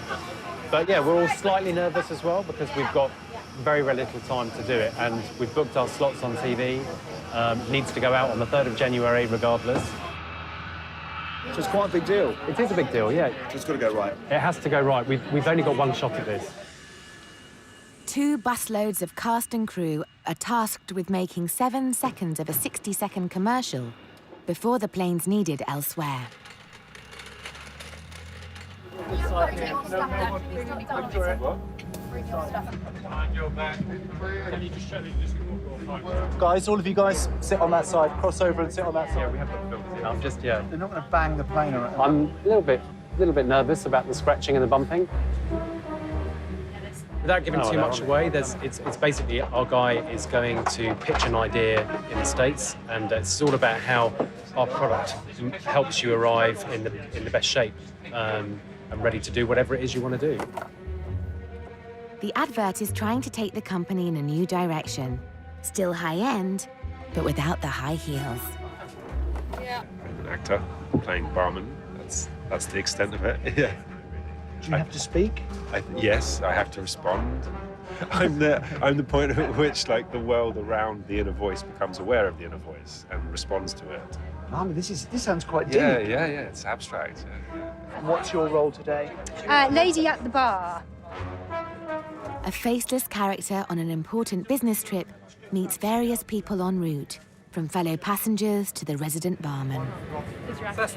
S18: But yeah, we're all slightly nervous as well because we've got very, very little time to do it, and we've booked our slots on TV. Needs to go out on the 3rd of January regardless.
S10: So it's quite a big deal.
S18: It is a big deal, yeah.
S10: It's got to go right.
S18: It has to go right. We've only got one shot at this.
S1: 2 busloads of cast and crew are tasked with making 7 seconds of a 60-second commercial before the plane's needed elsewhere.
S12: Guys, all of you guys sit on that side, cross over and sit on that side.
S18: Yeah, we have got the filters in. I'm just, yeah.
S12: They're not going to bang the plane around.
S18: I'm a little bit nervous about the scratching and the bumping. Without giving too much away, it's basically our guy is going to pitch an idea in the States, and it's all about how our product helps you arrive in the best shape and ready to do whatever it is you want to do.
S1: The advert is trying to take the company in a new direction. Still high-end, but without the high heels.
S22: Yeah. I'm an actor playing barman. That's the extent of it. Yeah.
S12: Do you have to speak?
S22: Yes, I have to respond. I'm the point at which, like, the world around the inner voice becomes aware of the inner voice and responds to it.
S12: This sounds quite deep.
S22: Yeah. It's abstract. Yeah.
S12: What's your role today?
S21: Lady at the bar.
S1: A faceless character on an important business trip meets various people en route from fellow passengers to the resident barman.
S20: That's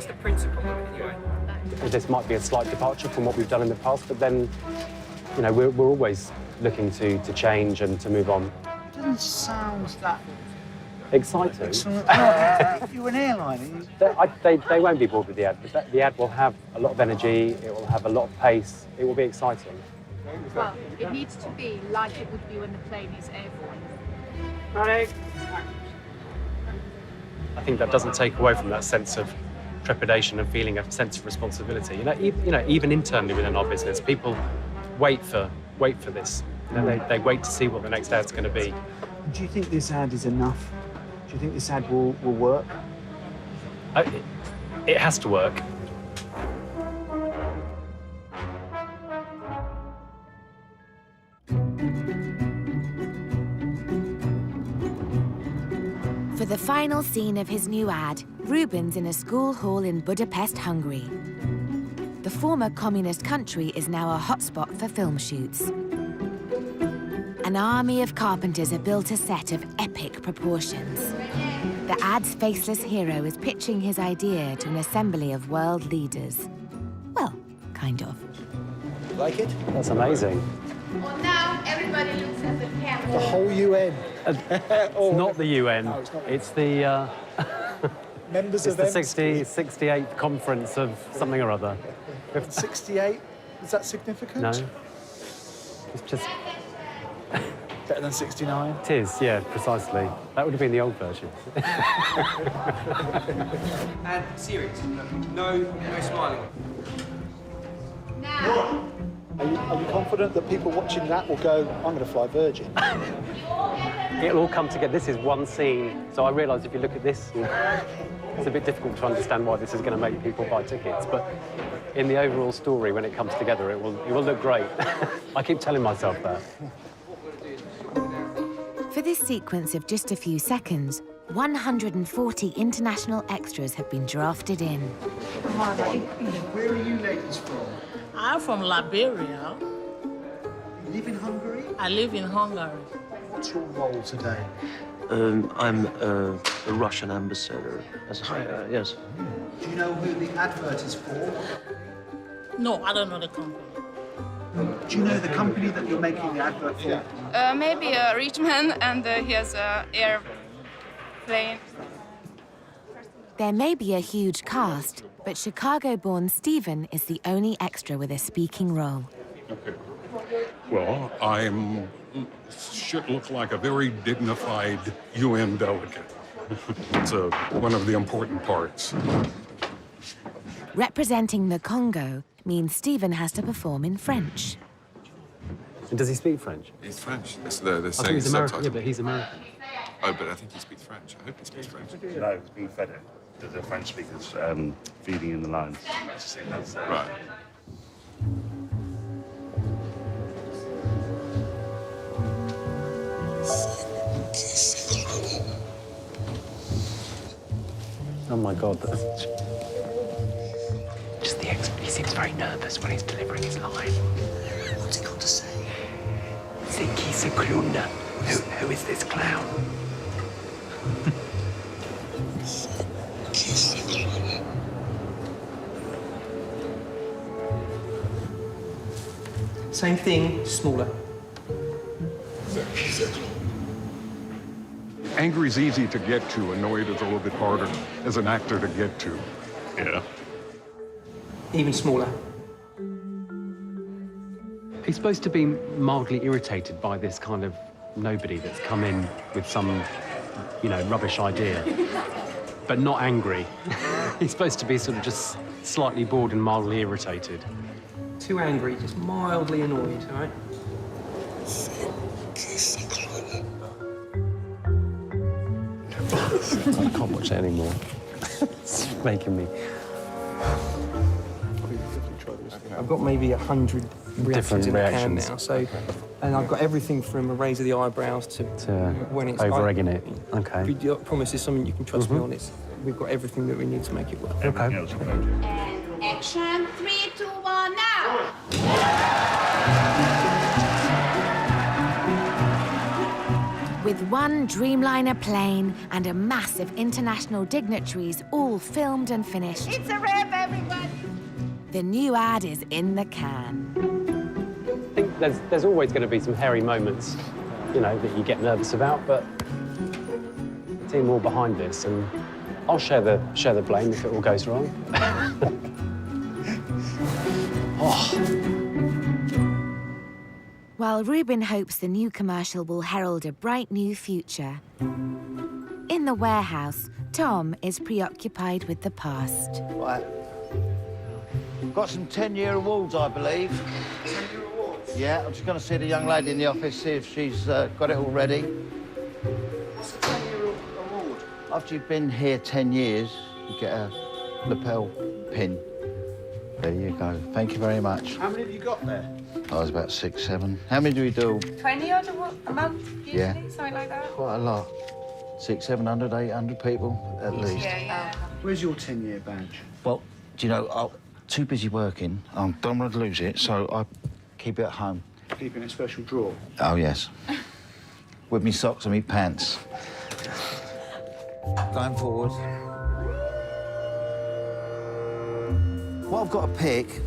S20: the principle of it, anyway.
S18: This might be a slight departure from what we've done in the past, but then, you know, we're always looking to change and to move on.
S12: It doesn't sound that
S18: Exciting.
S12: You're an airline.
S18: They won't be bored with the ad, but the ad will have a lot of energy, it will have a lot of pace, it will be exciting.
S7: Well, it needs to be like it would be when the plane is airborne.
S18: I think that doesn't take away from that sense of trepidation and feeling a sense of responsibility. Even internally within our business, people wait for this. They wait to see what the next ad's going to be.
S10: Do you think this ad is enough? Do you think this ad will work?
S18: It has to work.
S1: For the final scene of his new ad, Ruben's in a school hall in Budapest, Hungary. The former communist country is now a hotspot for film shoots. An army of carpenters have built a set of epic proportions. The ad's faceless hero is pitching his idea to an assembly of world leaders. Well, kind of.
S12: Like it?
S18: That's amazing.
S21: Well, now everybody looks at the camera.
S12: The whole UN.
S18: It's not the UN.
S12: No, it's not.
S18: It's the...
S12: Members
S18: it's
S12: of
S18: the 68th conference of something or other.
S12: 68? Is that significant?
S18: No. It's just...
S12: Better than 69?
S18: It is, yeah, precisely. That would have been the old version.
S20: And serious. No smiling.
S21: Now.
S12: Are you confident that people watching that will go, I'm going to fly Virgin?
S18: It'll all come together. This is one scene, so I realise if you look at this, it's a bit difficult to understand why this is going to make people buy tickets. But in the overall story, when it comes together, it will look great. I keep telling myself that.
S1: For this sequence of just a few seconds, 140 international extras have been drafted in.
S12: Where are you ladies from?
S5: I'm from Liberia.
S12: You live in Hungary?
S5: I live in Hungary.
S12: What's your role today?
S8: I'm a Russian ambassador. Yes.
S12: Do you know who the advert is for?
S5: No, I don't know the company.
S12: Do you know the company that you're making the advert for?
S14: Maybe a rich man, and he has an airplane.
S1: There may be a huge cast, but Chicago-born Stephen is the only extra with a speaking role.
S23: Okay. Well, should look like a very dignified UN delegate. It's one of the important parts.
S1: Representing the Congo means Stephen has to perform in French.
S18: And does he speak French?
S17: He's French. They're
S18: I think
S17: saying
S18: he's American.
S17: subtitles.
S18: Yeah, but he's American.
S17: Oh, but I think he speaks French. I hope he speaks French.
S24: No, it's being fed it. The French speakers feeding in the lines.
S17: Right.
S18: Oh my God.
S25: Just the expert. He seems very nervous when he's delivering his line.
S12: What's he got to say?
S25: Zinky Saklunda. Who is this clown?
S20: Same thing, smaller.
S23: Angry's easy to get to, annoyed is a little bit harder as an actor to get to. Yeah.
S20: Even smaller.
S18: He's supposed to be mildly irritated by this kind of nobody that's come in with some, rubbish idea, but not angry. He's supposed to be sort of just slightly bored and mildly irritated.
S20: Too angry, just mildly annoyed, all right?
S18: I can't watch it anymore. It's making me...
S20: I've got maybe 100 reactions in the can now, so... And I've got everything from a raise of the eyebrows to when it's...
S18: over-egging it. Okay.
S20: I promise it's something you can trust me on. We've got everything that we need to make it work.
S18: Okay.
S21: And action, 3, 2, 1, now!
S1: With one Dreamliner plane and a mass of international dignitaries all filmed and finished,
S21: It's a wrap, everybody.
S1: the new ad is in the can.
S18: I think there's always going to be some hairy moments, you know, that you get nervous about, but the team are all behind this, and I'll share the blame if it all goes wrong.
S1: While Ruben hopes the new commercial will herald a bright new future, in the warehouse, Tom is preoccupied with the past.
S4: Right. Got some 10-year awards, I believe. 10-year awards? Yeah, I'm just going to see the young lady in the office, see if she's got it all ready.
S3: What's a 10-year award?
S4: After you've been here 10 years, you get a lapel pin. There you go. Thank you very much.
S12: How many have you got there?
S4: I was about 6, 7. How many do we do?
S14: 20 odd a month, usually,
S4: Yeah.
S14: something like that.
S4: Quite a lot. 600, 700, 800 people, at least.
S14: Yeah.
S12: Where's your 10-year badge?
S4: Well, do you know, I'm too busy working. I don't want to lose it, so I keep it at home.
S12: Keep it in a special drawer.
S4: Oh, yes. With me socks and me pants. Going forward. What I've got to pick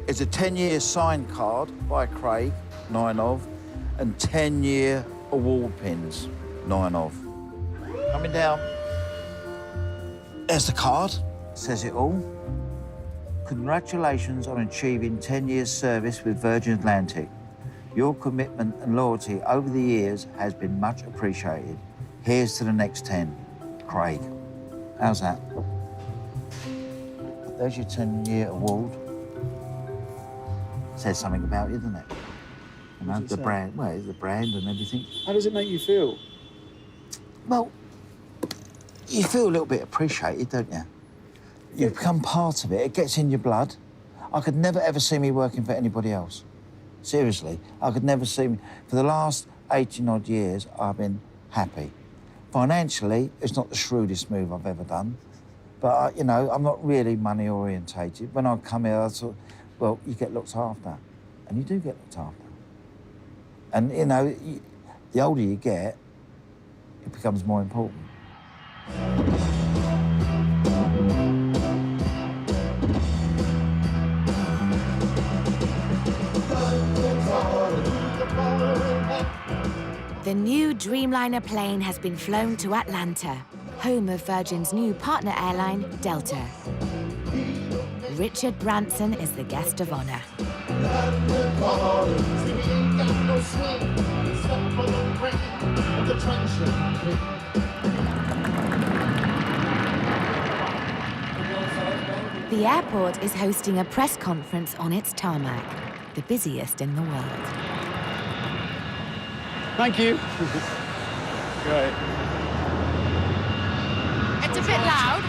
S4: is a 10-year signed card by Craig, 9 of, and 10-year award pins, 9 of. Coming down. There's the card. Says it all. Congratulations on achieving 10 years service with Virgin Atlantic. Your commitment and loyalty over the years has been much appreciated. Here's to the next 10. Craig. How's that? There's your 10-year award. Says something about you, doesn't it? You know, the brand, well, it's the brand and everything.
S12: How does it make you feel?
S4: Well, you feel a little bit appreciated, don't you? You become part of it. It gets in your blood. I could never, ever see me working for anybody else. Seriously, I could never see me. For the last 18-odd years, I've been happy. Financially, it's not the shrewdest move I've ever done. But, you know, I'm not really money-orientated. When I come here, I thought, well, you get looked after. And you do get looked after. And, you know, the older you get, it becomes more important.
S1: The new Dreamliner plane has been flown to Atlanta, home of Virgin's new partner airline, Delta. Richard Branson is the guest of honor. The airport is hosting a press conference on its tarmac, the busiest in the world.
S12: Thank you. Great.
S21: It's a bit loud.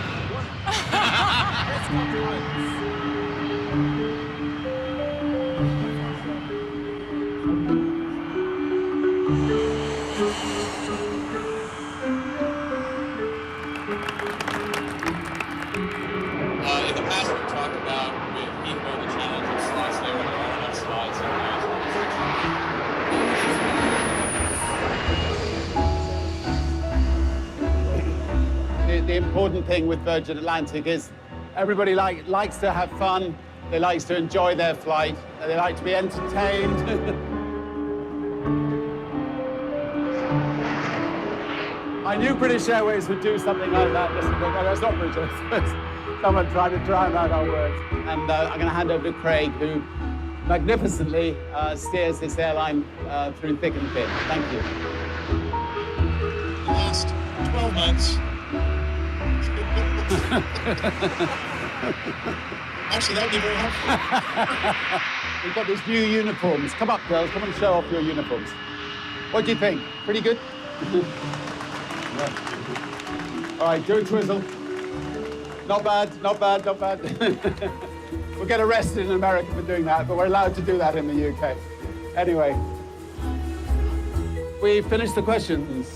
S6: In the past, we've talked about with Heathrow the challenge of slots. There are not enough slots.
S11: The important thing with Virgin Atlantic is everybody likes to have fun, they like to enjoy their flight, they like to be entertained. I knew British Airways would do something like that. Listen, that's not British. Someone trying to drown out our words. And I'm going to hand over to Craig, who magnificently steers this airline through thick and thin. Thank you.
S6: The last 12 months. Actually, that would be very helpful.
S11: We've got these new uniforms. Come up, girls. Come and show off your uniforms. What do you think? Pretty good? All right, do a twizzle. Not bad, not bad, not bad. We'll get arrested in America for doing that, but we're allowed to do that in the UK. Anyway, we finished the questions.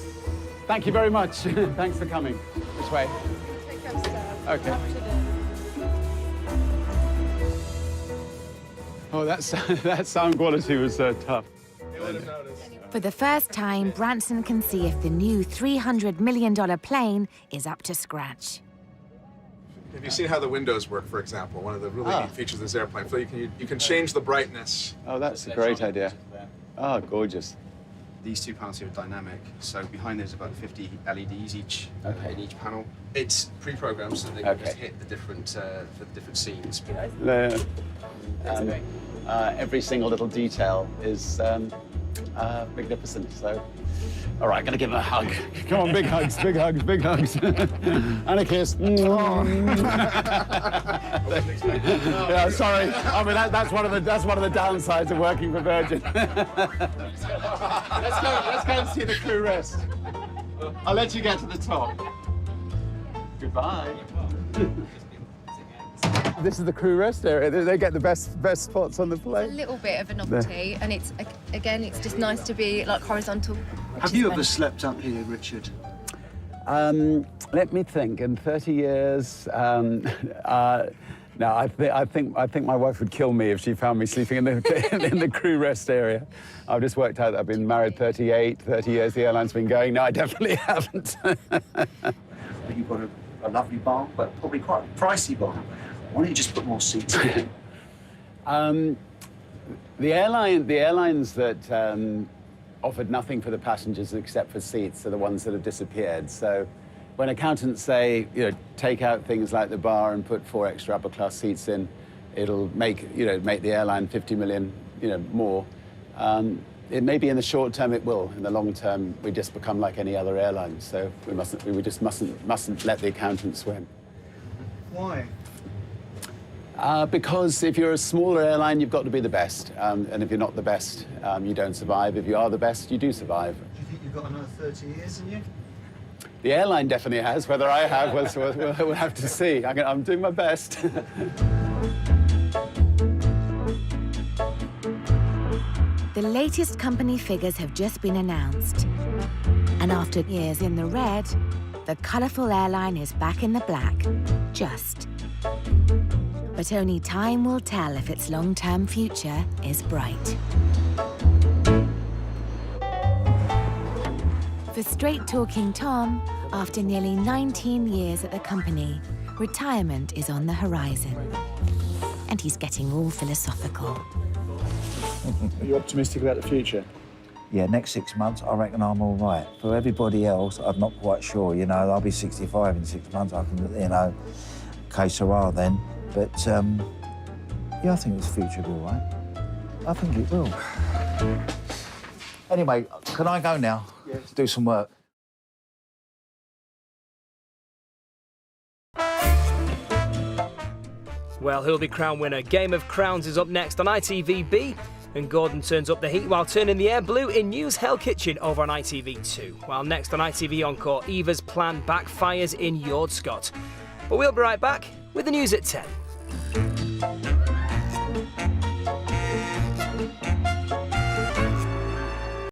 S11: Thank you very much. Thanks for coming. This way. Okay. Oh, that sound quality was tough.
S1: For the first time, Branson can see if the new $300 million plane is up to scratch.
S2: Have you seen how the windows work, for example? One of the really neat features of this airplane. So you can change the brightness.
S11: Oh, that's a great idea. Oh, gorgeous. These two panels here are dynamic, so behind there's about 50 LEDs each in each panel. It's pre-programmed so they can just hit the different for the different scenes. Every single little detail is magnificent. So, all right, gonna give him a hug. Come on, big hugs, big hugs, big hugs, and a kiss. Yeah, sorry. I mean, that's one of the downsides of working for Virgin. Let's go and see the crew rest. I'll let you get to the top. Goodbye. This is the crew rest area. They get the best spots on the plane.
S13: A little bit of a novelty, and it's just nice to be like horizontal.
S15: Have you ever slept up here, Richard?
S11: Let me think. In 30 years, no. I think my wife would kill me if she found me sleeping in the crew rest area. I've just worked out that I've been married 30 years. The airline's been going. No, I definitely haven't.
S15: You've got a lovely bar, but probably quite a pricey bar. Why don't you just put more seats in?
S11: The airlines that offered nothing for the passengers except for seats are the ones that have disappeared. So when accountants say, take out things like the bar and put 4 extra upper class seats in, it'll make the airline 50 million, more. It may be in the short term it will. In the long term, we just become like any other airline. So we just mustn't let the accountants win.
S15: Why?
S11: Because if you're a smaller airline, you've got to be the best. And if you're not the best, you don't survive. If you are the best, you do survive.
S15: Do you think you've got another 30 years in you?
S11: The airline definitely has. Whether I have, we'll have to see. I'm doing my best.
S1: The latest company figures have just been announced. And after years in the red, the colourful airline is back in the black. Just. But only time will tell if its long-term future is bright. For straight-talking Tom, after nearly 19 years at the company, retirement is on the horizon. And he's getting all philosophical.
S15: Are you optimistic about the future?
S4: Yeah, next 6 months, I reckon I'm all right. For everybody else, I'm not quite sure. I'll be 65 in 6 months. I can, que sera then. But, yeah, I think this future will be all right. I think it will. Anyway, can I go now? Yeah. To do some work?
S16: Well, who'll be crown winner? Game of Crowns is up next on ITV-B, and Gordon turns up the heat while turning the air blue in News Hell Kitchen over on ITV2. While next on ITV Encore, Eva's plan backfires in Yordscott. But we'll be right back with the news at 10.